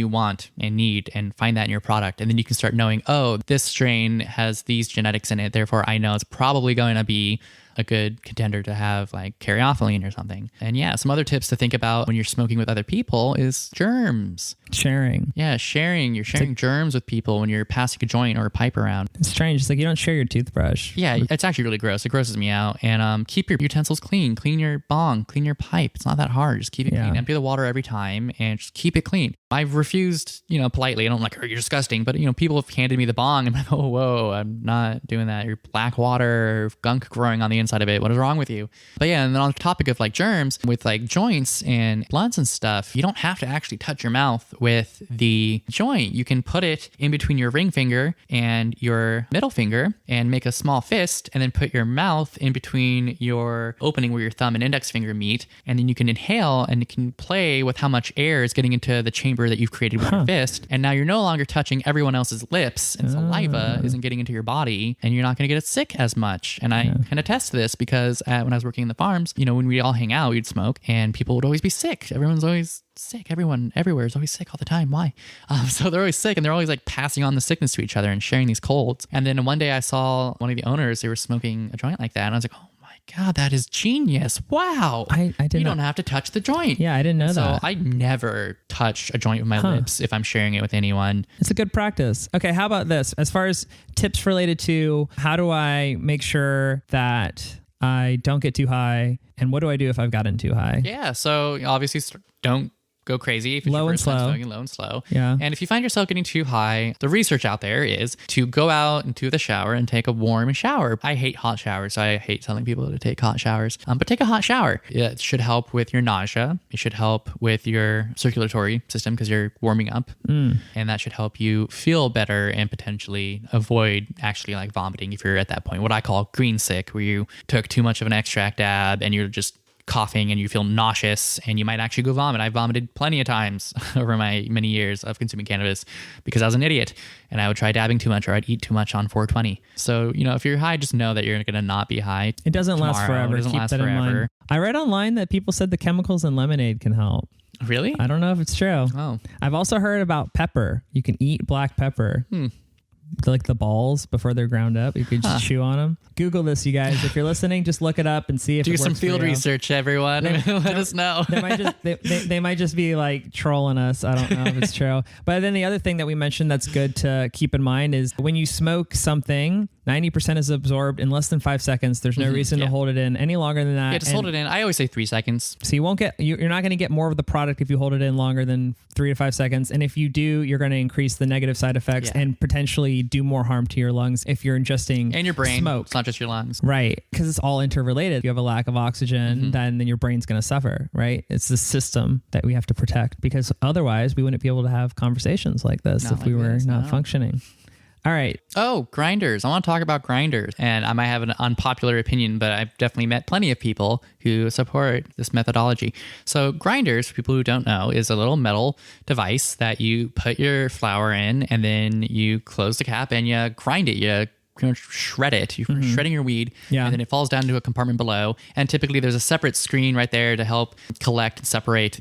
want and need, and find that in your product. And then you can start knowing, oh, this strain has these genetics in it. Therefore, I know it's probably going to be a good contender to have like caryophyllene or something. And yeah, some other tips to think about when you're smoking with other people is germs. Sharing. Yeah, sharing. You're sharing germs with people when you're passing a joint or a pipe around. It's strange. It's like you don't share your toothbrush. Yeah, it's actually really gross. It grosses me out. And keep your utensils clean. Clean your bong. Clean your pipe. It's not that hard. Just keep it clean. Empty the water every time and just keep it clean. I've refused, politely. I don't like, oh, you're disgusting. But, people have handed me the bong and I'm like, oh, whoa, I'm not doing that. You're black water, gunk growing on the inside of it. What is wrong with you? But yeah, and then on the topic of like germs, with like joints and blunts and stuff, you don't have to actually touch your mouth with the joint. You can put it in between your ring finger and your middle finger and make a small fist, and then put your mouth in between your opening where your thumb and index finger meet. And then you can inhale and you can play with how much air is getting into the chamber that you've created with your fist. And now you're no longer touching everyone else's lips, and saliva isn't getting into your body, and you're not going to get sick as much. And I can attest to this because when I was working in the farms, when we all hang out, we'd smoke and people would always be sick. Everyone's always sick. Everyone everywhere is always sick all the time. Why? So they're always sick, and they're always like passing on the sickness to each other and sharing these colds. And then one day I saw one of the owners, they were smoking a joint like that. And I was like, oh my God, that is genius. Wow. I didn't. You don't have to touch the joint. Yeah, I didn't know that. So I never touch a joint with my lips if I'm sharing it with anyone. It's a good practice. Okay, how about this? As far as tips related to how do I make sure that I don't get too high, and what do I do if I've gotten too high? Yeah, so obviously don't go crazy. If it's low and slow. Smoking, low and slow. Yeah. And if you find yourself getting too high, the research out there is to go out into the shower and take a warm shower. I hate hot showers, so I hate telling people to take hot showers. But take a hot shower. It should help with your nausea. It should help with your circulatory system because you're warming up. And that should help you feel better and potentially avoid actually like vomiting if you're at that point. What I call green sick, where you took too much of an extract dab and you're just coughing and you feel nauseous and you might actually go vomit. I vomited plenty of times over my many years of consuming cannabis because I was an idiot and I would try dabbing too much or I'd eat too much on 420. So, if you're high, just know that you're going to not be high. It doesn't last forever. It doesn't Keep last that forever. in mind. I read online that people said the chemicals in lemonade can help. Really? I don't know if it's true. Oh. I've also heard about pepper. You can eat black pepper. Like the balls before they're ground up. You could just chew on them. Google this, you guys. If you're listening, just look it up and see if do it works some field for you. research, everyone. Let us know. They might just be like trolling us. I don't know if it's true. But then the other thing that we mentioned that's good to keep in mind is when you smoke something, 90% is absorbed in less than 5 seconds. There's no reason to hold it in any longer than that. Yeah, just hold it in. I always say 3 seconds. So you're not going to get more of the product if you hold it in longer than 3 to 5 seconds. And if you do, you're going to increase the negative side effects and potentially do more harm to your lungs if you're ingesting and your brain. Smoke. It's not just your lungs. Right. Because it's all interrelated. If you have a lack of oxygen, then your brain's going to suffer, right? It's the system that we have to protect because otherwise we wouldn't be able to have conversations like this if we were not functioning. All right. Oh, grinders. I want to talk about grinders. And I might have an unpopular opinion, but I've definitely met plenty of people who support this methodology. So grinders, for people who don't know, is a little metal device that you put your flour in and then you close the cap and you grind it. You shred it. You're shredding your weed, and then it falls down into a compartment below. And typically there's a separate screen right there to help collect and separate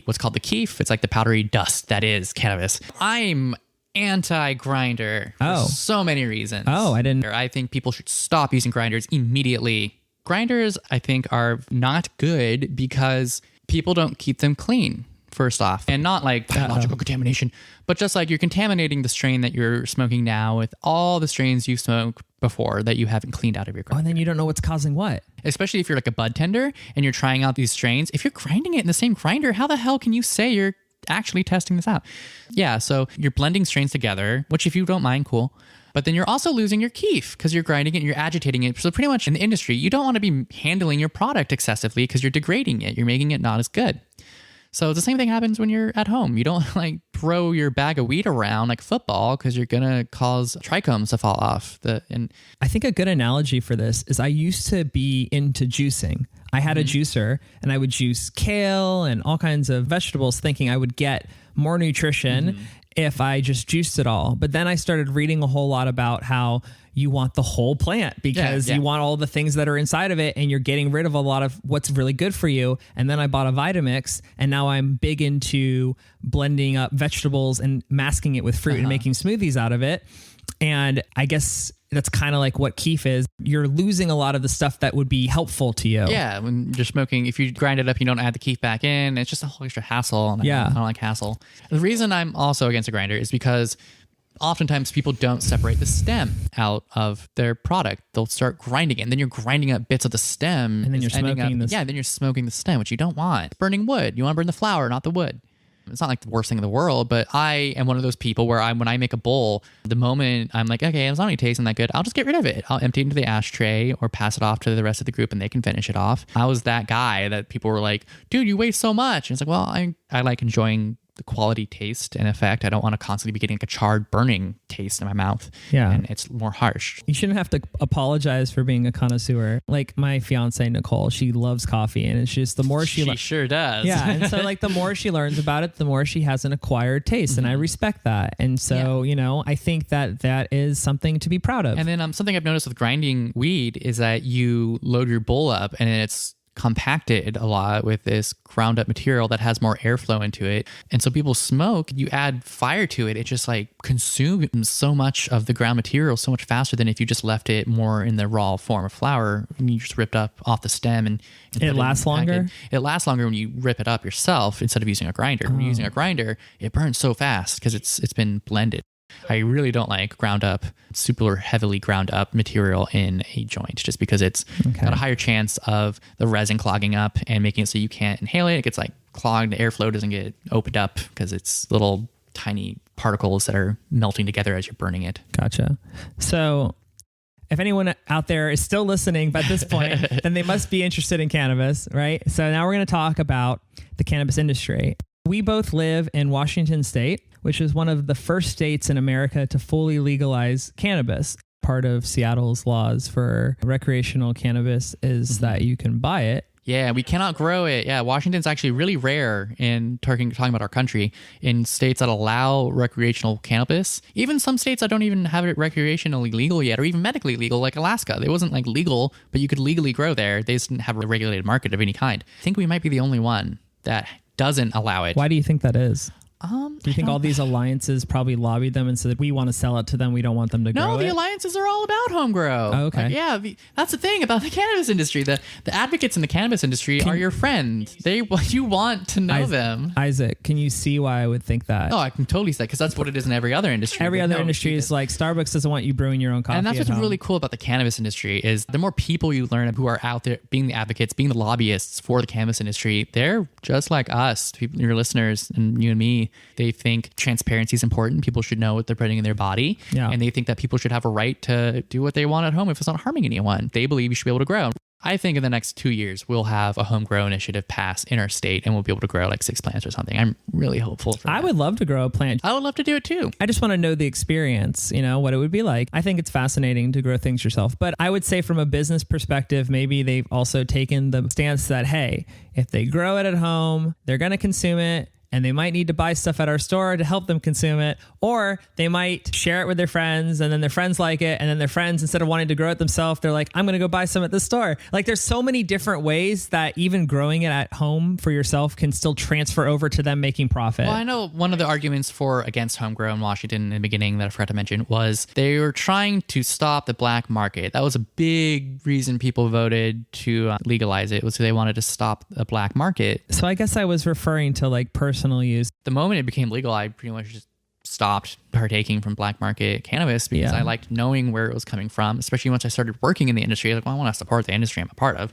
what's called the keef. It's like the powdery dust that is cannabis. I'm anti-grinder for so many reasons. I think people should stop using grinders immediately. Grinders, I think, are not good because people don't keep them clean, first off. And not like biological contamination, but just like you're contaminating the strain that you're smoking now with all the strains you smoked before that you haven't cleaned out of your grinder. And then you don't know what's causing what. Especially if you're like a bud tender and you're trying out these strains. If you're grinding it in the same grinder, how the hell can you say you're actually testing this out. Yeah, so you're blending strains together, which if you don't mind, cool. But then you're also losing your keef because you're grinding it and you're agitating it. So pretty much in the industry, you don't want to be handling your product excessively because you're degrading it. You're making it not as good. So the same thing happens when you're at home. You don't like throw your bag of weed around like football because you're going to cause trichomes to fall off. And I think a good analogy for this is I used to be into juicing. I had a juicer and I would juice kale and all kinds of vegetables thinking I would get more nutrition if I just juiced it all. But then I started reading a whole lot about how you want the whole plant because you want all the things that are inside of it and you're getting rid of a lot of what's really good for you. And then I bought a Vitamix and now I'm big into blending up vegetables and masking it with fruit and making smoothies out of it. And I guess that's kind of like what keef is. You're losing a lot of the stuff that would be helpful to you. Yeah, when you're smoking, if you grind it up, you don't add the keef back in. It's just a whole extra hassle. And I don't like hassle. The reason I'm also against a grinder is because oftentimes people don't separate the stem out of their product. They'll start grinding it, and then you're grinding up bits of the stem. And then you're smoking this. Yeah, then you're smoking the stem, which you don't want. Burning wood. You want to burn the flower, not the wood. It's not like the worst thing in the world, but I am one of those people where when I make a bowl, the moment I'm like, okay, it's not really tasting that good, I'll just get rid of it. I'll empty it into the ashtray or pass it off to the rest of the group and they can finish it off. I was that guy that people were like, dude, you waste so much. And it's like, well, I like enjoying the quality taste and effect. I don't want to constantly be getting like a charred burning taste in my mouth. Yeah. And it's more harsh. You shouldn't have to apologize for being a connoisseur. Like my fiance, Nicole, she loves coffee and it's just the more she sure does. Yeah. And so like the more she learns about it, the more she has an acquired taste. And I respect that. And so, you know, I think that is something to be proud of. And then something I've noticed with grinding weed is that you load your bowl up and it's compacted a lot with this ground up material that has more airflow into it. And so people smoke, you add fire to it, it just like consumes so much of the ground material so much faster than if you just left it more in the raw form of flower and you just ripped up off the stem and it lasts longer. It lasts longer when you rip it up yourself instead of using a grinder. When you're using a grinder, it burns so fast because it's been blended. I really don't like ground up, super heavily ground up material in a joint just because it's got a higher chance of the resin clogging up and making it so you can't inhale it. It gets like clogged, the airflow doesn't get opened up because it's little tiny particles that are melting together as you're burning it. Gotcha. So if anyone out there is still listening by this point, then they must be interested in cannabis, right? So now we're going to talk about the cannabis industry. We both live in Washington State, which is one of the first states in America to fully legalize cannabis. Part of Seattle's laws for recreational cannabis is that you can buy it. Yeah, we cannot grow it. Yeah, Washington's actually really rare in talking about our country in states that allow recreational cannabis. Even some states that don't even have it recreationally legal yet or even medically legal, like Alaska. It wasn't like legal, but you could legally grow there. They just didn't have a regulated market of any kind. I think we might be the only one that doesn't allow it. Why do you think that is? Do you think all these alliances probably lobbied them and said, we want to sell it to them, we don't want them to grow it? No, the alliances are all about home grow. Oh, okay. That's the thing about the cannabis industry. The advocates in the cannabis industry are your friends. You want to know them. Izaak, can you see why I would think that? Oh, I can totally see that because that's what it is in every other industry. Every other industry is like Starbucks doesn't want you brewing your own coffee. And that's what's really cool about the cannabis industry is the more people you learn who are out there being the advocates, being the lobbyists for the cannabis industry, they're just like us, people, your listeners and you and me. They think transparency is important. People should know what they're putting in their body. Yeah. And they think that people should have a right to do what they want at home if it's not harming anyone. They believe you should be able to grow. I think in the next 2 years, we'll have a home grow initiative pass in our state and we'll be able to grow like 6 plants or something. I'm really hopeful for that. I would love to grow a plant. I would love to do it too. I just want to know the experience, what it would be like. I think it's fascinating to grow things yourself. But I would say from a business perspective, maybe they've also taken the stance that, hey, if they grow it at home, they're going to consume it. And they might need to buy stuff at our store to help them consume it. Or they might share it with their friends and then their friends like it. And then their friends, instead of wanting to grow it themselves, they're like, I'm going to go buy some at the store. Like there's so many different ways that even growing it at home for yourself can still transfer over to them making profit. Well, I know one of the arguments against home grow in Washington in the beginning that I forgot to mention was they were trying to stop the black market. That was a big reason people voted to legalize it, was they wanted to stop the black market. So I guess I was referring to like personal use. The moment it became legal, I pretty much just stopped partaking from black market cannabis because I liked knowing where it was coming from, especially once I started working in the industry. I was like, well, I want to support the industry I'm a part of.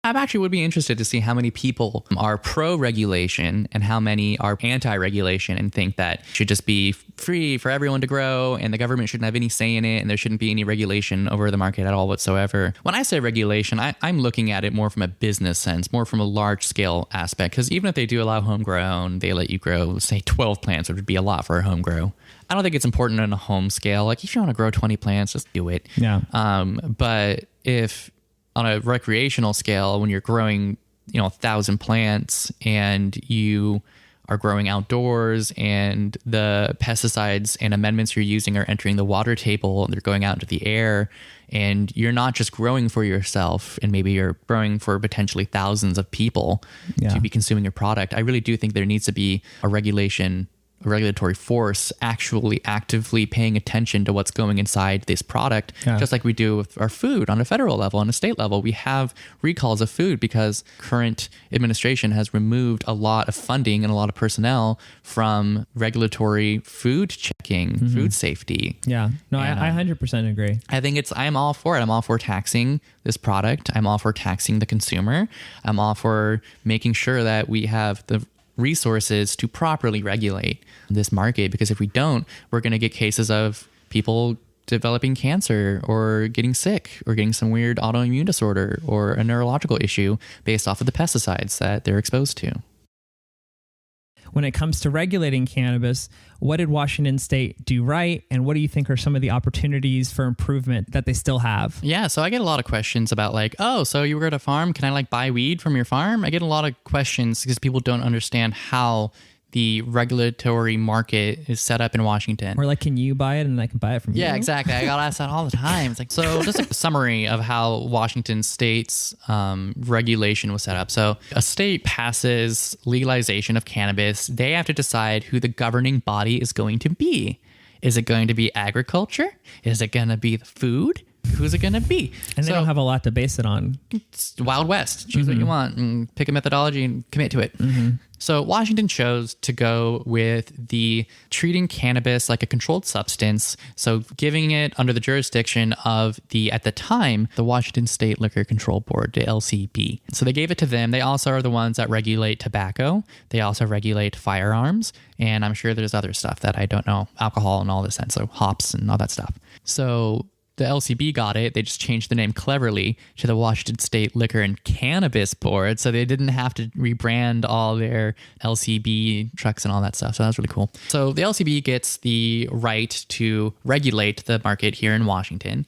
I actually would be interested to see how many people are pro-regulation and how many are anti-regulation and think that it should just be free for everyone to grow and the government shouldn't have any say in it and there shouldn't be any regulation over the market at all whatsoever. When I say regulation, I'm looking at it more from a business sense, more from a large-scale aspect, because even if they do allow homegrown, they let you grow, say, 12 plants, which would be a lot for a home grow. I don't think it's important on a home scale. Like, if you want to grow 20 plants, just do it. Yeah. But if on a recreational scale, when you're growing, 1,000 plants and you are growing outdoors and the pesticides and amendments you're using are entering the water table and they're going out into the air, and you're not just growing for yourself and maybe you're growing for potentially thousands of people to be consuming your product, I really do think there needs to be a regulatory force actually actively paying attention to what's going inside this product, just like we do with our food on a federal level. On a state level, we have recalls of food because current administration has removed a lot of funding and a lot of personnel from regulatory food checking, food safety. Yeah. No, I 100% agree. I'm all for it. I'm all for taxing this product. I'm all for taxing the consumer. I'm all for making sure that we have the resources to properly regulate this market, because if we don't, we're going to get cases of people developing cancer or getting sick or getting some weird autoimmune disorder or a neurological issue based off of the pesticides that they're exposed to. When it comes to regulating cannabis, what did Washington State do right? And what do you think are some of the opportunities for improvement that they still have? Yeah, so I get a lot of questions about like, oh, so you were at a farm, can I buy weed from your farm? I get a lot of questions because people don't understand how the regulatory market is set up in Washington. Or can you buy it and I can buy it from you? Yeah, exactly. I got asked that all the time. It's so just a summary of how Washington State's regulation was set up. So a state passes legalization of cannabis. They have to decide who the governing body is going to be. Is it going to be agriculture? Is it going to be the food? Who's it going to be? And they don't have a lot to base it on. It's Wild West. Choose what you want and pick a methodology and commit to it. So Washington chose to go with the treating cannabis like a controlled substance. So giving it under the jurisdiction of at the time, the Washington State Liquor Control Board, the LCB. So they gave it to them. They also are the ones that regulate tobacco. They also regulate firearms. And I'm sure there's other stuff that I don't know, alcohol and all this, and so hops and all that stuff. So the LCB got it. They just changed the name cleverly to the Washington State Liquor and Cannabis Board, so they didn't have to rebrand all their LCB trucks and all that stuff. So that was really cool. So the LCB gets the right to regulate the market here in Washington,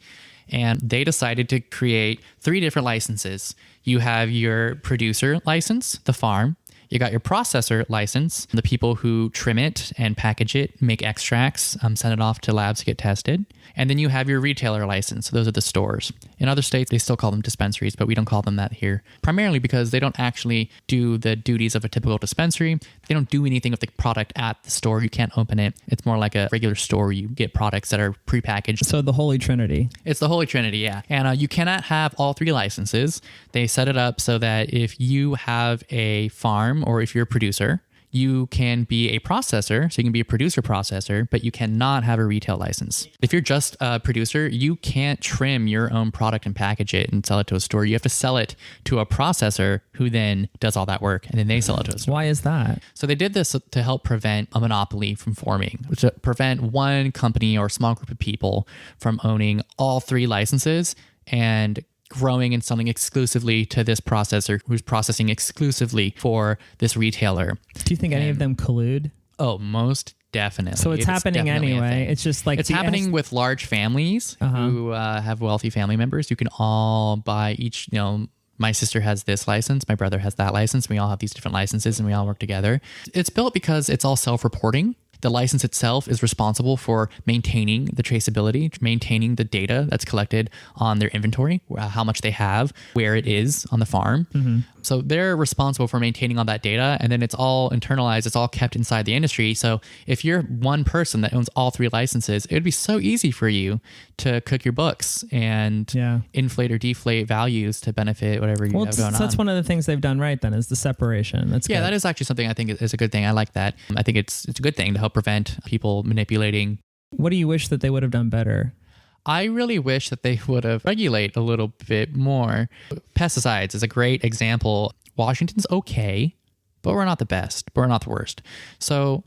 and they decided to create 3 different licenses. You have your producer license, the farm. You got your processor license, the people who trim it and package it, make extracts, send it off to labs to get tested. And then you have your retailer license. Those are the stores. In other states, they still call them dispensaries, but we don't call them that here. Primarily because they don't actually do the duties of a typical dispensary. They don't do anything with the product at the store. You can't open it. It's more like a regular store. You get products that are prepackaged. So the Holy Trinity. It's the Holy Trinity, yeah. And you cannot have all 3 licenses. They set it up so that if you have a farm or if you're a producer, you can be a processor, so you can be a producer processor, but you cannot have a retail license. If you're just a producer, you can't trim your own product and package it and sell it to a store. You have to sell it to a processor who then does all that work, and then they sell it to a store. Why is that? So they did this to help prevent a monopoly from forming, to prevent one company or small group of people from owning all 3 licenses and growing and selling exclusively to this processor who's processing exclusively for this retailer. Do you think any of them collude? Oh, most definitely. So it's happening anyway. It's just it's happening with large families who have wealthy family members. You can all buy each, my sister has this license, my brother has that license. We all have these different licenses and we all work together. It's built because it's all self-reporting. The license itself is responsible for maintaining the traceability, maintaining the data that's collected on their inventory, how much they have, where it is on the farm. So they're responsible for maintaining all that data, and then it's all internalized. It's all kept inside the industry. So if you're one person that owns all 3 licenses, it would be so easy for you to cook your books and inflate or deflate values to benefit whatever you have going on. That's one of the things they've done right then, is the separation. That's good. That is actually something I think is a good thing. I like that. I think it's a good thing to help prevent people manipulating. What do you wish that they would have done better? I really wish that they would have regulate a little bit more. Pesticides is a great example. Washington's okay, but we're not the best. We're not the worst. So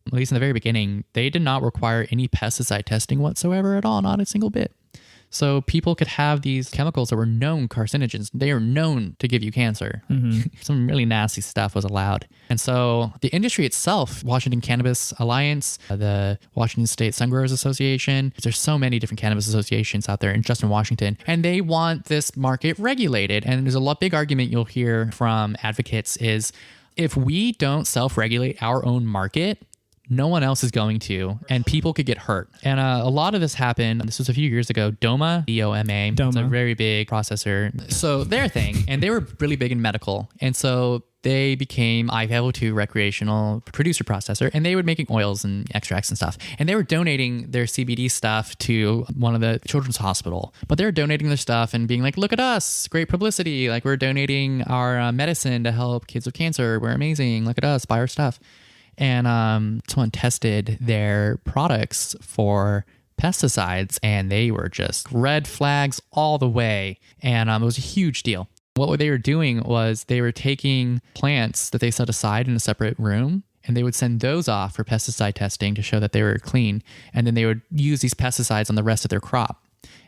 at least in the very beginning, they did not require any pesticide testing whatsoever at all, not a single bit. So people could have these chemicals that were known carcinogens. They are known to give you cancer. Some really nasty stuff was allowed. And so the industry itself, Washington Cannabis Alliance, the Washington State Sun Growers Association, there's so many different cannabis associations out there just in Washington, and they want this market regulated. And there's a big argument you'll hear from advocates is if we don't self-regulate our own market, no one else is going to, and people could get hurt. And a lot of this happened, this was a few years ago, DOMA, D-O-M-A, it's a very big processor. So their thing, and they were really big in medical. And so they became I-502 recreational producer processor, and they were making oils and extracts and stuff. And they were donating their CBD stuff to one of the children's hospital. But they were donating their stuff and being like, look at us, great publicity. Like we're donating our medicine to help kids with cancer. We're amazing. Look at us, buy our stuff. And someone tested their products for pesticides, and they were just red flags all the way. And it was a huge deal. What they were doing was they were taking plants that they set aside in a separate room, and they would send those off for pesticide testing to show that they were clean. And then they would use these pesticides on the rest of their crop.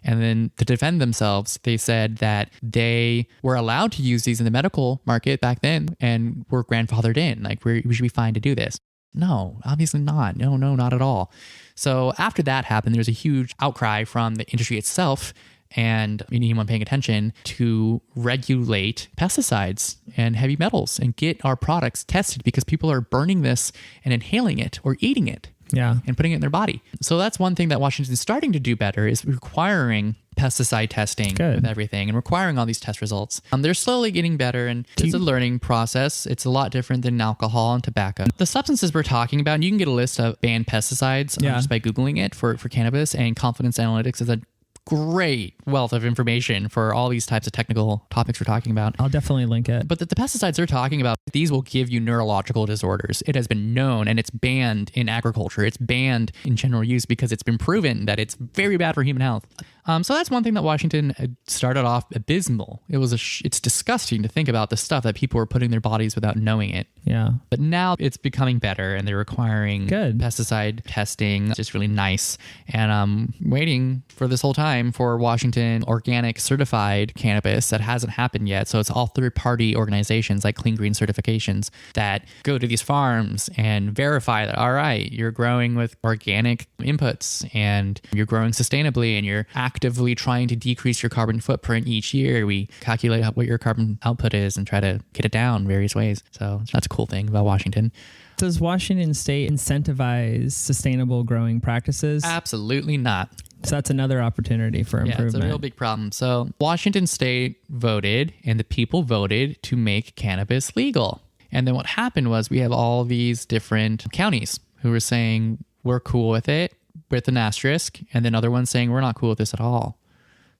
And then to defend themselves, they said that they were allowed to use these in the medical market back then and were grandfathered in. Like we should be fine to do this. No, obviously not. No, not at all. So after that happened, there was a huge outcry from the industry itself and anyone paying attention to regulate pesticides and heavy metals and get our products tested because people are burning this and inhaling it or eating it. Yeah. And putting it in their body. So that's one thing that Washington's starting to do better is requiring pesticide testing with everything and requiring all these test results. They're slowly getting better, and it's a learning process. It's a lot different than alcohol and tobacco. The substances we're talking about, and you can get a list of banned pesticides just by Googling it for cannabis, and Confidence Analytics is a great wealth of information for all these types of technical topics we're talking about. I'll definitely link it. But the pesticides they're talking about, these will give you neurological disorders. It has been known, and it's banned in agriculture. It's banned in general use because it's been proven that it's very bad for human health. So that's one thing that Washington started off abysmal. It's disgusting to think about the stuff that people were putting in their bodies without knowing it. Yeah. But now it's becoming better, and they're requiring pesticide testing. It's just really nice. And I'm waiting for this whole time for Washington organic certified cannabis. That hasn't happened yet. So it's all third-party organizations like Clean Green Certifications that go to these farms and verify that, all right, you're growing with organic inputs and you're growing sustainably and you're actively trying to decrease your carbon footprint each year. We calculate what your carbon output is and try to get it down various ways. So that's a cool thing about Washington. Does Washington State incentivize sustainable growing practices? Absolutely not. So that's another opportunity for improvement. Yeah, it's a real big problem. So Washington State voted, and the people voted to make cannabis legal. And then what happened was we have all these different counties who were saying, we're cool with it, with an asterisk, and then other ones saying, we're not cool with this at all.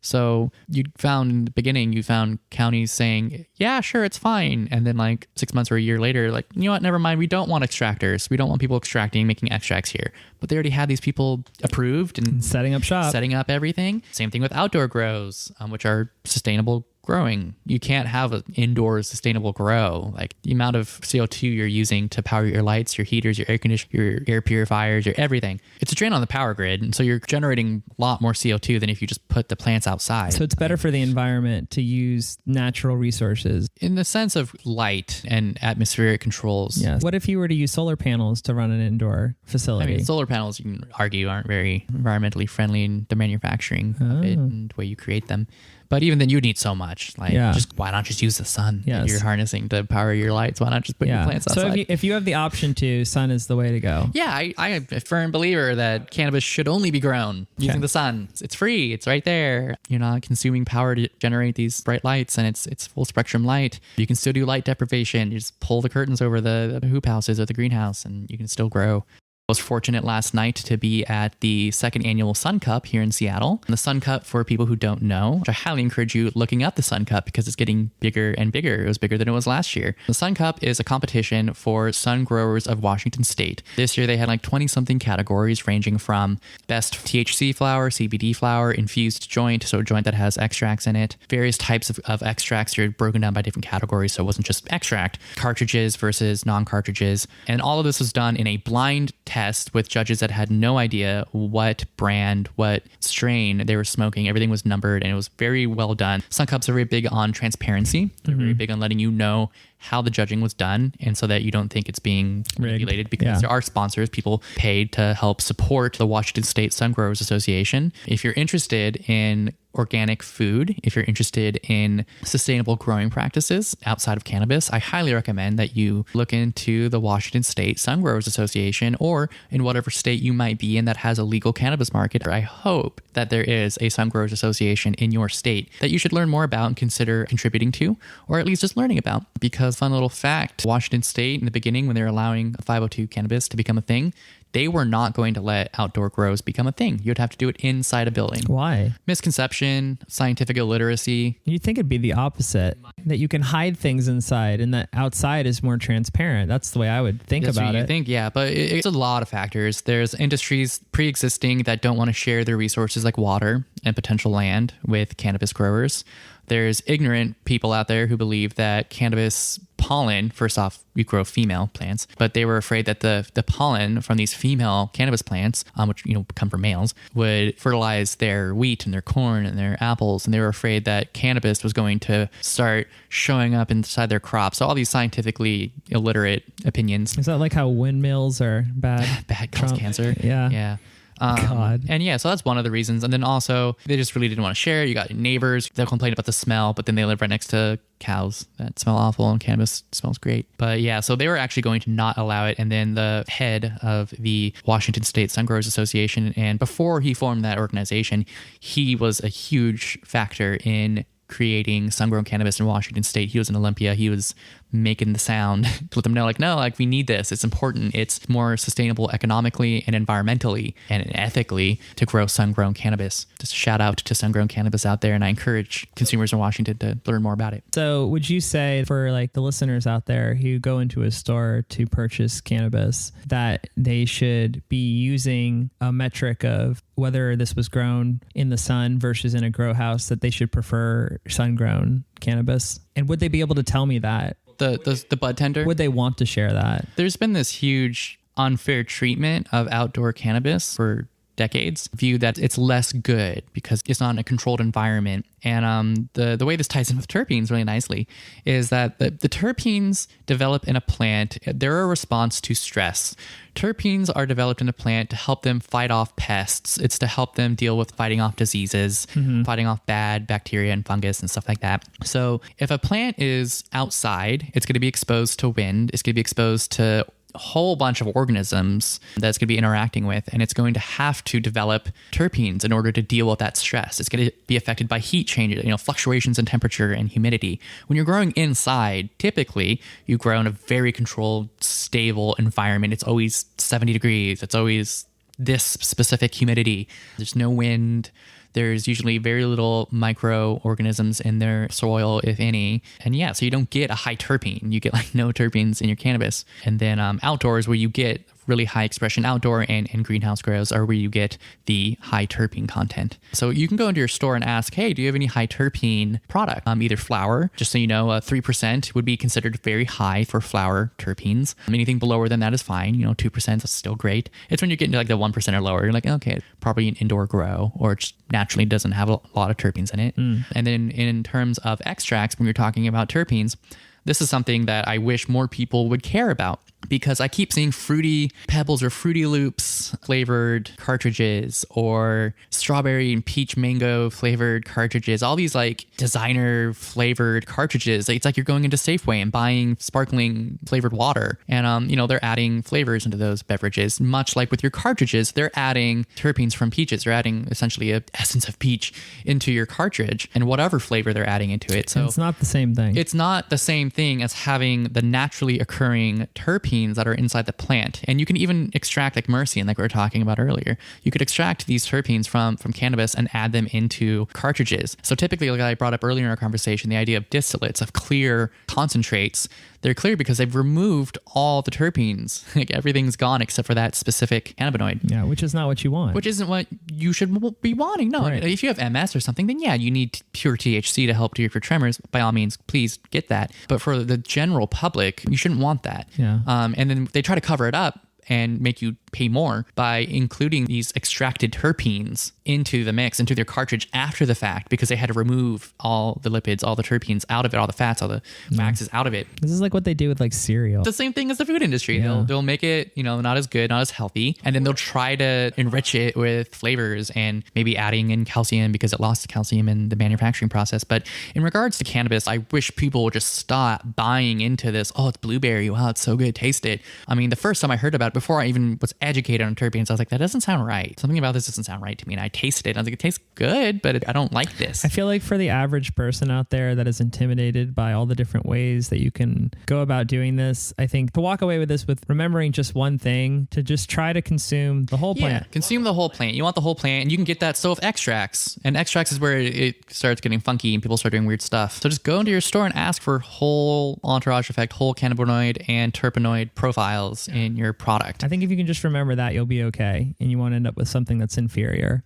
So you found in the beginning, you found counties saying, yeah, sure, it's fine. And then like 6 months or a year later, like, you know what, never mind. We don't want extractors. We don't want people extracting, making extracts here. But they already had these people approved and setting up shop, setting up everything. Same thing with outdoor grows, which are sustainable growing. You can't have an indoor sustainable grow. Like the amount of CO2 you're using to power your lights, your heaters, your air conditioners, your air purifiers, your everything. It's a drain on the power grid. And so you're generating a lot more CO2 than if you just put the plants outside. So it's better for the environment to use natural resources. In the sense of light and atmospheric controls. Yes. What if you were to use solar panels to run an indoor facility? I mean, solar panels, you can argue, aren't very environmentally friendly in the manufacturing of it and the way you create them. But even then, you need so much. Like, just why not just use the sun that you're harnessing to power your lights? Why not just put your plants outside? So if you have the option to, sun is the way to go. Yeah, I am a firm believer that cannabis should only be grown using the sun. It's free. It's right there. You're not consuming power to generate these bright lights, and it's full spectrum light. You can still do light deprivation. You just pull the curtains over the hoop houses or the greenhouse, and you can still grow. I was fortunate last night to be at the second annual Sun Cup here in Seattle. And the Sun Cup, for people who don't know, I highly encourage you looking up the Sun Cup because it's getting bigger and bigger. It was bigger than it was last year. The Sun Cup is a competition for sun growers of Washington State. This year they had like 20 something categories ranging from best THC flower, CBD flower, infused joint, so a joint that has extracts in it, various types of extracts are broken down by different categories. So it wasn't just extract, cartridges versus non-cartridges. And all of this was done in a blind test with judges that had no idea what brand, what strain they were smoking. Everything was numbered and it was very well done. Sun Cups are very big on transparency. They're very big on letting you know how the judging was done and so that you don't think it's being manipulated because there are sponsors, people paid to help support the Washington State Sun Growers Association. If you're interested in organic food, if you're interested in sustainable growing practices outside of cannabis, I highly recommend that you look into the Washington State Sun Growers Association or in whatever state you might be in that has a legal cannabis market. I hope that there is a Sun Growers Association in your state that you should learn more about and consider contributing to, or at least just learning about. Because fun little fact, Washington State in the beginning when they were allowing 502 cannabis to become a thing, they were not going to let outdoor grows become a thing. You'd have to do it inside a building. Why? Misconception, scientific illiteracy. You'd think it'd be the opposite, that you can hide things inside and that outside is more transparent. That's the way I would think about it. You think, yeah, but it's a lot of factors. There's industries pre-existing that don't want to share their resources like water and potential land with cannabis growers. There's ignorant people out there who believe that cannabis pollen, first off, you grow female plants, but they were afraid that the pollen from these female cannabis plants, which come from males, would fertilize their wheat and their corn and their apples. And they were afraid that cannabis was going to start showing up inside their crops. So all these scientifically illiterate opinions. Is that like how windmills are bad? Bad, cause cancer. Yeah. Yeah. God. And yeah, so that's one of the reasons. And then also, they just really didn't want to share it. You got neighbors, they'll complain about the smell, but then they live right next to cows that smell awful and cannabis smells great. But yeah, so they were actually going to not allow it. And then the head of the Washington State Sun Growers Association, and before he formed that organization, he was a huge factor in creating sun-grown cannabis in Washington State. He was in Olympia. He was making the sound to let them know, like, no, like we need this. It's important. It's more sustainable economically and environmentally and ethically to grow sun-grown cannabis. Just a shout out to sun-grown cannabis out there. And I encourage consumers in Washington to learn more about it. So would you say for like the listeners out there who go into a store to purchase cannabis that they should be using a metric of whether this was grown in the sun versus in a grow house, that they should prefer sun-grown cannabis? And would they be able to tell me that? The bud tender? Would they want to share that? There's been this huge unfair treatment of outdoor cannabis for decades, view that it's less good because it's not in a controlled environment. And the way this ties in with terpenes really nicely is that the terpenes develop in a plant. They're a response to stress. Terpenes are developed in a plant to help them fight off pests. It's to help them deal with fighting off diseases, fighting off bad bacteria and fungus and stuff like that. So if a plant is outside, it's going to be exposed to wind. It's going to be exposed to a whole bunch of organisms that it's going to be interacting with, and it's going to have to develop terpenes in order to deal with that stress. It's going to be affected by heat changes, fluctuations in temperature and humidity. When you're growing inside, typically you grow in a very controlled, stable environment. It's always 70 degrees. It's always this specific humidity. There's no wind. There's usually very little microorganisms in their soil, if any. And yeah, so you don't get a high terpene. You get like no terpenes in your cannabis. And then outdoors, where you get really high expression outdoor and greenhouse grows, are where you get the high terpene content. So you can go into your store and ask, hey, do you have any high terpene product? Either flower, just so you know, 3% would be considered very high for flower terpenes. Anything belower than that is fine. 2% is still great. It's when you get into like the 1% or lower, you're like, okay, probably an indoor grow, or it just naturally doesn't have a lot of terpenes in it. And then in terms of extracts, when you're talking about terpenes, this is something that I wish more people would care about, because I keep seeing Fruity Pebbles or Fruity Loops flavored cartridges, or strawberry and peach mango flavored cartridges, all these like designer flavored cartridges. It's like you're going into Safeway and buying sparkling flavored water, and they're adding flavors into those beverages. Much like with your cartridges, they're adding terpenes from peaches. They're adding essentially an essence of peach into your cartridge, and whatever flavor they're adding into it. So it's not the same thing. It's not the same thing as having the naturally occurring terpene terpenes that are inside the plant. And you can even extract like myrcene, like we were talking about earlier. You could extract these terpenes from cannabis and add them into cartridges. So typically, like I brought up earlier in our conversation, the idea of distillates, of clear concentrates, they're clear because they've removed all the terpenes. Like everything's gone except for that specific cannabinoid. Yeah, which is not what you want. Which isn't what you should be wanting. No, Right. If you have MS or something, then yeah, you need pure THC to help clear your tremors. By all means, please get that. But for the general public, you shouldn't want that. Yeah. And then they try to cover it up and make you pay more by including these extracted terpenes into the mix, into their cartridge after the fact, because they had to remove all the lipids, all the terpenes out of it, all the fats, all the waxes out of it. This is like what they do with like cereal. The same thing as the food industry. Yeah. They'll make it, not as good, not as healthy, and then they'll try to enrich it with flavors and maybe adding in calcium because it lost the calcium in the manufacturing process. But in regards to cannabis, I wish people would just stop buying into this. Oh, it's blueberry. Wow, it's so good. Taste it. I mean, the first time I heard about it, before I even was educated on terpenes, I was like, that doesn't sound right. Something about this doesn't sound right to me. And I tasted it. I was like, it tastes good, but I don't like this. I feel like for the average person out there that is intimidated by all the different ways that you can go about doing this, I think to walk away with this with remembering just one thing, to just try to consume the whole plant. Yeah, consume the whole plant. You want the whole plant, and you can get that. So with extracts, and extracts is where it starts getting funky and people start doing weird stuff. So just go into your store and ask for whole entourage effect, whole cannabinoid and terpenoid profiles in your product. I think if you can just remember that, you'll be okay, and you won't end up with something that's inferior.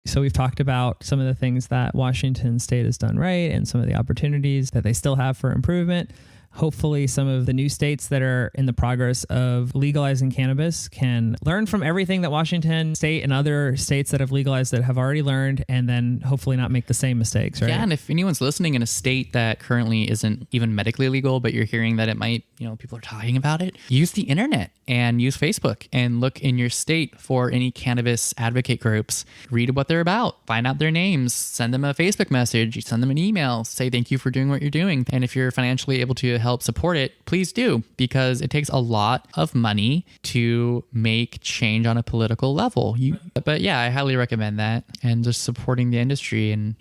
So we've talked about some of the things that Washington State has done right and some of the opportunities that they still have for improvement. Hopefully some of the new states that are in the progress of legalizing cannabis can learn from everything that Washington State and other states that have legalized that have already learned, and then hopefully not make the same mistakes, right? Yeah, and if anyone's listening in a state that currently isn't even medically legal, but you're hearing that it might, people are talking about it, use the internet and use Facebook and look in your state for any cannabis advocate groups. Read what they're about, find out their names, send them a Facebook message, send them an email, say thank you for doing what you're doing. And if you're financially able to help support it, please do, because it takes a lot of money to make change on a political level. But yeah, I highly recommend that, and just supporting the industry, and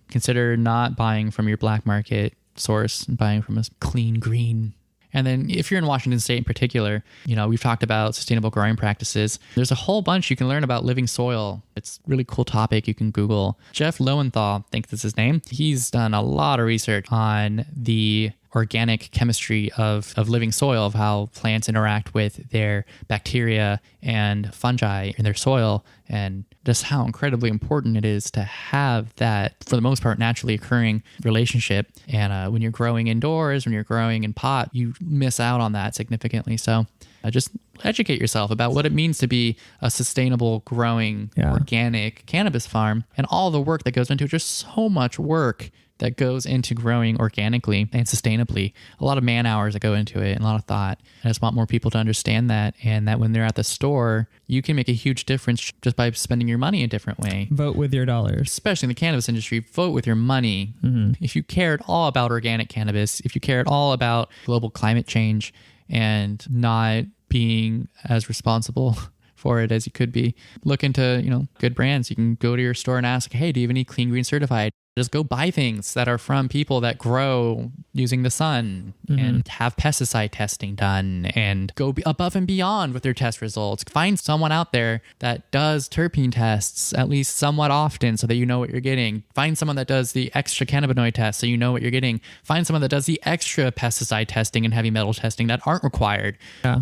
consider not buying from your black market source and buying from a clean green. And then if you're in Washington State in particular, we've talked about sustainable growing practices. There's a whole bunch you can learn about living soil. It's a really cool topic you can Google. Jeff Lowenthal, I think that's his name. He's done a lot of research on the organic chemistry of living soil, of how plants interact with their bacteria and fungi in their soil, and just how incredibly important it is to have that, for the most part, naturally occurring relationship. And when you're growing indoors, when you're growing in pot, you miss out on that significantly. So just educate yourself about what it means to be a sustainable growing organic cannabis farm, and all the work that goes into it. Just so much work that goes into growing organically and sustainably. A lot of man hours that go into it, and a lot of thought. And I just want more people to understand that, and that when they're at the store, you can make a huge difference just by spending your money a different way. Vote with your dollars. Especially in the cannabis industry, vote with your money. Mm-hmm. If you care at all about organic cannabis, if you care at all about global climate change and not being as responsible for it as you could be, look into, good brands. You can go to your store and ask, hey, do you have any Clean Green certified? Just go buy things that are from people that grow using the sun, and have pesticide testing done, and go above and beyond with their test results. Find someone out there that does terpene tests at least somewhat often so that you know what you're getting. Find someone that does the extra cannabinoid test so you know what you're getting. Find someone that does the extra pesticide testing and heavy metal testing that aren't required. Yeah.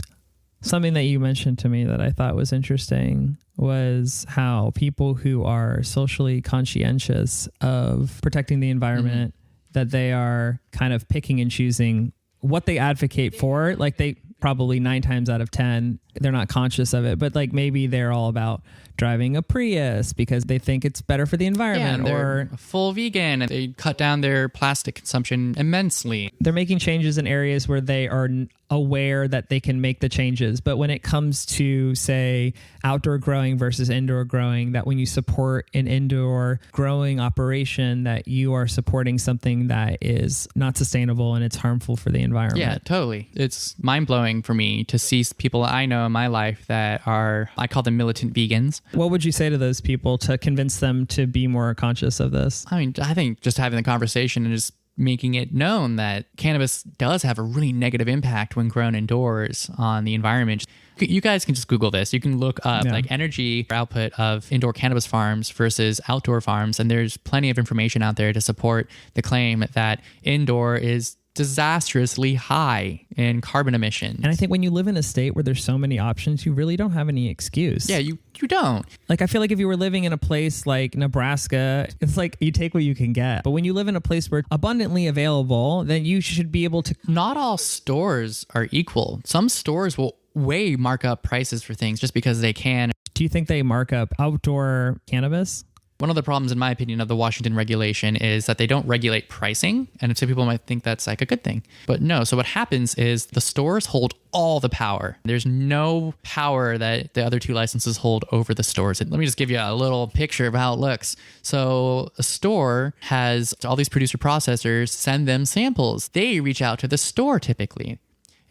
Something that you mentioned to me that I thought was interesting was how people who are socially conscientious of protecting the environment, that they are kind of picking and choosing what they advocate for. Like they probably 9 times out of 10, they're not conscious of it, but like maybe they're all about driving a Prius because they think it's better for the environment, or full vegan, and they cut down their plastic consumption immensely. They're making changes in areas where they are aware that they can make the changes. But when it comes to, say, outdoor growing versus indoor growing, that when you support an indoor growing operation, that you are supporting something that is not sustainable and it's harmful for the environment. Yeah, totally. It's mind-blowing for me to see people I know in my life that are, I call them militant vegans. What would you say to those people to convince them to be more conscious of this? I mean, I think just having the conversation and just making it known that cannabis does have a really negative impact when grown indoors on the environment. You guys can just Google this. You can look up like energy output of indoor cannabis farms versus outdoor farms. And there's plenty of information out there to support the claim that indoor is disastrously high in carbon emissions. And I think when you live in a state where there's so many options, you really don't have any excuse. Yeah, you don't. Like, I feel like if you were living in a place like Nebraska, it's like you take what you can get. But when you live in a place where it's abundantly available, then you should be able to... Not all stores are equal. Some stores will way mark up prices for things just because they can. Do you think they mark up outdoor cannabis? One of the problems, in my opinion, of the Washington regulation is that they don't regulate pricing. And some people might think that's like a good thing. But no. So what happens is the stores hold all the power. There's no power that the other two licenses hold over the stores. And let me just give you a little picture of how it looks. So a store has all these producer processors send them samples. They reach out to the store typically.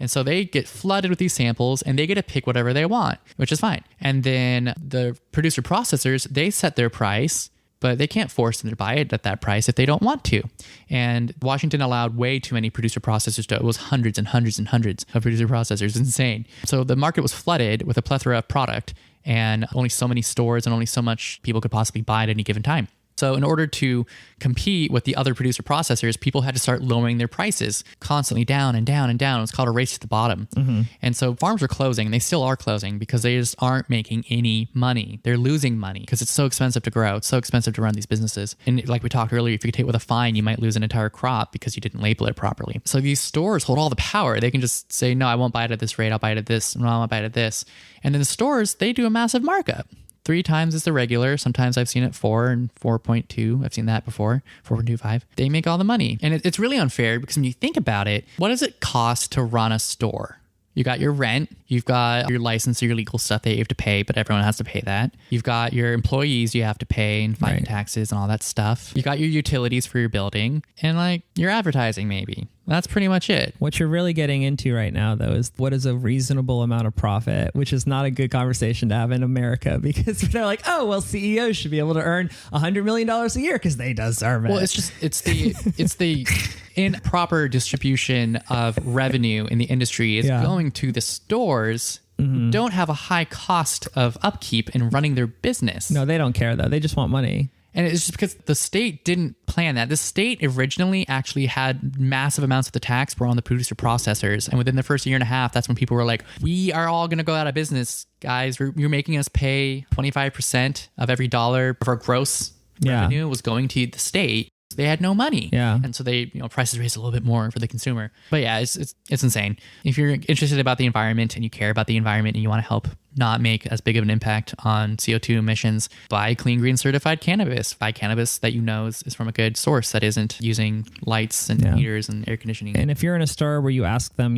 And so they get flooded with these samples and they get to pick whatever they want, which is fine. And then the producer processors, they set their price, but they can't force them to buy it at that price if they don't want to. And Washington allowed way too many producer processors to, it was hundreds and hundreds and hundreds of producer processors. It's insane. So the market was flooded with a plethora of product and only so many stores and only so much people could possibly buy at any given time. So in order to compete with the other producer processors, people had to start lowering their prices constantly down and down and down. It was called a race to the bottom. Mm-hmm. And so farms were closing, and they still are closing because they just aren't making any money. They're losing money because it's so expensive to grow. It's so expensive to run these businesses. And like we talked earlier, if you get hit with a fine, you might lose an entire crop because you didn't label it properly. So these stores hold all the power. They can just say, no, I won't buy it at this rate. I'll buy it at this. No, I won't buy it at this. And then the stores, they do a massive markup. 3 times is the regular. Sometimes I've seen it 4 and 4.2. I've seen that before. 4.25. They make all the money. And it's really unfair because when you think about it, what does it cost to run a store? You got your rent, you've got your license or your legal stuff that you have to pay, but everyone has to pay that. You've got your employees you have to pay and filing taxes and all that stuff. You got your utilities for your building and like your advertising maybe. That's pretty much it. What you're really getting into right now, though, is what is a reasonable amount of profit, which is not a good conversation to have in America because they're like, oh, well, CEOs should be able to earn $100 million a year because they deserve it. Well, it's the improper distribution of revenue in the industry is going to the stores who don't have a high cost of upkeep in running their business. No, they don't care, though. They just want money. And it's just because the state didn't plan that. The state originally actually had massive amounts of the tax were on the producer processors. And within the first year and a half, that's when people were like, we are all going to go out of business, guys. You're making us pay 25% of every dollar of our gross revenue was going to the state. They had no money. Yeah. And so they, prices raised a little bit more for the consumer. But yeah, it's insane. If you're interested about the environment and you care about the environment and you want to help not make as big of an impact on CO2 emissions, buy clean green certified cannabis. Buy cannabis that is from a good source that isn't using lights and heaters and air conditioning. And if you're in a store where you ask them,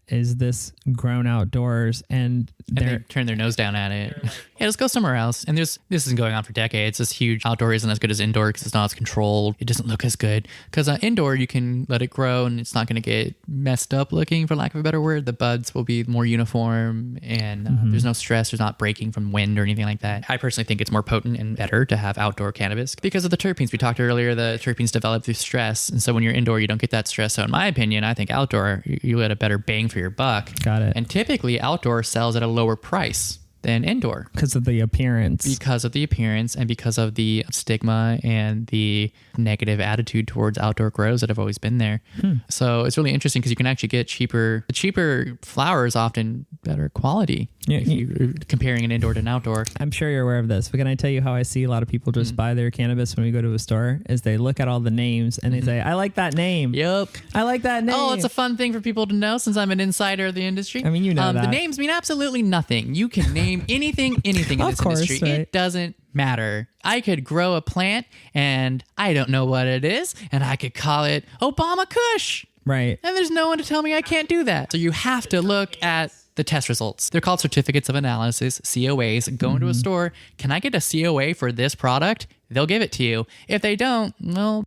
is this grown outdoors and they turn their nose down at it. Yeah, let's go somewhere else. And this has been going on for decades. This huge outdoor isn't as good as indoor because it's not as controlled. It doesn't look as good. Because indoor, you can let it grow and it's not going to get messed up looking, for lack of a better word. The buds will be more uniform and there's no stress. There's not breaking from wind or anything like that. I personally think it's more potent and better to have outdoor cannabis because of the terpenes. We talked earlier, the terpenes develop through stress. And so when you're indoor, you don't get that stress. So in my opinion, I think outdoor, you get a better bang for your buck. Got it. And typically outdoor sells at a lower price than indoor. Because of the appearance. Because of the appearance and because of the stigma and the negative attitude towards outdoor grows that have always been there. So it's really interesting because you can actually get cheaper. The cheaper flower is often better quality if you're comparing an indoor to an outdoor. I'm sure you're aware of this, but can I tell you how I see a lot of people just buy their cannabis when we go to a store is they look at all the names and they say, I like that name. Yep. I like that name. Oh, it's a fun thing for people to know since I'm an insider of the industry. I mean, that. The names mean absolutely nothing. You can name anything in this industry. Right? It doesn't matter. I could grow a plant and I don't know what it is and I could call it Obama Kush. Right. And there's no one to tell me I can't do that. So you have to look at the test results. They're called certificates of analysis, COAs. Go into a store. Can I get a COA for this product? They'll give it to you. If they don't, well,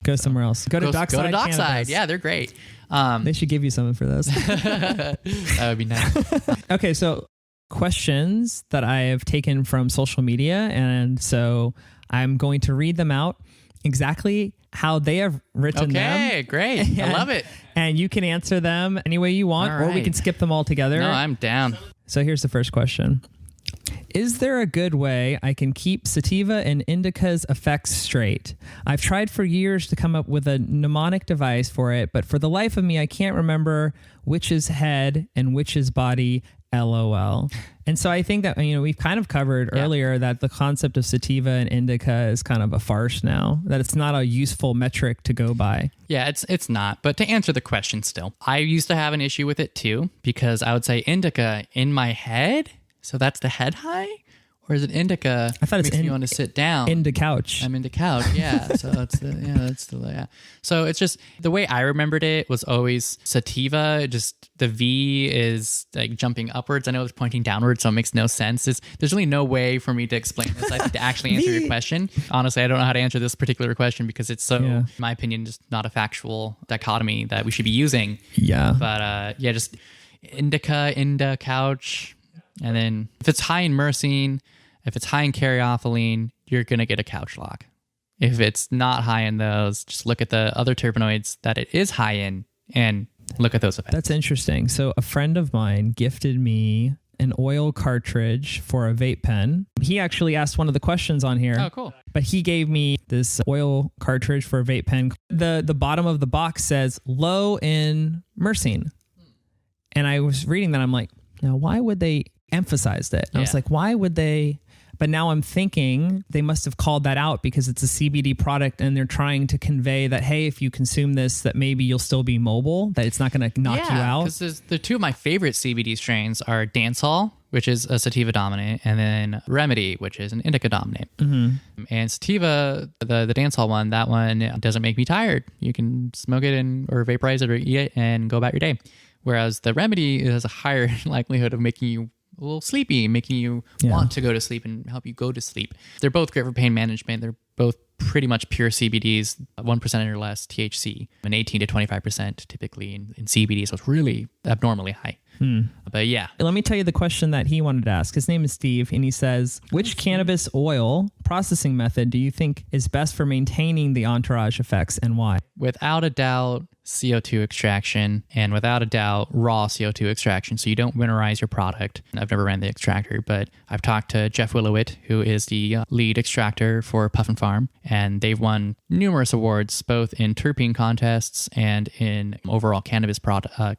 go somewhere else. Go to Dockside. Dockside. Yeah, they're great. They should give you something for this. That would be nice. Okay, so questions that I have taken from social media, and so I'm going to read them out exactly how they have written them. Okay, great. I love it. And you can answer them any way you want, All or we right. can skip them all together. No, I'm down. So here's the first question. Is there a good way I can keep sativa and indica's effects straight? I've tried for years to come up with a mnemonic device for it, but for the life of me, I can't remember which is head and which is body, LOL. And so I think that, we've kind of covered earlier that the concept of sativa and indica is kind of a farce now, that it's not a useful metric to go by. Yeah, it's not. But to answer the question still, I used to have an issue with it too, because I would say indica in my head. So that's the head high? Or is it indica? I thought it's makes me want to sit down. Into couch. I'm into couch. Yeah. So So it's just the way I remembered it was always sativa. Just the V is like jumping upwards. I know it's pointing downwards, so it makes no sense. There's really no way for me to explain this. I think to actually answer your question. Honestly, I don't know how to answer this particular question because it's so, in my opinion, just not a factual dichotomy that we should be using. Yeah. But just indica, couch. And then if it's high in myrcene, if it's high in caryophyllene, you're going to get a couch lock. If it's not high in those, just look at the other terpenoids that it is high in and look at those effects. That's interesting. So a friend of mine gifted me an oil cartridge for a vape pen. He actually asked one of the questions on here. Oh, cool. But he gave me this oil cartridge for a vape pen. The bottom of the box says low in myrcene. And I was reading that. I'm like, now why would they emphasize it? And I was like, why would they? But now I'm thinking they must have called that out because it's a CBD product and they're trying to convey that, hey, if you consume this, that maybe you'll still be mobile, that it's not going to knock you out. Because the two of my favorite CBD strains are Dancehall, which is a sativa dominant, and then Remedy, which is an indica dominant. Mm-hmm. And sativa, the Dancehall one, that one doesn't make me tired. You can smoke it or vaporize it or eat it and go about your day. Whereas the Remedy has a higher likelihood of making you a little sleepy, making you want to go to sleep and help you go to sleep. They're both great for pain management. They're both pretty much pure CBDs, 1% or less THC, and 18 to 25% typically in CBD. So it's really abnormally high. But yeah. Let me tell you the question that he wanted to ask. His name is Steve, and he says, which cannabis oil processing method do you think is best for maintaining the entourage effects and why? Without a doubt, CO2 extraction, and without a doubt, raw CO2 extraction. So you don't winterize your product. I've never ran the extractor, but I've talked to Jeff Willowit, who is the lead extractor for Puffin Farm, and they've won numerous awards, both in terpene contests and in overall cannabis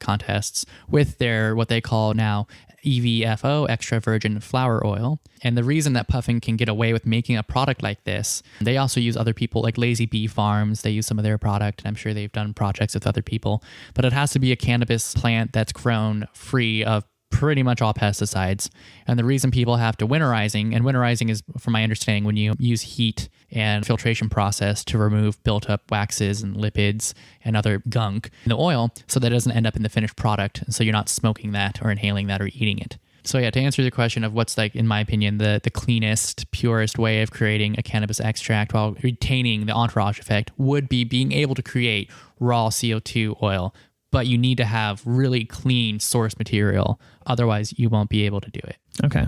contests with their, what they call now, EVFO, extra virgin flower oil. And the reason that Puffin can get away with making a product like this, they also use other people like Lazy Bee Farms. They use some of their product, and I'm sure they've done projects with other people. But it has to be a cannabis plant that's grown free of pretty much all pesticides. And the reason people have to winterizing is, from my understanding, when you use heat and filtration process to remove built up waxes and lipids and other gunk in the oil so that it doesn't end up in the finished product. And so you're not smoking that or inhaling that or eating it. So yeah, to answer the question of what's, like, in my opinion, the cleanest, purest way of creating a cannabis extract while retaining the entourage effect would be being able to create raw CO2 oil. But you need to have really clean source material. Otherwise, you won't be able to do it. Okay,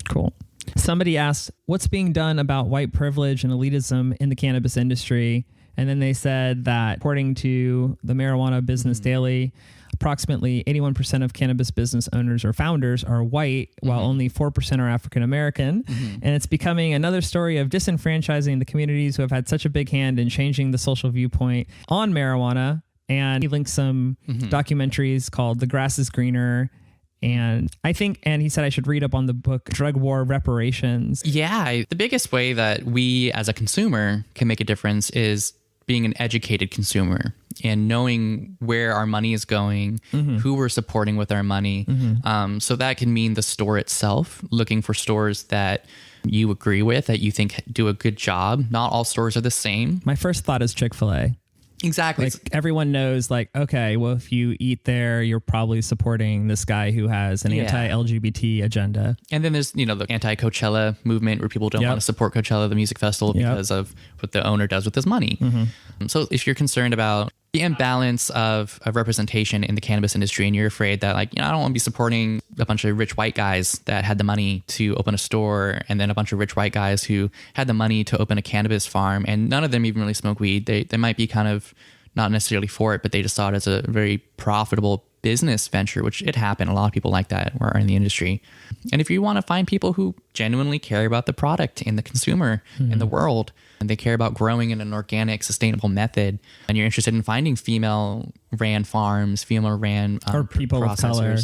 cool. Somebody asked, what's being done about white privilege and elitism in the cannabis industry? And then they said that according to the Marijuana Business Daily, approximately 81% of cannabis business owners or founders are white, while only 4% are African American. And it's becoming another story of disenfranchising the communities who have had such a big hand in changing the social viewpoint on marijuana. And he linked some documentaries called The Grass is Greener. And he said I should read up on the book Drug War Reparations. Yeah, the biggest way that we as a consumer can make a difference is being an educated consumer and knowing where our money is going, who we're supporting with our money. So that can mean the store itself, looking for stores that you agree with, that you think do a good job. Not all stores are the same. My first thought is Chick-fil-A. Exactly. Like, everyone knows, like, okay, well, if you eat there, you're probably supporting this guy who has an anti-LGBT agenda. And then there's, the anti-Coachella movement where people don't want to support Coachella, the music festival, because of what the owner does with his money. So if you're concerned about the imbalance of representation in the cannabis industry, and you're afraid that, like, I don't want to be supporting a bunch of rich white guys that had the money to open a store, and then a bunch of rich white guys who had the money to open a cannabis farm, and none of them even really smoke weed. They might be kind of not necessarily for it, but they just saw it as a very profitable business venture, which it happened. A lot of people like that are in the industry. And if you want to find people who genuinely care about the product and the consumer and the world, and they care about growing in an organic, sustainable method, and you're interested in finding female-ran farms, female-ran or people of color.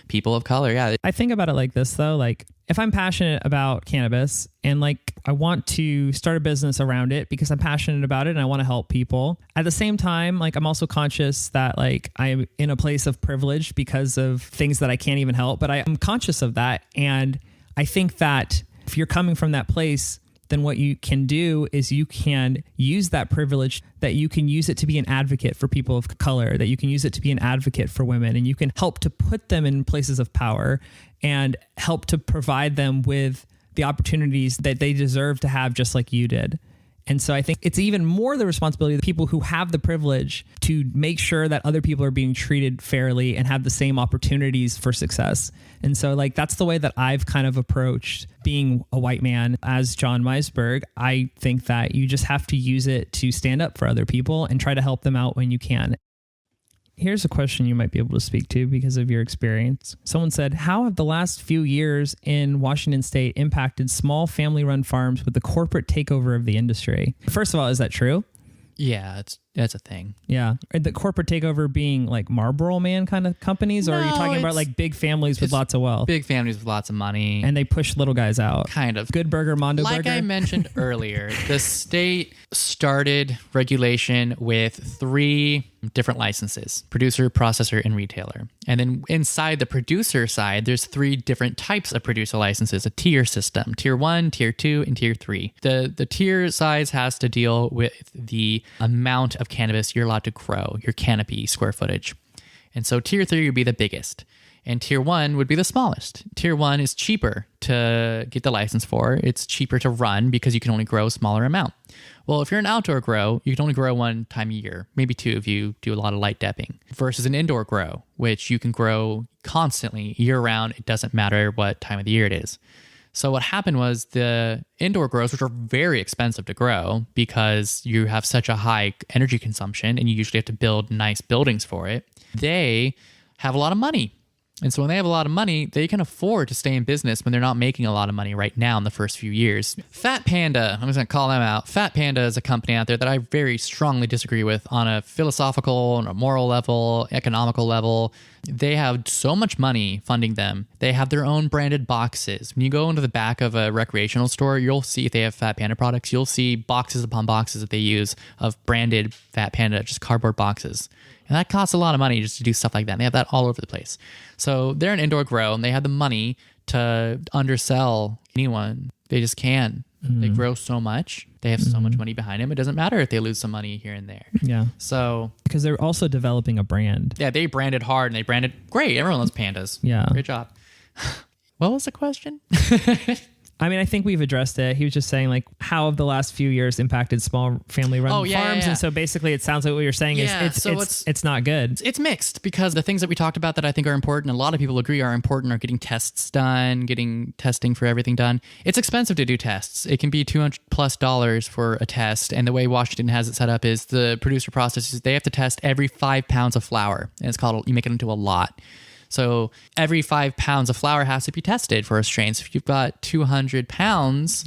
People of color, yeah. I think about it like this, though. Like, if I'm passionate about cannabis and like I want to start a business around it because I'm passionate about it and I want to help people, at the same time, like, I'm also conscious that like I'm in a place of privilege because of things that I can't even help, but I'm conscious of that. And I think that if you're coming from that place, then what you can do is you can use that privilege, that you can use it to be an advocate for people of color, that you can use it to be an advocate for women, and you can help to put them in places of power and help to provide them with the opportunities that they deserve to have, just like you did. And so I think it's even more the responsibility of the people who have the privilege to make sure that other people are being treated fairly and have the same opportunities for success. And so, like, that's the way that I've kind of approached being a white man as John Meisberg. I think that you just have to use it to stand up for other people and try to help them out when you can. Here's a question you might be able to speak to because of your experience. Someone said, how have the last few years in Washington State impacted small family-run farms with the corporate takeover of the industry? First of all, is that true? Yeah, that's a thing. Yeah. The corporate takeover being like Marlboro Man kind of companies, or are you talking about like big families with lots of wealth? Big families with lots of money. And they push little guys out. Kind of. Good Burger, Mondo Like Burger. I mentioned earlier, the state started regulation with 3 different licenses: producer, processor, and retailer. And then inside the producer side, there's 3 different types of producer licenses, a tier system: tier 1, tier 2, and tier 3. The tier size has to deal with the amount of cannabis you're allowed to grow, your canopy square footage. And so tier 3 would be the biggest, and tier 1 would be the smallest. Tier 1 is cheaper to get the license for. It's cheaper to run because you can only grow a smaller amount. Well, if you're an outdoor grow, you can only grow 1 time a year, maybe 2 if you do a lot of light depping, versus an indoor grow, which you can grow constantly year round. It doesn't matter what time of the year it is. So what happened was the indoor grows, which are very expensive to grow because you have such a high energy consumption and you usually have to build nice buildings for it, they have a lot of money. And so when they have a lot of money, they can afford to stay in business when they're not making a lot of money right now in the first few years. Fat Panda, I'm just going to call them out. Fat Panda is a company out there that I very strongly disagree with on a philosophical, on a moral level, economical level. They have so much money funding them. They have their own branded boxes. When you go into the back of a recreational store, you'll see if they have Fat Panda products, you'll see boxes upon boxes that they use of branded Fat Panda, just cardboard boxes. And that costs a lot of money just to do stuff like that. And they have that all over the place. So they're an indoor grow and they have the money to undersell anyone. They just can. They grow so much. They have so much money behind them. It doesn't matter if they lose some money here and there. Yeah. So because they're also developing a brand. yeah, they branded hard and they branded great. Everyone loves pandas. Yeah. Great job. What was the question? I mean, I think we've addressed it. He was just saying, like, how have the last few years impacted small family-run farms? Yeah. And so basically, it sounds like what you're saying is it's not good. It's mixed because the things that we talked about that I think are important, a lot of people agree are important, are getting tests done, getting testing for everything done. It's expensive to do tests. It can be $200+ for a test. And the way Washington has it set up is the producer processes, they have to test every 5 pounds of flour. And it's called, you make it into a lot. So every 5 pounds of flour has to be tested for a strain. So if you've got 200 pounds,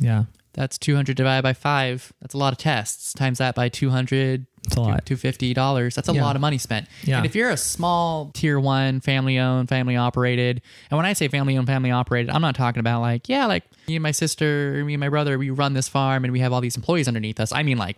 that's 200 divided by 5. That's a lot of tests. Times that by 200, it's a lot. $250. That's a lot of money spent. Yeah. And if you're a small tier 1, family-owned, family-operated, and when I say family-owned, family-operated, I'm not talking about like me and my sister, me and my brother, we run this farm and we have all these employees underneath us. I mean, like,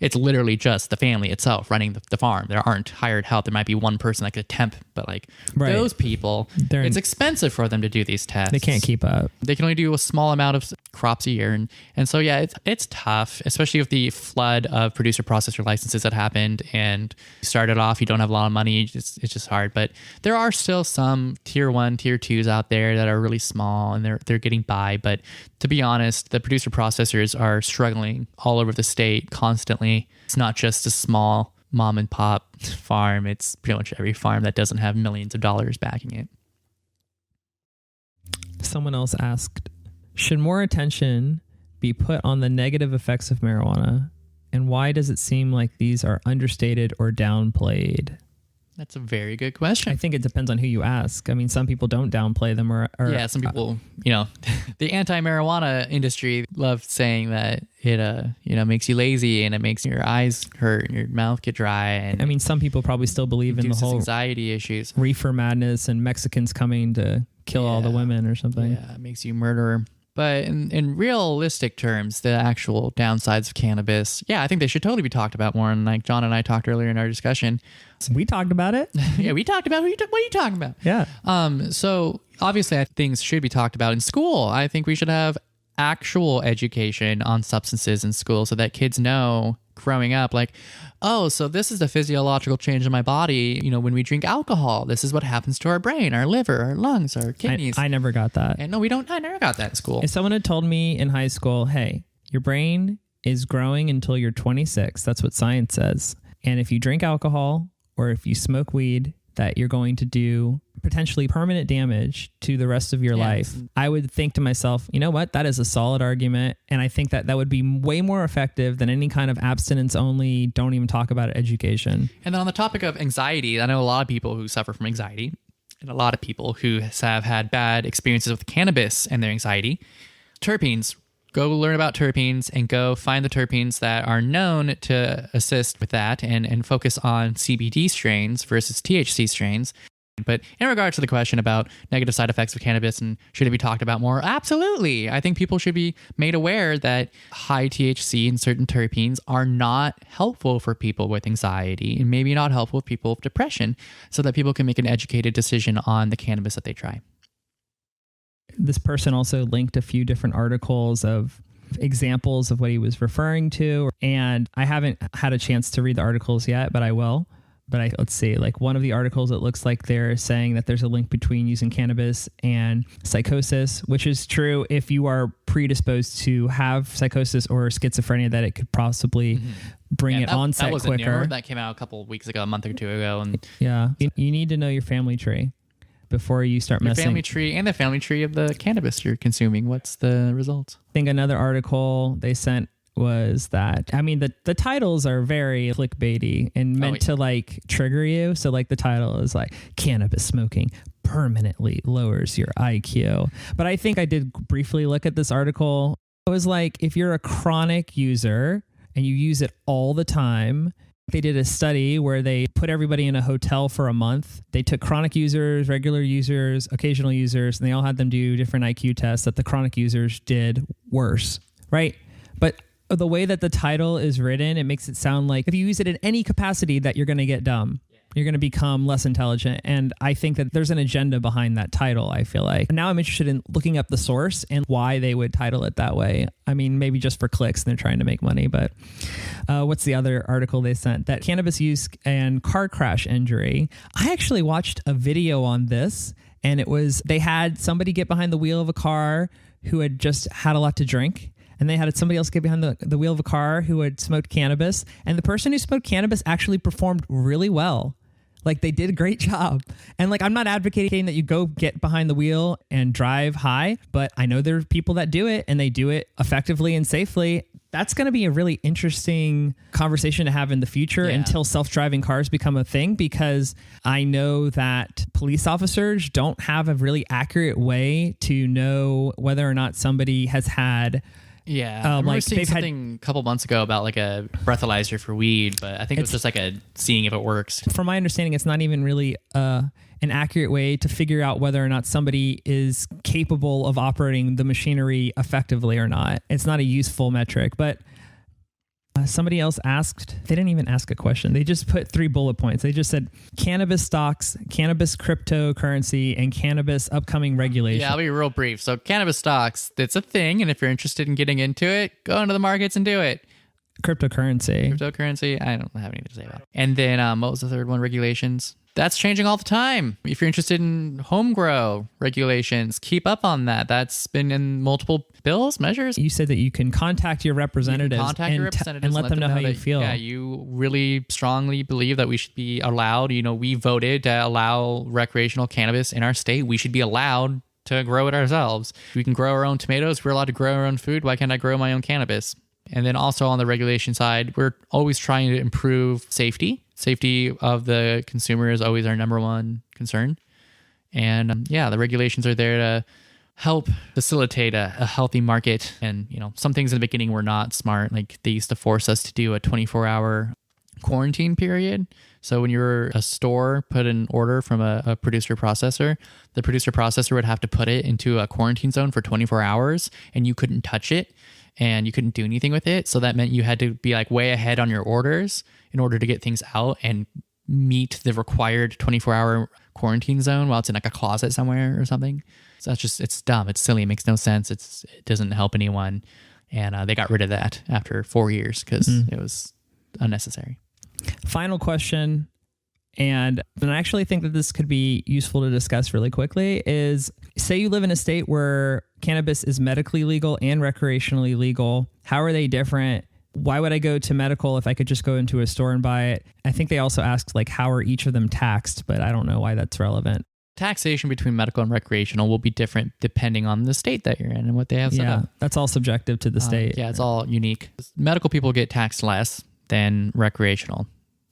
it's literally just the family itself running the farm. There aren't hired help. There might be one person like a temp, but like those people, it's expensive for them to do these tests. They can't keep up. They can only do a small amount of crops a year. And so, yeah, it's tough, especially with the flood of producer processor licenses that happened and you started off, you don't have a lot of money. It's just hard. But there are still some tier 1, tier 2s out there that are really small and they're getting by. But to be honest, the producer processors are struggling all over the state constantly. It's not just the small mom and pop farm. It's pretty much every farm that doesn't have millions of dollars backing it. Someone else asked, should more attention be put on the negative effects of marijuana? And why does it seem like these are understated or downplayed? That's a very good question. I think it depends on who you ask. I mean, some people don't downplay them or yeah, some people, the anti-marijuana industry love saying that it, makes you lazy and it makes your eyes hurt and your mouth get dry. And I mean, some people probably still believe in the whole anxiety issues, reefer madness and Mexicans coming to kill all the women or something. Yeah, it makes you murderer. But in realistic terms, the actual downsides of cannabis, I think they should totally be talked about more. And like John and I talked earlier in our discussion. We talked about it. Yeah, we talked about it. What are you talking about? Yeah. So obviously things should be talked about in school. I think we should have actual education on substances in school so that kids know growing up, like, oh, so this is the physiological change in my body. When we drink alcohol, this is what happens to our brain, our liver, our lungs, our kidneys. I never got that. And no, we don't. I never got that in school. If someone had told me in high school, hey, your brain is growing until you're 26, that's what science says. And if you drink alcohol or if you smoke weed, that you're going to do potentially permanent damage to the rest of your life, I would think to myself, you know what? That is a solid argument. And I think that would be way more effective than any kind of abstinence only, don't even talk about it, education. And then on the topic of anxiety, I know a lot of people who suffer from anxiety and a lot of people who have had bad experiences with cannabis and their anxiety. Terpenes. Go learn about terpenes and go find the terpenes that are known to assist with that and focus on CBD strains versus THC strains. But in regards to the question about negative side effects of cannabis and should it be talked about more, absolutely. I think people should be made aware that high THC and certain terpenes are not helpful for people with anxiety and maybe not helpful with people with depression, so that people can make an educated decision on the cannabis that they try. This person also linked a few different articles of examples of what he was referring to. And I haven't had a chance to read the articles yet, but I will. But let's see, like one of the articles, it looks like they're saying that there's a link between using cannabis and psychosis, which is true if you are predisposed to have psychosis or schizophrenia, that it could possibly bring it onset quicker. That came out a couple of weeks ago, a month or two ago. And you need to know your family tree before you start messing. Your family tree and the family tree of the cannabis you're consuming. What's the results? I think another article they sent was that, I mean, the titles are very clickbaity and meant to like trigger you. So like the title is like cannabis smoking permanently lowers your IQ. But I think I did briefly look at this article. It was like, if you're a chronic user and you use it all the time, they did a study where they put everybody in a hotel for a month. They took chronic users, regular users, occasional users, and they all had them do different IQ tests that the chronic users did worse, right? But the way that the title is written, it makes it sound like if you use it in any capacity that you're going to get dumb. You're going to become less intelligent. And I think that there's an agenda behind that title, I feel like. Now I'm interested in looking up the source and why they would title it that way. I mean, maybe just for clicks and they're trying to make money. But what's the other article they sent? That cannabis use and car crash injury. I actually watched a video on this, and it was, they had somebody get behind the wheel of a car who had just had a lot to drink. And they had somebody else get behind the wheel of a car who had smoked cannabis. And the person who smoked cannabis actually performed really well. Like, they did a great job. And like, I'm not advocating that you go get behind the wheel and drive high, but I know there are people that do it and they do it effectively and safely. That's going to be a really interesting conversation to have in the future until self-driving cars become a thing, because I know that police officers don't have a really accurate way to know whether or not somebody has had I remember seeing something a couple months ago about like a breathalyzer for weed, but I think it was just like seeing if it works. From my understanding, it's not even really an accurate way to figure out whether or not somebody is capable of operating the machinery effectively or not. It's not a useful metric, but somebody else asked, they didn't even ask a question. They just put 3 bullet points. They just said cannabis stocks, cannabis cryptocurrency, and cannabis upcoming regulation. Yeah, I'll be real brief. So cannabis stocks, it's a thing. And if you're interested in getting into it, go into the markets and do it. Cryptocurrency, I don't have anything to say about it. And then what was the third one? Regulations. That's changing all the time. If you're interested in home grow regulations, keep up on that. That's been in multiple bills, measures. You said that you can contact your representatives, and let them know how you feel. Yeah, you really strongly believe that we should be allowed. We voted to allow recreational cannabis in our state. We should be allowed to grow it ourselves. We can grow our own tomatoes. We're allowed to grow our own food. Why can't I grow my own cannabis? And then also on the regulation side, we're always trying to improve safety. Safety of the consumer is always our number one concern. And the regulations are there to help facilitate a healthy market. And, some things in the beginning were not smart. Like they used to force us to do a 24-hour quarantine period. So when you're a store, put an order from a producer processor, the producer processor would have to put it into a quarantine zone for 24 hours and you couldn't touch it and you couldn't do anything with it. So that meant you had to be like way ahead on your orders in order to get things out and meet the required 24-hour quarantine zone while it's in like a closet somewhere or something. So it's dumb. It's silly. It makes no sense. It doesn't help anyone. And they got rid of that after 4 years because it was unnecessary. Final question, and I actually think that this could be useful to discuss really quickly, is say you live in a state where cannabis is medically legal and recreationally legal. How are they different? Why would I go to medical if I could just go into a store and buy it? I think they also asked like, how are each of them taxed? But I don't know why that's relevant. Taxation between medical and recreational will be different depending on the state that you're in and what they have set up. That's all subjective to the state. It's all unique. Medical people get taxed less than recreational.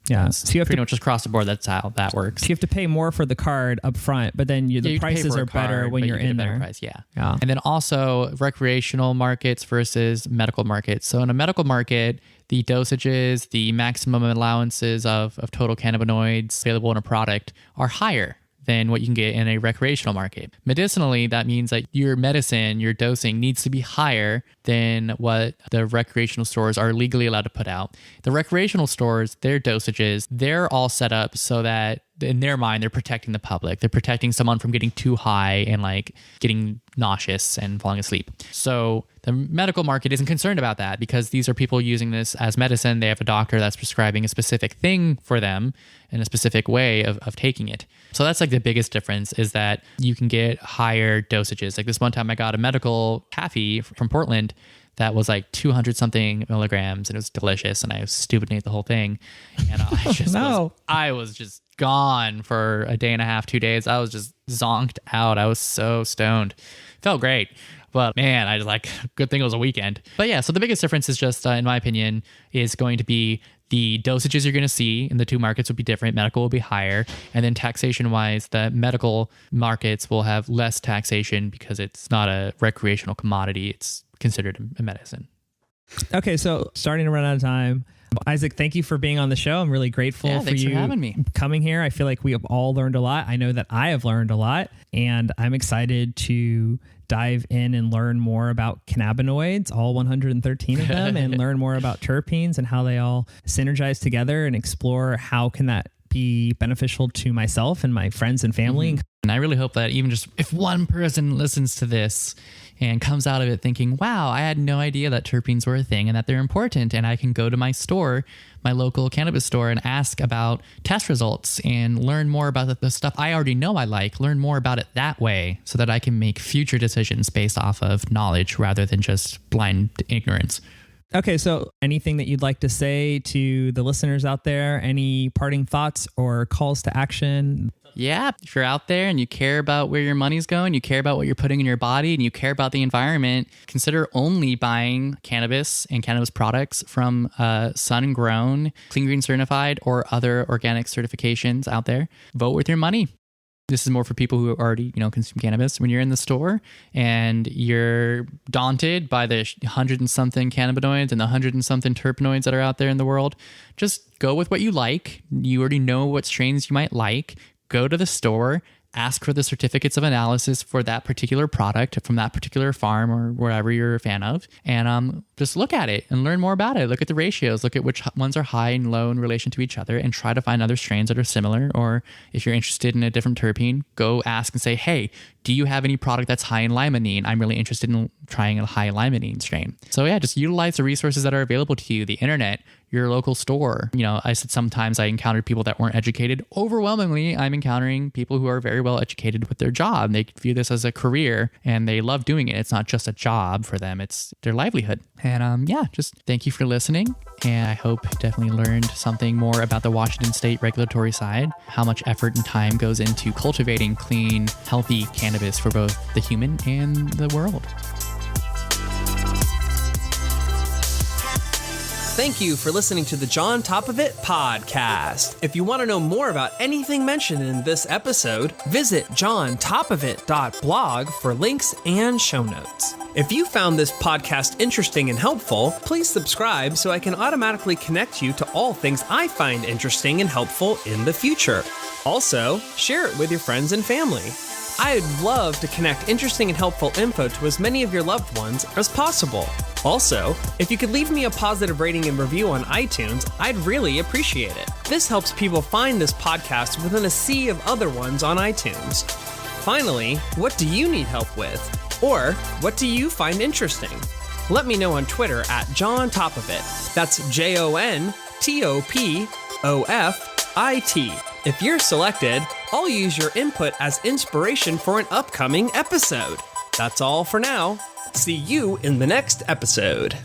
Yeah, so you have pretty much just across the board. That's how that works. So you have to pay more for the card up front, but then the prices are better when you're in there. Price, yeah. And then also recreational markets versus medical markets. So in a medical market, the dosages, the maximum allowances of total cannabinoids available in a product are higher than what you can get in a recreational market. Medicinally, that means that your medicine, your dosing needs to be higher than what the recreational stores are legally allowed to put out. The recreational stores, their dosages, they're all set up so that in their mind, they're protecting the public. They're protecting someone from getting too high and like getting nauseous and falling asleep. So the medical market isn't concerned about that because these are people using this as medicine. They have a doctor that's prescribing a specific thing for them in a specific way of taking it. So that's like the biggest difference is that you can get higher dosages. Like this one time I got a medical taffy from Portland that was like 200 something milligrams and it was delicious and I stupidly ate the whole thing. And I was just gone for a day and a half, 2 days. I was just zonked out. I was so stoned. Felt great. But man, I just like, good thing it was a weekend. But yeah, so the biggest difference is just, in my opinion, is going to be the dosages you're going to see in the two markets will be different. Medical will be higher. And then taxation wise, the medical markets will have less taxation because it's not a recreational commodity. It's considered a medicine. Okay, so starting to run out of time. Izaak, thank you for being on the show. I'm really grateful for you having me. Coming here. I feel like we have all learned a lot. I know that I have learned a lot, and I'm excited to dive in and learn more about cannabinoids, all 113 of them, and learn more about terpenes and how they all synergize together and explore how can that be beneficial to myself and my friends and family. And I really hope that even just if one person listens to this and comes out of it thinking, wow, I had no idea that terpenes were a thing and that they're important. And I can go to my store, my local cannabis store, and ask about test results and learn more about the stuff I already know I like, learn more about it that way so that I can make future decisions based off of knowledge rather than just blind ignorance. Okay, so anything that you'd like to say to the listeners out there? Any parting thoughts or calls to action? Yeah, if you're out there and you care about where your money's going, you care about what you're putting in your body, and you care about the environment, consider only buying cannabis and cannabis products from sun-grown, clean green certified, or other organic certifications out there. Vote with your money. This is more for people who already, consume cannabis. When you're in the store and you're daunted by the 100 and something cannabinoids and the 100 and something terpenoids that are out there in the world, just go with what you like. You already know what strains you might like. Go to the store, ask for the certificates of analysis for that particular product from that particular farm or wherever you're a fan of, and just look at it and learn more about it. Look at the ratios, look at which ones are high and low in relation to each other, and try to find other strains that are similar. Or if you're interested in a different terpene, go ask and say, hey, do you have any product that's high in limonene? I'm really interested in trying a high limonene strain. So yeah, just utilize the resources that are available to you, the internet, your local store. I said sometimes I encountered people that weren't educated. Overwhelmingly, I'm encountering people who are very well educated with their job. They view this as a career and they love doing it. It's not just a job for them. It's their livelihood. And just thank you for listening. And I hope you definitely learned something more about the Washington State regulatory side, how much effort and time goes into cultivating clean, healthy cannabis for both the human and the world. Thank you for listening to the John Top of It podcast. If you want to know more about anything mentioned in this episode, visit johntopofit.blog for links and show notes. If you found this podcast interesting and helpful, please subscribe so I can automatically connect you to all things I find interesting and helpful in the future. Also, share it with your friends and family. I'd love to connect interesting and helpful info to as many of your loved ones as possible. Also, if you could leave me a positive rating and review on iTunes, I'd really appreciate it. This helps people find this podcast within a sea of other ones on iTunes. Finally, what do you need help with? Or what do you find interesting? Let me know on Twitter at JohnTopofit. That's JONTOPOFIT. If you're selected, I'll use your input as inspiration for an upcoming episode. That's all for now. See you in the next episode.